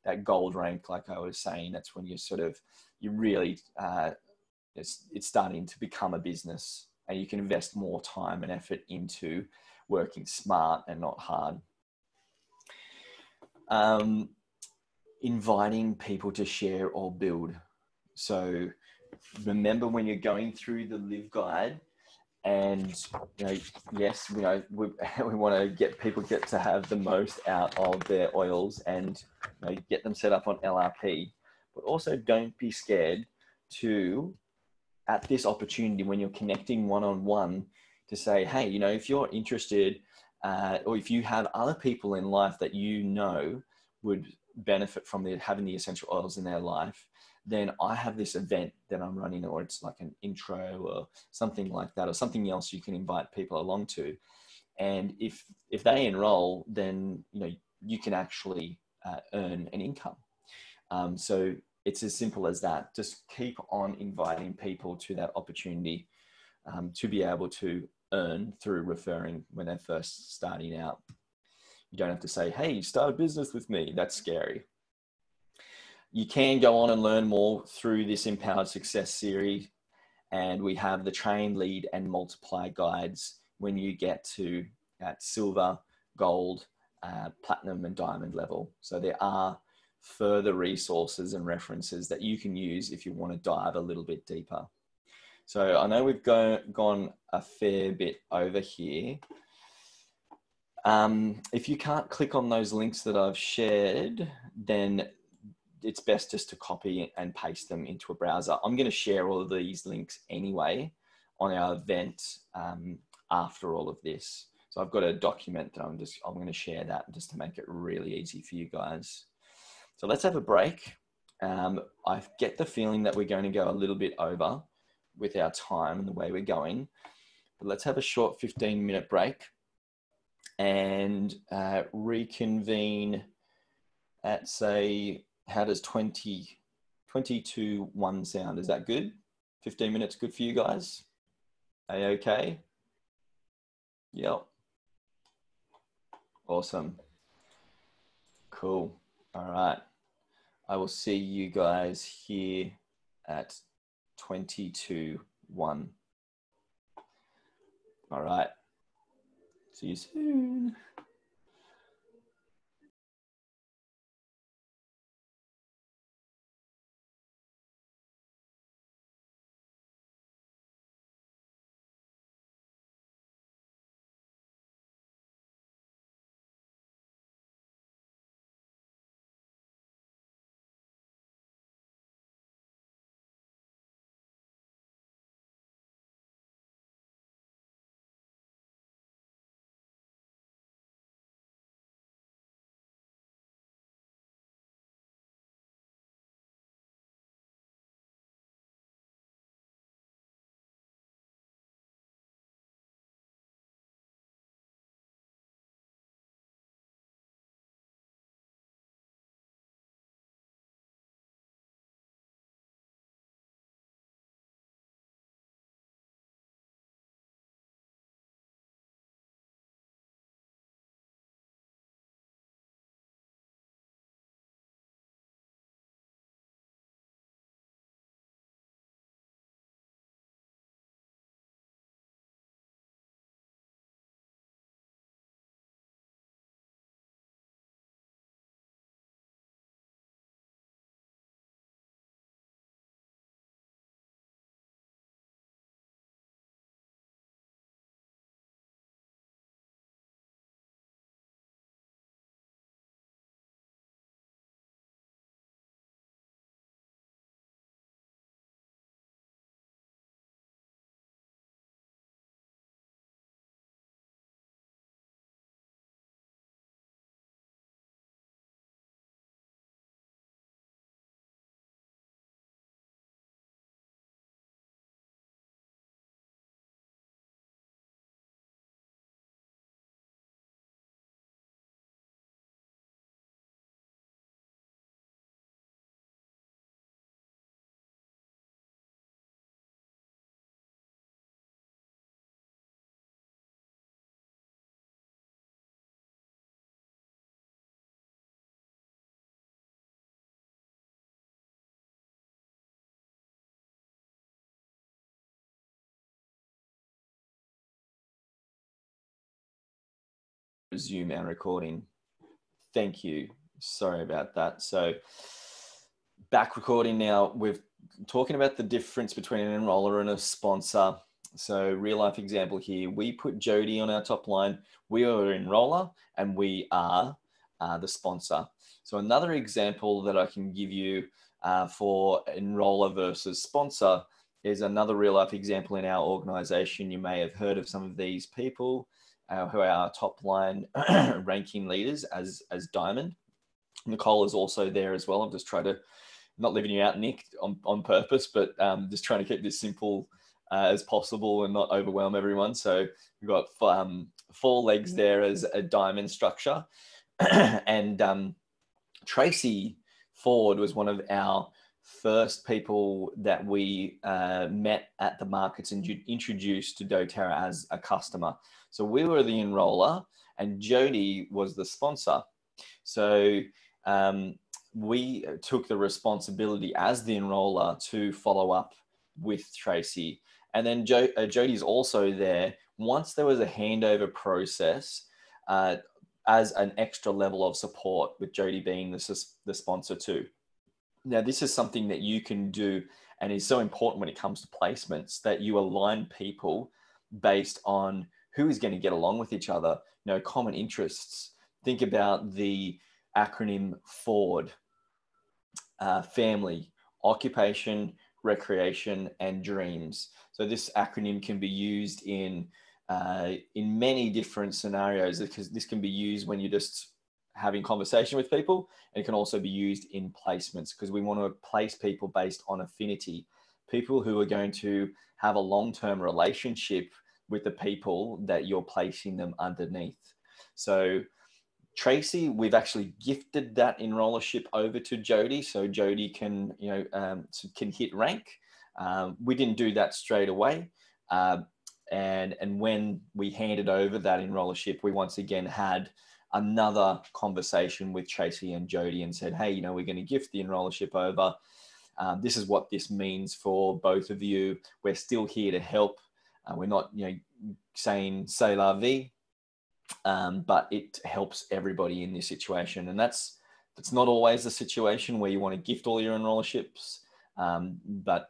that gold rank, like I was saying, that's when you really, it's starting to become a business, and you can invest more time and effort into working smart and not hard. Inviting people to share or build. So remember, when you're going through the Live Guide, and yes, we want to get people to have the most out of their oils and get them set up on LRP, but also don't be scared to, at this opportunity when you're connecting one-on-one, to say, hey, if you're interested, or if you have other people in life that would benefit from having the essential oils in their life, then I have this event that I'm running, or it's like an intro or something like that, or something else you can invite people along to. And if they enroll, then you can actually earn an income. So it's as simple as that. Just keep on inviting people to that opportunity to be able to earn through referring when they're first starting out. You don't have to say, hey, start a business with me. That's scary. You can go on and learn more through this Empowered Success series. And we have the Train, Lead, and Multiply guides when you get to that silver, gold, platinum, and diamond level. So there are further resources and references that you can use if you want to dive a little bit deeper. So I know we've gone a fair bit over here. If you can't click on those links that I've shared, then it's best just to copy and paste them into a browser. I'm going to share all of these links anyway on our event after all of this. So I've got a document that I'm going to share that just to make it really easy for you guys. So let's have a break. I get the feeling that we're going to go a little bit over with our time and the way we're going, but let's have a short 15-minute break and reconvene at, say, how does 20 22-1 sound. Is that good? 15 minutes good for you guys? A-okay? Yep. Awesome. Cool. All right. I will see you guys here at 22-1. All right. See you soon. Resume our recording. Thank you. Sorry about that. So back recording now. We're talking about the difference between an enroller and a sponsor. So real life example here, we put Jody on our top line. We are an enroller and we are the sponsor. So another example that I can give you for enroller versus sponsor is another real life example in our organization. You may have heard of some of these people who are our top line ranking leaders as Diamond. Nicole is also there as well. I'm just trying to, not leaving you out, Nick, on purpose, but just trying to keep this simple as possible and not overwhelm everyone. So we've got 4 legs there as a diamond structure. And Tracy Ford was one of our first people that we met at the markets and introduced to doTERRA as a customer. So we were the enroller and Jody was the sponsor. So we took the responsibility as the enroller to follow up with Tracy. And then Jody's also there once there was a handover process as an extra level of support, with Jody being the sponsor too. Now, this is something that you can do and is so important when it comes to placements, that you align people based on who is going to get along with each other, you know, common interests. Think about the acronym FORD, family, occupation, recreation, and dreams. So this acronym can be used in many different scenarios, because this can be used when you're just having conversation with people, and it can also be used in placements, because we want to place people based on affinity, people who are going to have a long-term relationship with the people that you're placing them underneath. So Tracy, we've actually gifted that enrollership over to Jody, so Jody can, can hit rank. We didn't do that straight away. And when we handed over that enrollership, we once again had another conversation with Tracy and Jody and said, hey, we're going to gift the enrollership over. This is what this means for both of you. We're still here to help. We're not, saying c'est la vie, but it helps everybody in this situation. And that's not always the situation where you want to gift all your enrollerships. But,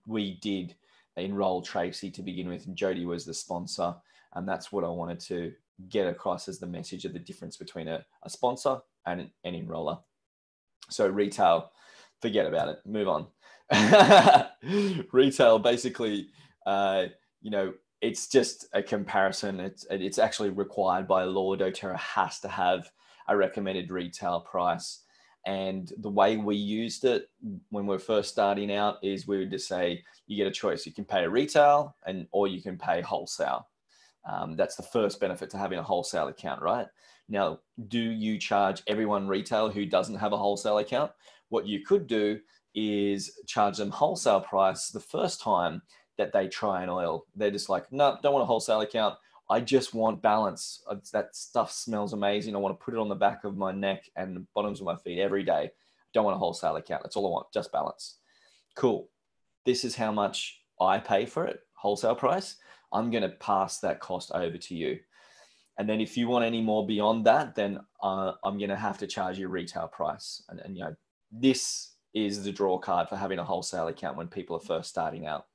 we did enroll Tracy to begin with, and Jody was the sponsor. And that's what I wanted to get across as the message of the difference between a sponsor and an enroller. So retail, forget about it, move on. Retail, basically, it's just a comparison. It's actually required by law. doTERRA has to have a recommended retail price. And the way we used it when we're first starting out is we would just say, you get a choice. You can pay retail or you can pay wholesale. That's the first benefit to having a wholesale account, right? Now, do you charge everyone retail who doesn't have a wholesale account? What you could do is charge them wholesale price the first time that they try an oil. They're just like, no, don't want a wholesale account. I just want balance. That stuff smells amazing. I want to put it on the back of my neck and the bottoms of my feet every day. Don't want a wholesale account. That's all I want, just balance. Cool. This is how much I pay for it, wholesale price. I'm going to pass that cost over to you. And then if you want any more beyond that, then I'm going to have to charge you retail price. And this is the draw card for having a wholesale account when people are first starting out.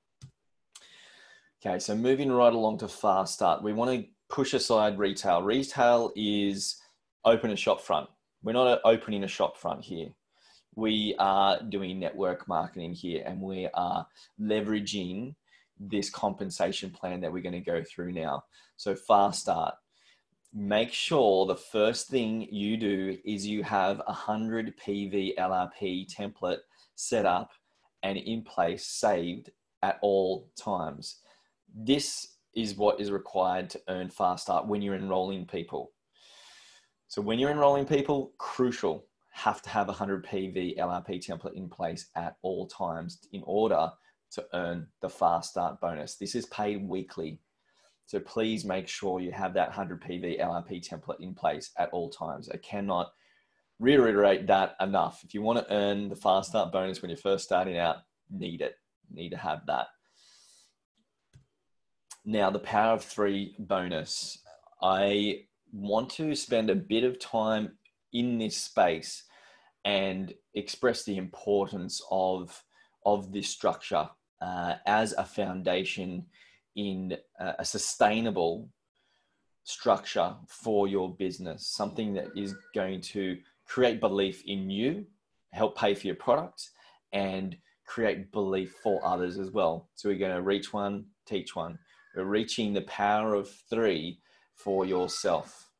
Okay, so moving right along to fast start, we want to push aside retail. Retail is open a shop front. We're not opening a shop front here. We are doing network marketing here, and we are leveraging this compensation plan that we're going to go through now. So fast start. Make sure the first thing you do is you have 100 PV Lrp template set up and in place, saved at all times. This is what is required to earn fast start when you're enrolling people. So when you're enrolling people, crucial, have to have 100 PV Lrp template in place at all times in order to earn the fast start bonus. This is paid weekly. So please make sure you have that 100 PV Lrp template in place at all times. I cannot reiterate that enough. If you want to earn the fast start bonus when you're first starting out, need to have that. Now, the power of 3 bonus. I want to spend a bit of time in this space and express the importance of this structure as a foundation in a sustainable structure for your business, something that is going to create belief in you, help pay for your products, and create belief for others as well. So we're going to reach one, teach one. We're reaching the power of 3 for yourself.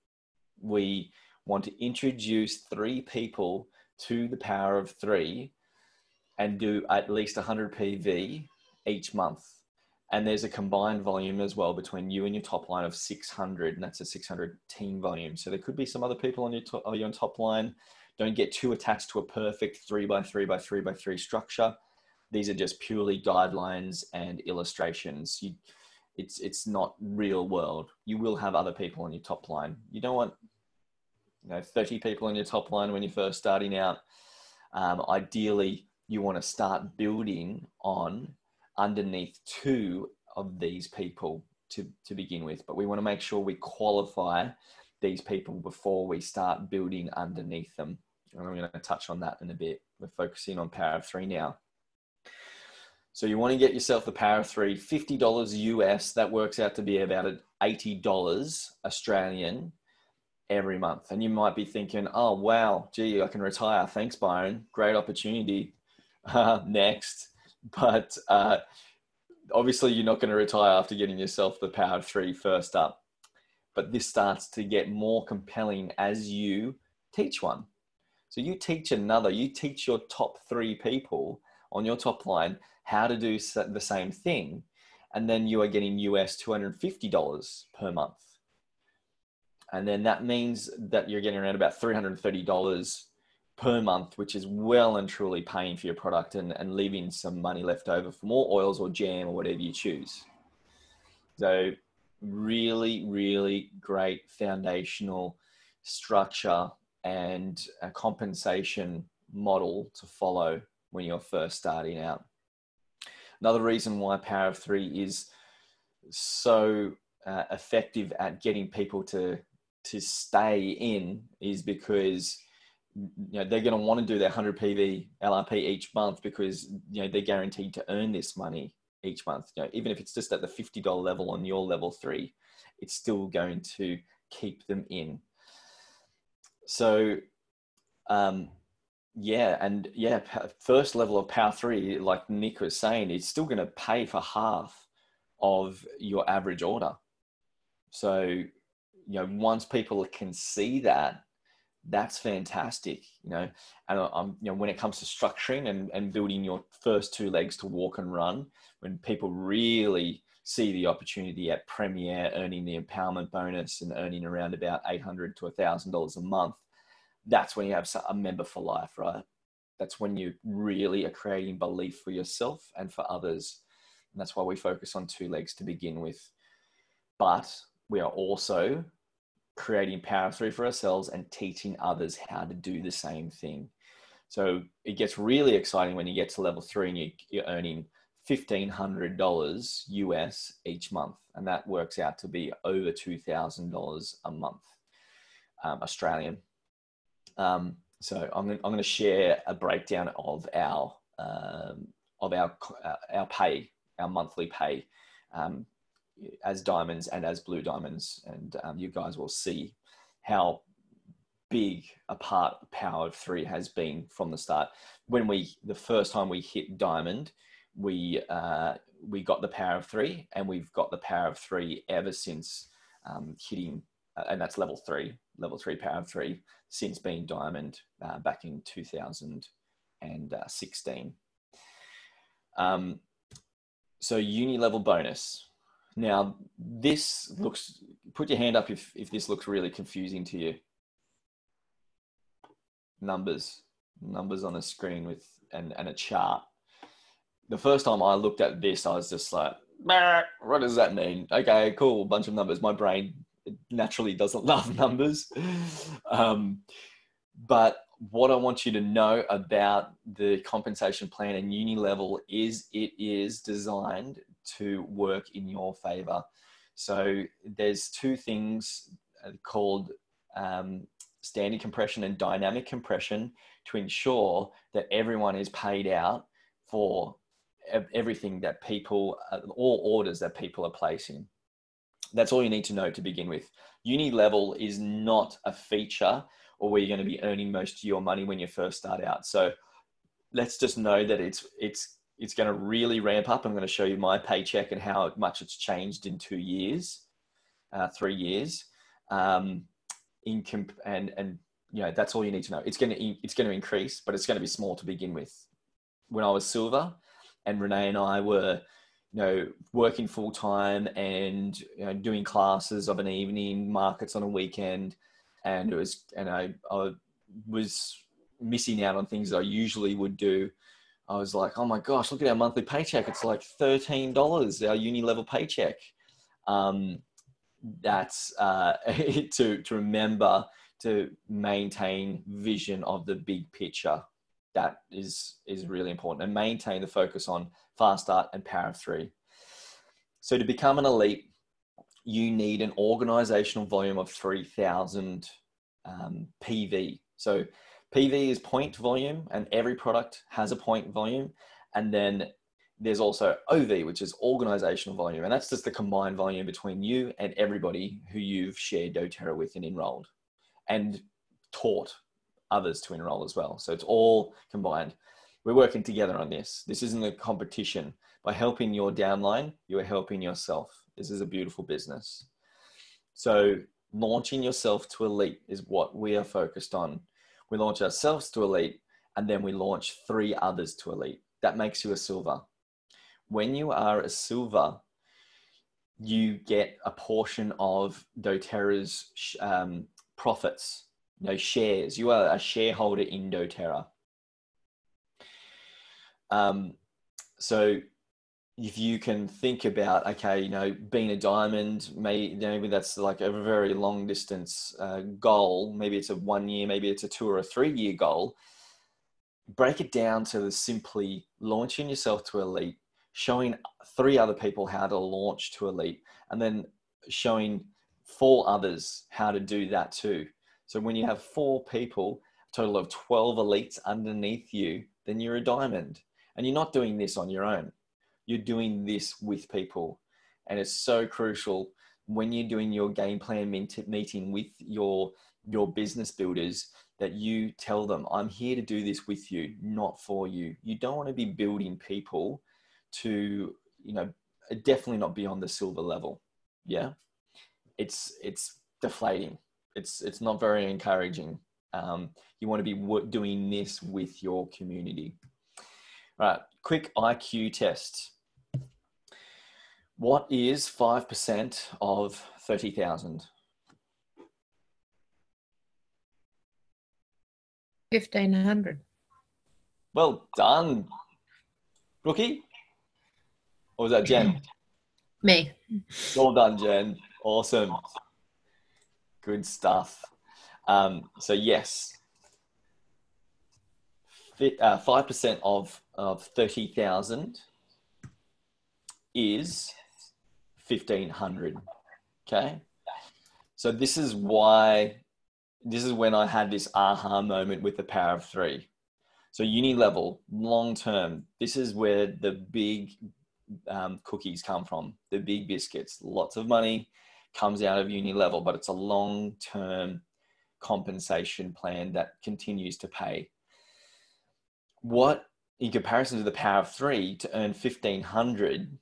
We want to introduce 3 people to the power of 3 and do at least 100 PV each month. And there's a combined volume as well between you and your top line of 600, and that's a 600 team volume. So there could be some other people on your top line. Don't get too attached to a perfect 3x3x3x3 structure. These are just purely guidelines and illustrations. It's not real world. You will have other people on your top line. You don't want 30 people on your top line when you're first starting out. Ideally, you want to start building on underneath 2 of these people to begin with. But we want to make sure we qualify these people before we start building underneath them. And I'm going to touch on that in a bit. We're focusing on power of 3 now. So you want to get yourself the power of 3, $50 US. That works out to be about $80 Australian every month. And you might be thinking, oh, wow, gee, I can retire. Thanks, Byron. Great opportunity. Next. But obviously you're not going to retire after getting yourself the power of 3 first up. But this starts to get more compelling as you teach one. So you teach your top 3 people on your top line how to do the same thing. And then you are getting US $250 per month. And then that means that you're getting around about $330 per month, which is well and truly paying for your product and leaving some money left over for more oils or jam or whatever you choose. So really, really great foundational structure and a compensation model to follow when you're first starting out. Another reason why Power of Three is so effective at getting people to stay in is because they're going to want to do their 100 PV LRP each month because they're guaranteed to earn this money each month. Even if it's just at the $50 level on your level 3, it's still going to keep them in. So first level of Power 3, like Nick was saying, it's still going to pay for half of your average order. So once people can see that, that's fantastic, and when it comes to structuring and building your first 2 legs to walk and run, when people really see the opportunity at Premier earning the empowerment bonus and earning around about $800 to $1,000 a month, that's when you have a member for life, right? That's when you really are creating belief for yourself and for others. And that's why we focus on 2 legs to begin with. But we are also creating Power of 3 for ourselves and teaching others how to do the same thing. So it gets really exciting when you get to level 3 and you're earning $1,500 US each month. And that works out to be over $2,000 a month, Australian. So I'm going to share a breakdown of our pay, our monthly pay, as diamonds and as blue diamonds, and you guys will see how big a part Power of 3 has been from the start. The first time we hit diamond, we got the Power of 3, and we've got the Power of 3 ever since hitting, and that's level 3 Power of 3 since being diamond back in 2016. So uni level bonus. Now this looks, put your hand up if this looks really confusing to you. Numbers on a screen with and a chart. The first time I looked at this, I was just like, what does that mean? Okay, cool, bunch of numbers. My brain naturally doesn't love numbers. But what I want you to know about the compensation plan and uni level is it is designed to work in your favor. So there's 2 things called standing compression and dynamic compression to ensure that everyone is paid out for everything that people, all orders that people are placing. That's all you need to know to begin with. Uni level is not a feature or where you're going to be earning most of your money when you first start out. So let's just know that it's going to really ramp up. I'm going to show you my paycheck and how much it's changed in 2 years, 3 years. And that's all you need to know. It's going to increase, but it's going to be small to begin with. When I was silver, and Renee and I were, working full time and doing classes of an evening, markets on a weekend, and I was missing out on things I usually would do. I was like, oh my gosh, look at our monthly paycheck. It's like $13, our uni level paycheck. That's to remember to maintain vision of the big picture. That is really important, and maintain the focus on fast start and Power of 3. So to become an elite, you need an organizational volume of 3,000 PV. So PV is point volume, and every product has a point volume. And then there's also OV, which is organizational volume. And that's just the combined volume between you and everybody who you've shared doTERRA with and enrolled and taught others to enroll as well. So it's all combined. We're working together on this. This isn't a competition. By helping your downline, you are helping yourself. This is a beautiful business. So launching yourself to elite is what we are focused on. We launch ourselves to elite, and then we launch 3 others to elite. That makes you a silver. When you are a silver, you get a portion of doTERRA's profits, shares. You are a shareholder in doTERRA. So if you can think about, okay, being a diamond, maybe that's like a very long distance goal. Maybe it's a 1 year, maybe it's a 2 or a 3 year goal. Break it down to simply launching yourself to elite, showing 3 other people how to launch to elite, and then showing 4 others how to do that too. So when you have 4 people, a total of 12 elites underneath you, then you're a diamond. And you're not doing this on your own. You're doing this with people. And it's so crucial when you're doing your game plan meeting with your business builders that you tell them, I'm here to do this with you, not for you. You don't want to be building people to, definitely not be on the silver level. Yeah. It's deflating. It's not very encouraging. You want to be doing this with your community. All right, quick IQ test. What is 5% of 30,000? 1,500. Well done. Rookie? Or was that Jen? Me. Well done, Jen. Awesome. Good stuff. So yes, 5% of 30,000 is 1,500. Okay. So this is when I had this aha moment with the power of 3. So uni level, long term, this is where the big cookies come from, the big biscuits. Lots of money comes out of uni level, but it's a long-term compensation plan that continues to pay. What, in comparison to the power of 3, to earn 1,500,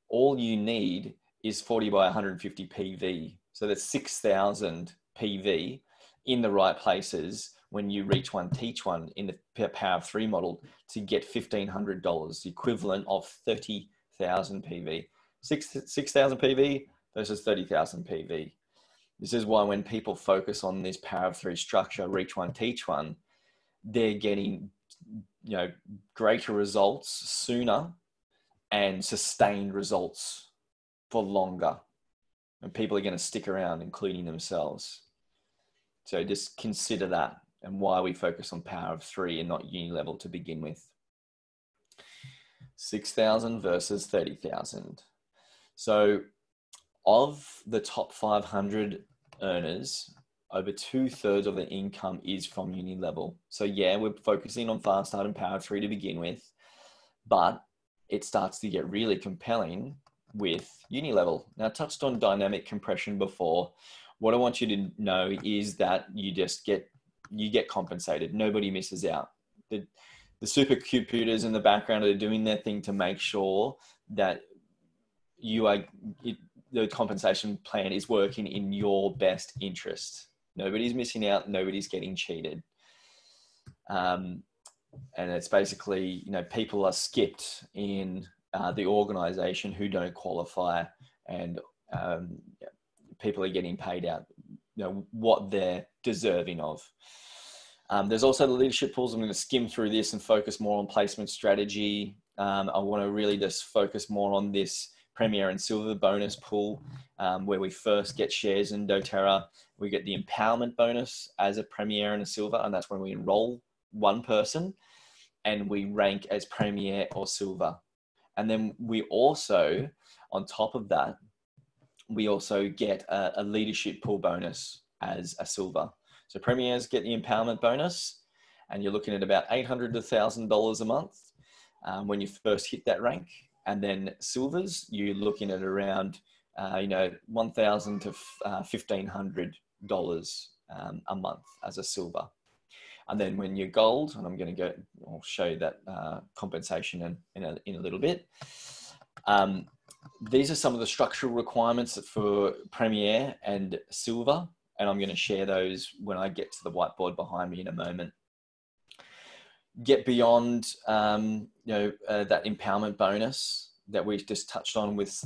all you need is 40 by 150 PV. So that's 6,000 PV in the right places when you reach one, teach one in the power of 3 model to get $1,500, the equivalent of 30,000 PV. 6,000 PV versus 30,000 PV. This is why when people focus on this power of 3 structure, reach one, teach one, they're getting greater results sooner and sustained results for longer. And people are going to stick around, including themselves. So just consider that and why we focus on power of 3 and not uni level to begin with. 6,000 versus 30,000. So of the top 500 earners, over 2/3 of their income is from uni level. So yeah, we're focusing on fast start and power of 3 to begin with, but it starts to get really compelling with uni level. Now, I touched on dynamic compression before. What I want you to know is that you get compensated. Nobody misses out. The supercomputers in the background are doing their thing to make sure that the compensation plan is working in your best interest. Nobody's missing out. Nobody's getting cheated. And it's basically, people are skipped in the organization who don't qualify, and people are getting paid out, what they're deserving of. There's also the leadership pools. I'm going to skim through this and focus more on placement strategy. I want to really just focus more on this Premier and Silver bonus pool, where we first get shares in doTERRA. We get the empowerment bonus as a Premier and a Silver, and that's when we enroll one person and we rank as Premier or Silver. And then we also, on top of that, we also get a leadership pool bonus as a Silver. So Premiers get the empowerment bonus, and you're looking at about $800 to $1,000 a month when you first hit that rank. And then Silvers, you're looking at around $1,000 to $1,500 a month as a Silver. And then when you're Gold, and I'll show you that compensation in a little bit. These are some of the structural requirements for Premier and Silver, and I'm going to share those when I get to the whiteboard behind me in a moment. Get beyond that empowerment bonus that we just touched on with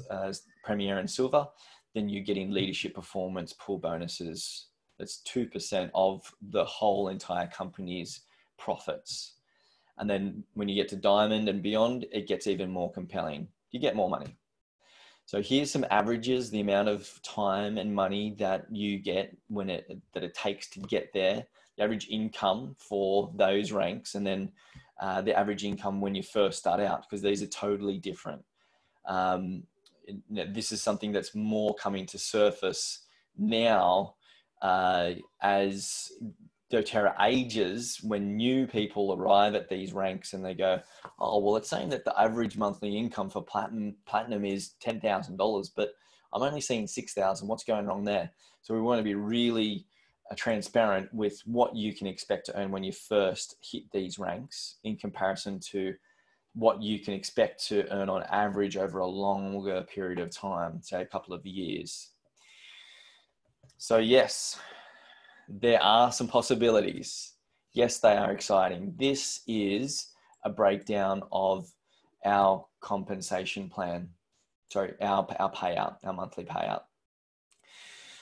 Premier and Silver, then you're getting leadership performance pool bonuses. That's 2% of the whole entire company's profits. And then when you get to Diamond and beyond, it gets even more compelling. You get more money. So here's some averages, the amount of time and money that you get that it takes to get there, the average income for those ranks, and then the average income when you first start out, because these are totally different. This is something that's more coming to surface now as doTERRA ages, when new people arrive at these ranks and they go, oh, well, it's saying that the average monthly income for platinum is $10,000, but I'm only seeing 6,000. What's going wrong there? So we want to be really transparent with what you can expect to earn when you first hit these ranks in comparison to what you can expect to earn on average over a longer period of time, say a couple of years. So yes, there are some possibilities. Yes, they are exciting. This is a breakdown of our compensation plan. Sorry, our payout, our monthly payout.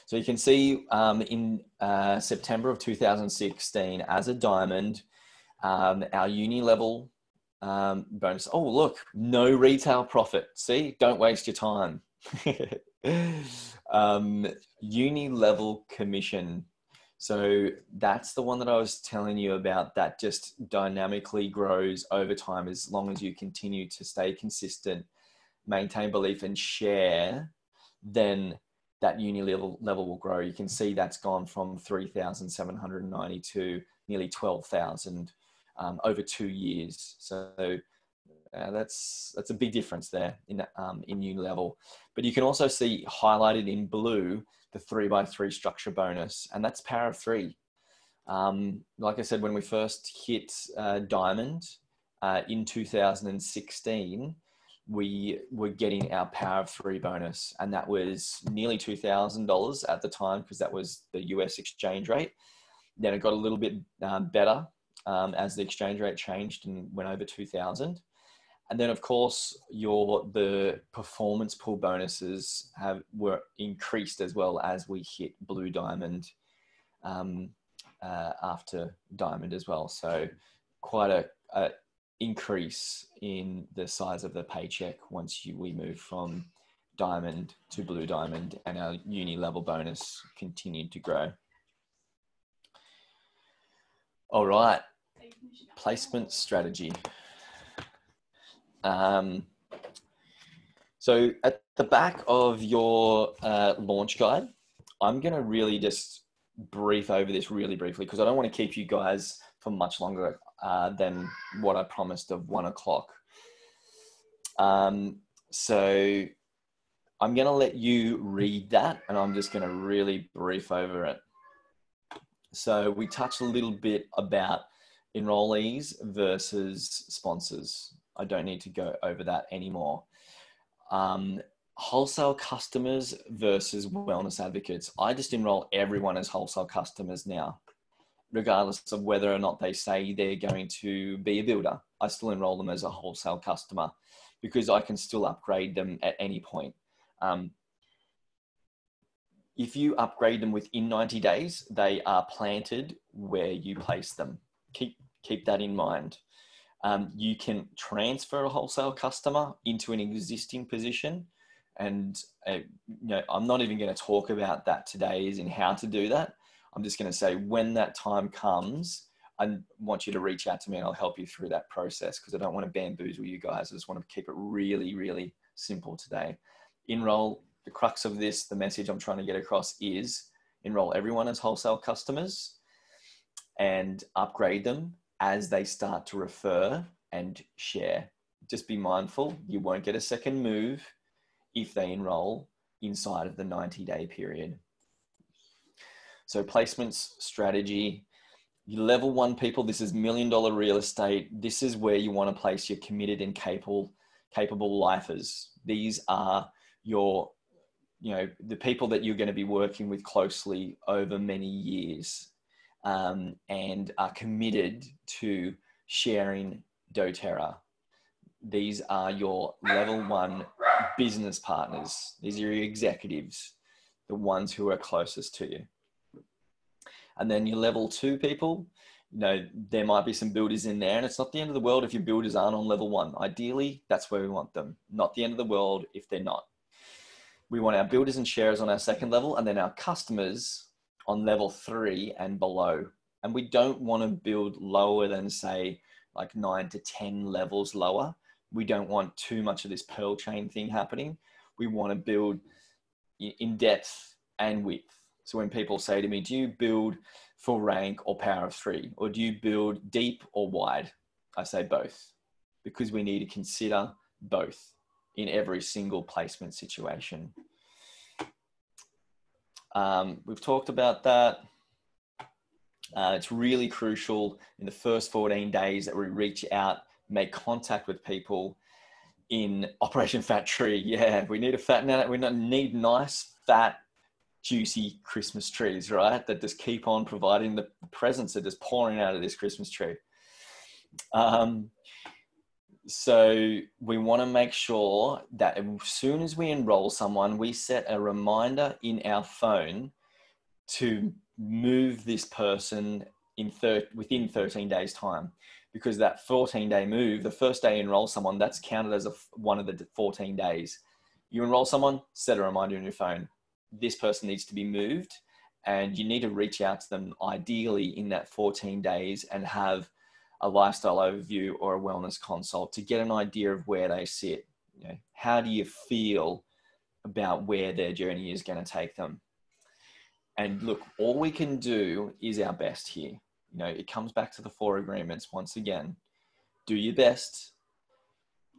So you can see in September of 2016, as a Diamond, our uni level bonus. Oh, look, no retail profit. See, don't waste your time. Uni level commission. So that's the one that I was telling you about, that just dynamically grows over time as long as you continue to stay consistent, maintain belief and share, then that uni level will grow. You can see that's gone from 3,790 to nearly 12,000 over 2 years. So that's a big difference there in uni level. But you can also see highlighted in blue the 3x3 structure bonus, and that's power of 3. Like I said, when we first hit Diamond in 2016, we were getting our power of 3 bonus, and that was nearly $2,000 at the time, because that was the US exchange rate. Then it got a little bit better as the exchange rate changed and went over 2,000. And then, of course, the performance pool bonuses were increased as well as we hit Blue Diamond after Diamond as well. So quite a increase in the size of the paycheck once we move from Diamond to Blue Diamond, and our uni level bonus continued to grow. All right, placement strategy. So at the back of your launch guide, I'm going to really just brief over this really briefly, because I don't want to keep you guys for much longer than what I promised of 1 o'clock. So I'm going to let you read that, and I'm just going to really brief over it. So we touched a little bit about enrollees versus sponsors. I don't need to go over that anymore. Wholesale customers versus wellness advocates. I just enroll everyone as wholesale customers now, regardless of whether or not they say they're going to be a builder. I still enroll them as a wholesale customer because I can still upgrade them at any point. If you upgrade them within 90 days, they are planted where you place them. Keep that in mind. You can transfer a wholesale customer into an existing position. And I'm not even going to talk about that today as in how to do that. I'm just going to say when that time comes, I want you to reach out to me and I'll help you through that process, because I don't want to bamboozle you guys. I just want to keep it really, really simple today. Enroll, the crux of this, the message I'm trying to get across is enroll everyone as wholesale customers and upgrade them as they start to refer and share. Just be mindful, you won't get a second move if they enroll inside of the 90-day period. So placements strategy, level 1 people, this is $1 million real estate. This is where you want to place your committed and capable lifers. These are the people that you're going to be working with closely over many years and are committed to sharing doTERRA. These are your level 1 business partners. These are your executives, the ones who are closest to you. And then your level 2 people, you know, there might be some builders in there, and it's not the end of the world if your builders aren't on level 1. Ideally, that's where we want them. Not the end of the world if they're not. We want our builders and sharers on our 2nd level, and then our customers on level 3 and below. And we don't want to build lower than, say, like 9 to 10 levels lower. We don't want too much of this pearl chain thing happening. We want to build in depth and width. So when people say to me, do you build for rank or power of 3? Or do you build deep or wide? I say both, because we need to consider both in every single placement situation. We've talked about that. It's really crucial in the first 14 days that we reach out, make contact with people in Operation Fat Tree. Yeah, we need to fatten out. We need nice, fat, juicy Christmas trees, right? That just keep on providing the presents that just pouring out of this Christmas tree. So we want to make sure that as soon as we enroll someone, we set a reminder in our phone to move this person within 13 days time, because that 14-day move, the first day you enroll someone, that's counted as one of the 14 days. You enroll someone, set a reminder in your phone. This person needs to be moved, and you need to reach out to them ideally in that 14 days and have a lifestyle overview or a wellness consult to get an idea of where they sit. You know, how do you feel about where their journey is going to take them? And look, all we can do is our best here. You know, it comes back to the 4 agreements once again. Do your best,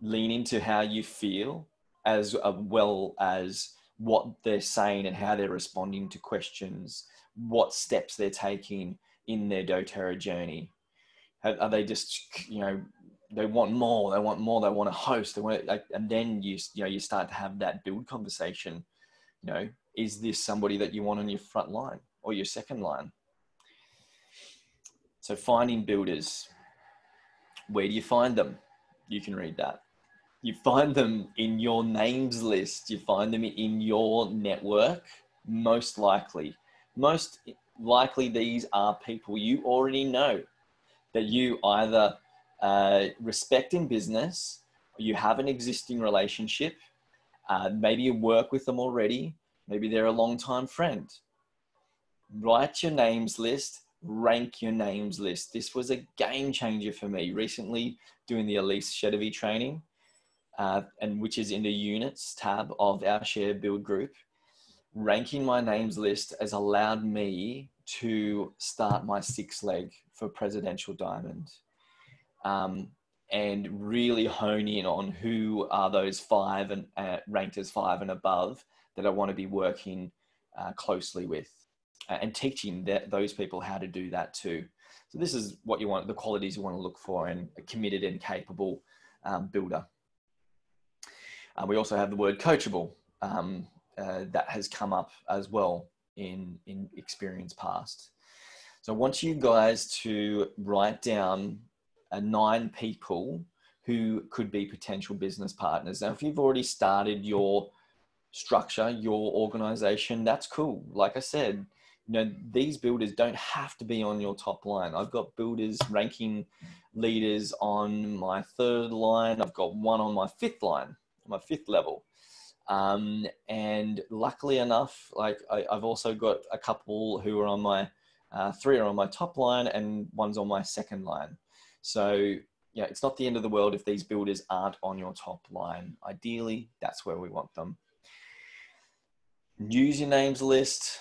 lean into how you feel, as well as what they're saying and how they're responding to questions, what steps they're taking in their doTERRA journey. Are they just, you know, they want more, they want to host, and then you start to have that build conversation. You know, is this somebody that you want on your front line or your second line? So finding builders, where do you find them? You can read that. You find them in your names list. You find them in your network. Most likely these are people you already know, that you either respect in business, or you have an existing relationship. Maybe you work with them already. Maybe they're a long-time friend. Write your names list, rank your names list. This was a game changer for me recently doing the Elise Shedevi training, and which is in the units tab of our share build group. Ranking my names list has allowed me to start my 6th leg for Presidential Diamond, and really hone in on who are those 5 and ranked as 5 and above that I want to be working closely with, and teaching those people how to do that too. So this is what you want, the qualities you want to look for in a committed and capable builder. We also have the word coachable. That has come up as well in experience past. So I want you guys to write down 9 people who could be potential business partners. Now, if you've already started your structure, your organization, that's cool. Like I said, you know, these builders don't have to be on your top line. I've got builders ranking leaders on my 3rd line. I've got one on my 5th line, my 5th level. And luckily enough, like I've also got a couple who are on my 3 are on my top line and one's on my 2nd line. So yeah, it's not the end of the world if these builders aren't on your top line. Ideally, that's where we want them. Use your names list.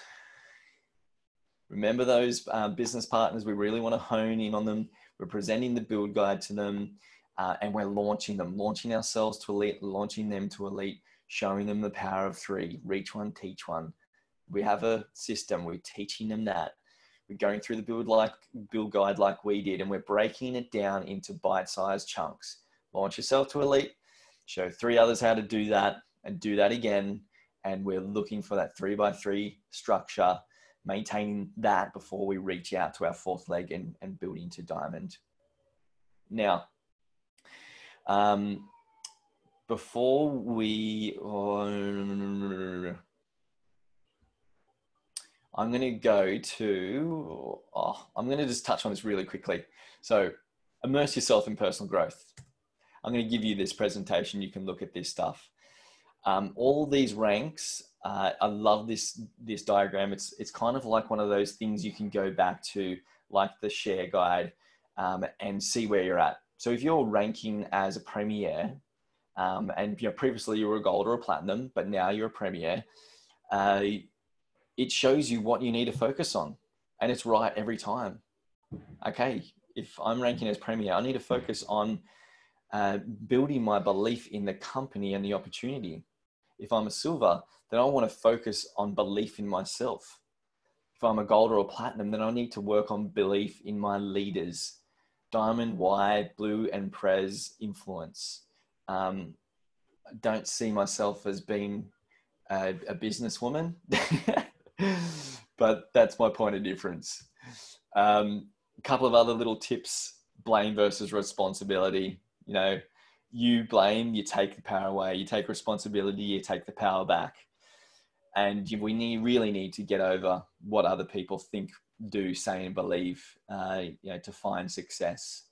Remember those business partners. We really want to hone in on them. We're presenting the build guide to them, and we're launching them, launching ourselves to elite, launching them to elite, showing them the power of 3, reach one, teach one. We have a system, we're teaching them that. We're going through the build guide like we did, and we're breaking it down into bite-sized chunks. Launch yourself to elite, show 3 others how to do that, and do that again. And we're looking for that 3x3 structure, maintaining that before we reach out to our 4th leg and build into diamond. Now, before we, I'm going to go to, I'm going to just touch on this really quickly. So immerse yourself in personal growth. I'm going to give you this presentation. You can look at this stuff. All these ranks, I love this diagram. It's kind of like one of those things you can go back to, like the share guide, and see where you're at. So if you're ranking as a premier, and previously you were a gold or a platinum, but now you're a premier, it shows you what you need to focus on, and it's right every time. Okay, if I'm ranking as premier, I need to focus on building my belief in the company and the opportunity. If I'm a silver, then I want to focus on belief in myself. If I'm a gold or a platinum, then I need to work on belief in my leaders. Diamond, white, blue, and Prez influence. Don't see myself as being a businesswoman, but that's my point of difference. A couple of other little tips: blame versus responsibility. You blame, you take the power away. You take responsibility, you take the power back. And we really need to get over what other people think, do, say, and believe, to find success.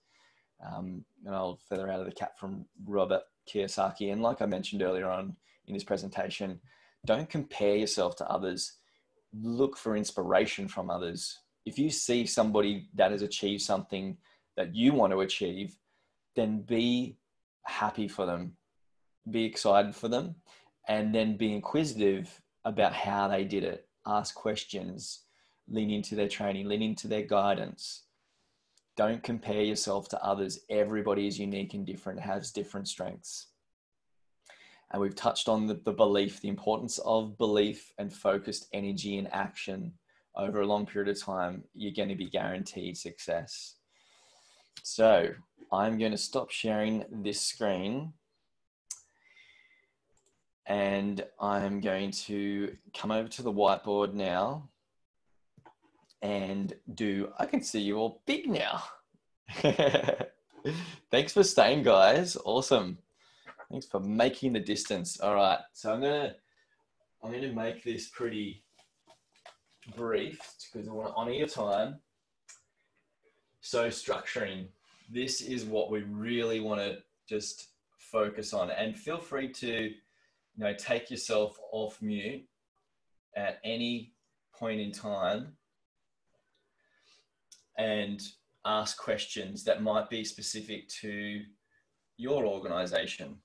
And I'll feather out of the cap from Robert Kiyosaki. And like I mentioned earlier on in this presentation, don't compare yourself to others. Look for inspiration from others. If you see somebody that has achieved something that you want to achieve, then be happy for them, be excited for them, and then be inquisitive about how they did it. Ask questions, lean into their training, lean into their guidance. Don't compare yourself to others. Everybody is unique and different, has different strengths. And we've touched on the belief, the importance of belief and focused energy and action over a long period of time. You're going to be guaranteed success. So I'm going to stop sharing this screen, and I'm going to come over to the whiteboard now and I can see you all big now. Thanks for staying, guys. Awesome. Thanks for making the distance. All right. So I'm going to make this pretty brief because I want to honor your time. So structuring, this is what we really want to just focus on, and feel free to, take yourself off mute at any point in time and ask questions that might be specific to your organization.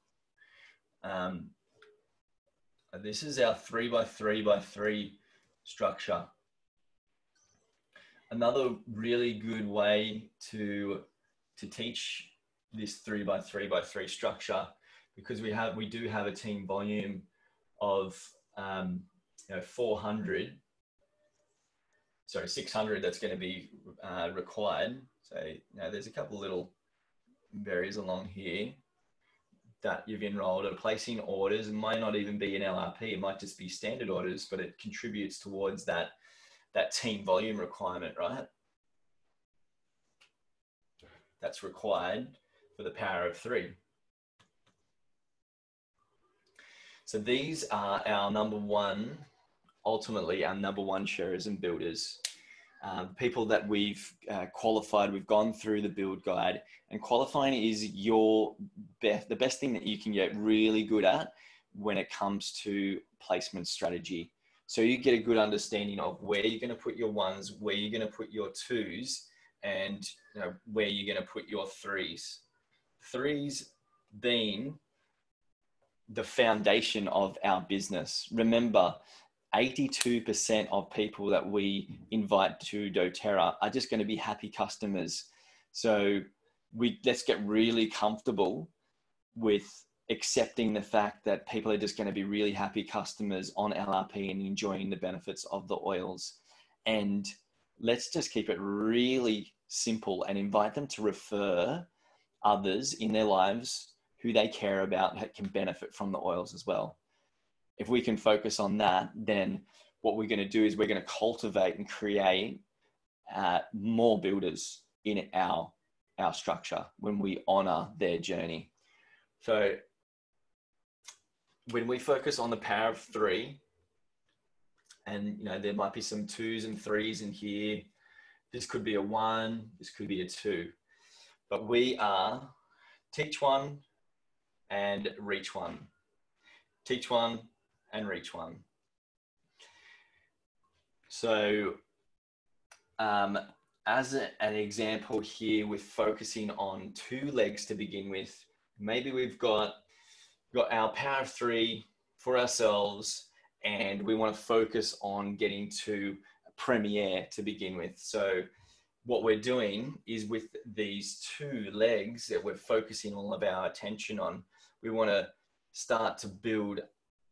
This is our 3x3x3 structure. Another really good way to teach this 3x3x3 structure, because we do have a team volume of 600 that's going to be required. So now there's a couple little berries along here that you've enrolled are placing orders. It might not even be an LRP, it might just be standard orders, but it contributes towards that team volume requirement, right? That's required for the power of 3. So these are ultimately our number one sharers and builders. People that we've qualified, we've gone through the build guide, and qualifying is the best thing that you can get really good at when it comes to placement strategy. So you get a good understanding of where you're going to put your 1s, where you're going to put your 2s, and where you're going to put your 3s. 3s being the foundation of our business. Remember, 82% of people that we invite to doTERRA are just going to be happy customers. So let's get really comfortable with accepting the fact that people are just going to be really happy customers on LRP and enjoying the benefits of the oils. And let's just keep it really simple and invite them to refer others in their lives who they care about that can benefit from the oils as well. If we can focus on that, then what we're going to do is we're going to cultivate and create more builders in our structure when we honor their journey. So when we focus on the power of 3, and there might be some 2s and 3s in here. This could be a 1, this could be a 2, but we are teach 1 and reach 1. Teach 1 and reach 1. So as an example here, with focusing on 2 legs to begin with, maybe we've got our power of 3 for ourselves, and we want to focus on getting to Premier to begin with. So what we're doing is, with these 2 legs that we're focusing all of our attention on, we want to start to build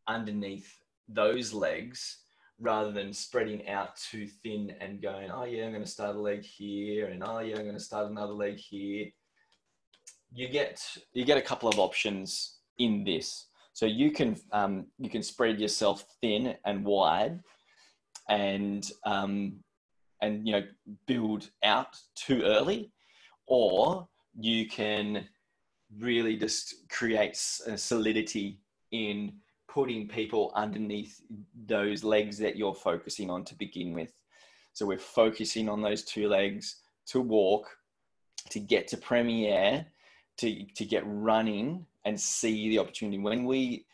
underneath those legs, rather than spreading out too thin and going, oh yeah, I'm going to start a leg here, and oh yeah, I'm going to start another leg here. You get a couple of options in this. So you can spread yourself thin and wide, and build out too early, or you can really just create solidity in putting people underneath those legs that you're focusing on to begin with. So we're focusing on those 2 legs to walk, to get to Premier, to get running and see the opportunity. When we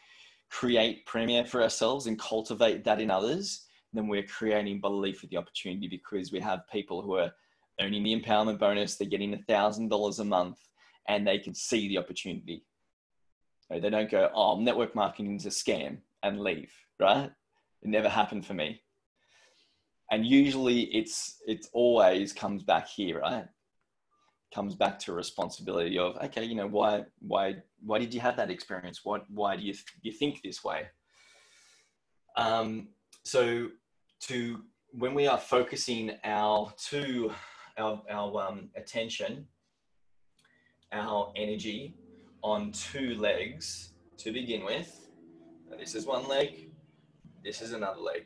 create Premier for ourselves and cultivate that in others, then we're creating belief of the opportunity, because we have people who are earning the empowerment bonus, they're getting $1,000 a month, and they can see the opportunity. They don't go, oh, network marketing is a scam, and leave, right? It never happened for me. And usually it always comes back here, right? Comes back to a responsibility of, okay, why did you have that experience? Why do you think this way? So when we are focusing our attention, our energy on 2 legs to begin with, this is 1 leg, this is another leg,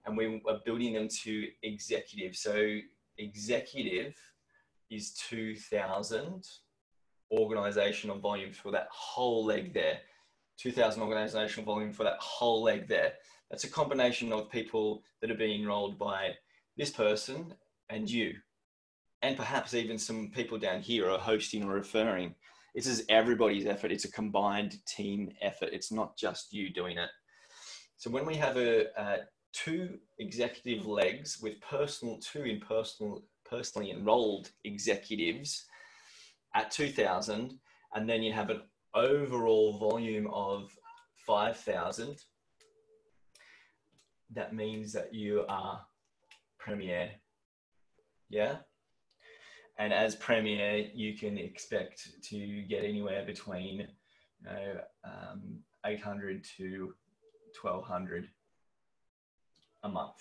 and we are building them to executive. So executive is 2,000 organizational volume for that whole leg there. 2,000 organizational volume for that whole leg there. That's a combination of people that are being enrolled by this person and you, and perhaps even some people down here are hosting or referring. This is everybody's effort. It's a combined team effort. It's not just you doing it. So when we have 2 executive legs with 2 personally enrolled executives at 2,000, and then you have an overall volume of 5,000, that means that you are Premier. Yeah. And as Premier, you can expect to get anywhere between 800 to 1,200 a month.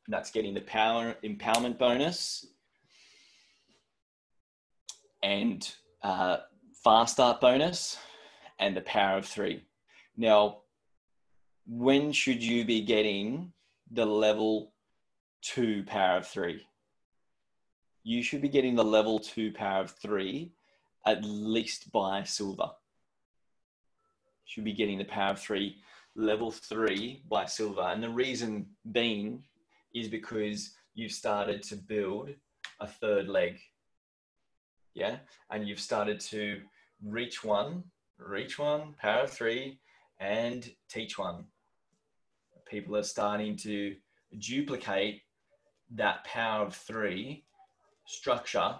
And that's getting the empowerment bonus and fast start bonus and the power of 3. Now, when should you be getting the level 2 power of 3? You should be getting the level 2 power of 3 at least by silver. You should be getting the power of 3, level 3 by silver. And the reason being is because you've started to build a 3rd leg. Yeah. And you've started to reach 1, power of 3, and teach 1. People are starting to duplicate that power of 3 structure,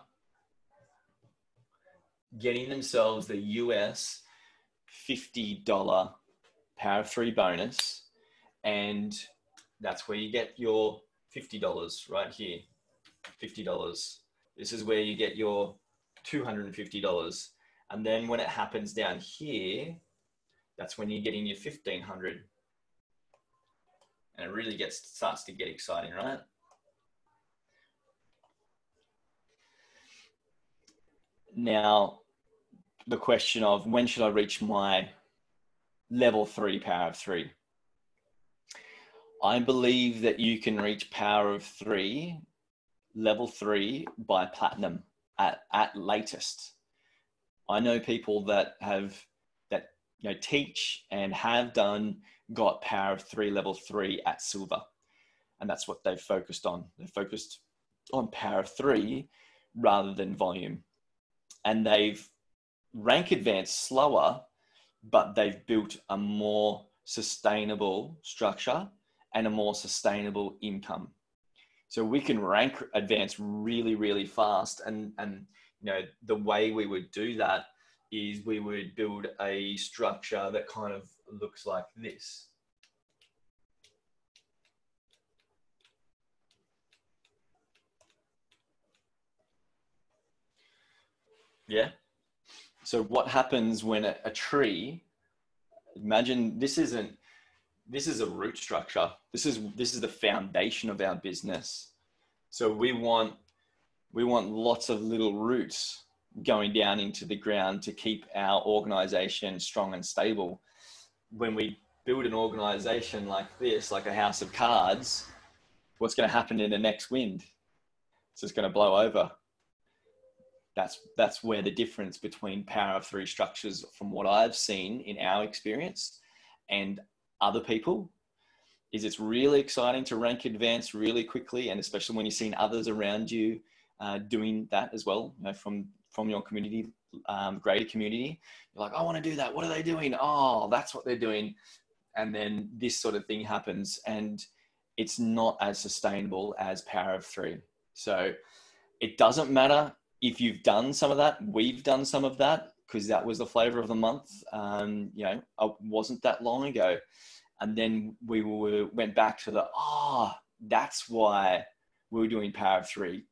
getting themselves the US $50 power of 3 bonus. And that's where you get your $50 right here, $50. This is where you get your $250. And then when it happens down here, that's when you're getting your 1,500. And it really starts to get exciting, right? Now, the question of when should I reach my level 3 power of 3? I believe that you can reach power of 3, level 3 by platinum at latest. I know people that have teach and have done got Power of 3 level 3 at silver. And that's what they've focused on. They've focused on Power of 3 rather than volume. And they've rank advanced slower, but they've built a more sustainable structure and a more sustainable income. So we can rank advance really, really fast. And the way we would do that is we would build a structure that kind of looks like this. Yeah. So what happens when a tree, imagine this is a root structure. This is the foundation of our business. So we want lots of little roots going down into the ground to keep our organization strong and stable. When we build an organization like this, like a house of cards, what's going to happen in the next wind? It's just going to blow over. That's where the difference between Power of 3 structures, from what I've seen in our experience and other people, is it's really exciting to rank advance really quickly, and especially when you've seen others around you doing that as well, from your community, greater community. You're like, I want to do that. What are they doing? Oh, that's what they're doing. And then this sort of thing happens, and it's not as sustainable as Power of 3. So it doesn't matter if you've done some of that. We've done some of that because that was the flavor of the month. It wasn't that long ago. And then we went back to that's why we were doing Power of 3.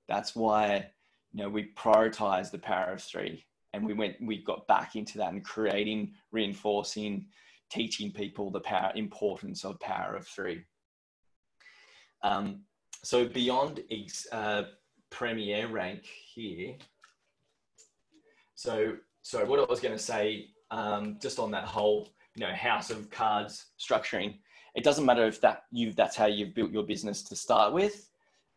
That's why, we prioritized the Power of 3, and we got back into that and creating, reinforcing, teaching people the importance of Power of 3. So beyond Premier rank here. So what I was going to say, just on that whole, house of cards structuring, it doesn't matter if that's how you've built your business to start with,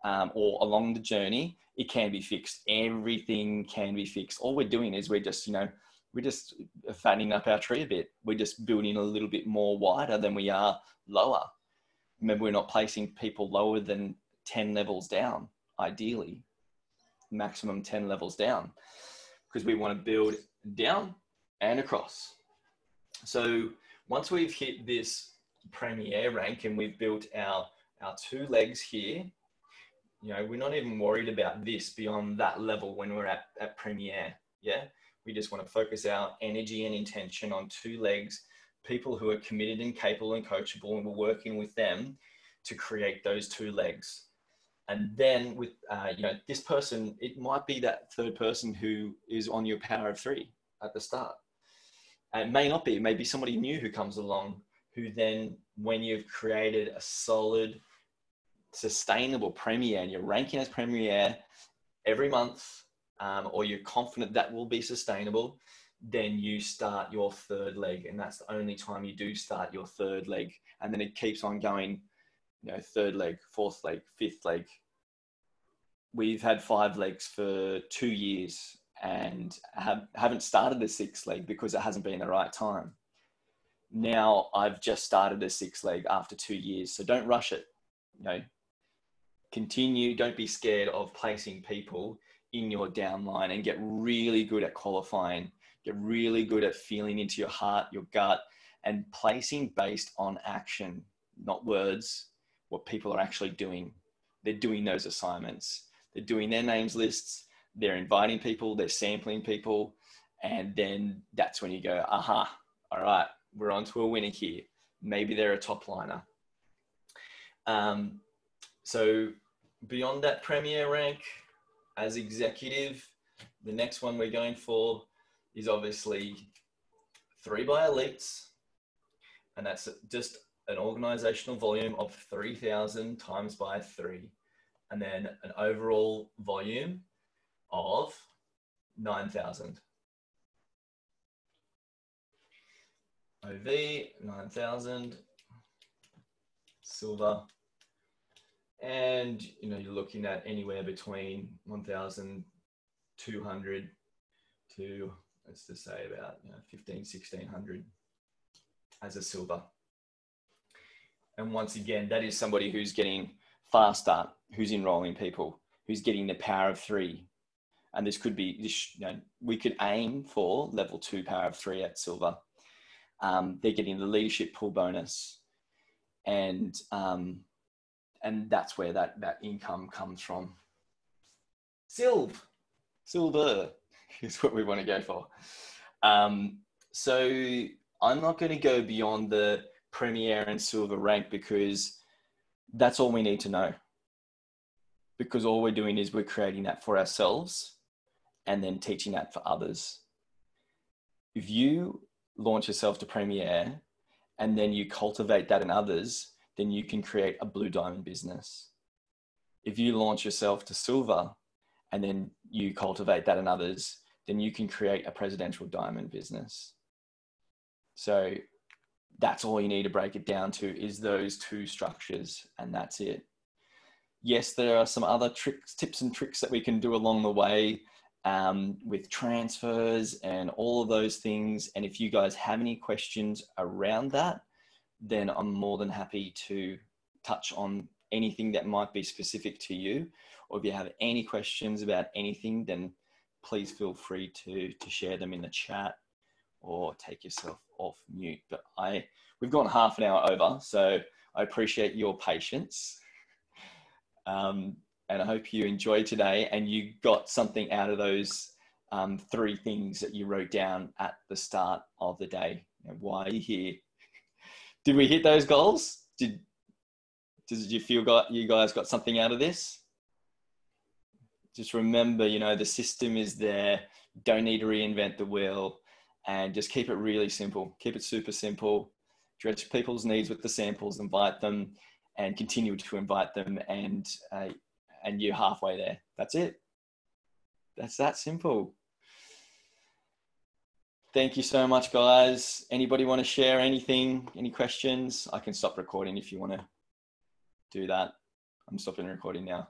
or along the journey. It can be fixed. Everything can be fixed. All we're doing is we're just fattening up our tree a bit. We're just building a little bit more wider than we are lower. Remember, we're not placing people lower than 10 levels down, ideally. Maximum 10 levels down, because we want to build down and across. So once we've hit this Premier rank and we've built our 2 legs here, we're not even worried about this beyond that level when we're at Premier. Yeah, we just want to focus our energy and intention on 2 legs, people who are committed and capable and coachable, and we're working with them to create those 2 legs. And then with, this person, it might be that third person who is on your Power of 3 at the start. It may not be. It may be somebody new who comes along, who then, when you've created a solid, sustainable Premier and you're ranking as Premier every month, or you're confident that will be sustainable, then you start your 3rd leg. And that's the only time you do start your 3rd leg. And then it keeps on going, 3rd leg, 4th leg, 5th leg. We've had 5 legs for 2 years and haven't started the 6th leg because it hasn't been the right time. Now I've just started the 6th leg after 2 years. So don't rush it. Continue. Don't be scared of placing people in your downline, and get really good at qualifying. Get really good at feeling into your heart, your gut, and placing based on action, not words, what people are actually doing. They're doing those assignments. They're doing their names lists. They're inviting people. They're sampling people. And then that's when you go, aha, all right, we're on to a winner here. Maybe they're a top liner. So beyond that Premier rank, as executive, the next one we're going for is obviously 3 by elites. And that's just an organizational volume of 3,000 times by 3. And then an overall volume of 9,000. OV, 9,000, silver. And, you're looking at anywhere between 1,200 to let's just say about 15, 1600 as a silver. And once again, that is somebody who's getting fast start, who's enrolling people, who's getting the power of 3. And this could be, we could aim for level 2 power of 3 at silver. They're getting the leadership pool bonus. And that's where that income comes from. Silver is what we want to go for. So I'm not going to go beyond the Premier and Silver rank because that's all we need to know. Because all we're doing is we're creating that for ourselves and then teaching that for others. If you launch yourself to Premier and then you cultivate that in others, then you can create a blue diamond business. If you launch yourself to Silver and then you cultivate that in others, then you can create a presidential diamond business. So that's all you need to break it down to is those 2 structures, and that's it. Yes, there are some other tips and tricks that we can do along the way with transfers and all of those things. And if you guys have any questions around that, then I'm more than happy to touch on anything that might be specific to you. Or if you have any questions about anything, then please feel free to share them in the chat or take yourself off mute. But we've gone half an hour over, so I appreciate your patience. And I hope you enjoyed today and you got something out of those 3 things that you wrote down at the start of the day. Why are you here? Did we hit those goals? Did you feel you guys got something out of this? Just remember, the system is there. Don't need to reinvent the wheel, and just keep it really simple. Keep it super simple. Address people's needs with the samples, invite them, and continue to invite them, and you're halfway there. That's it. That's that simple. Thank you so much, guys. Anybody want to share anything? Any questions? I can stop recording if you want to do that. I'm stopping recording now.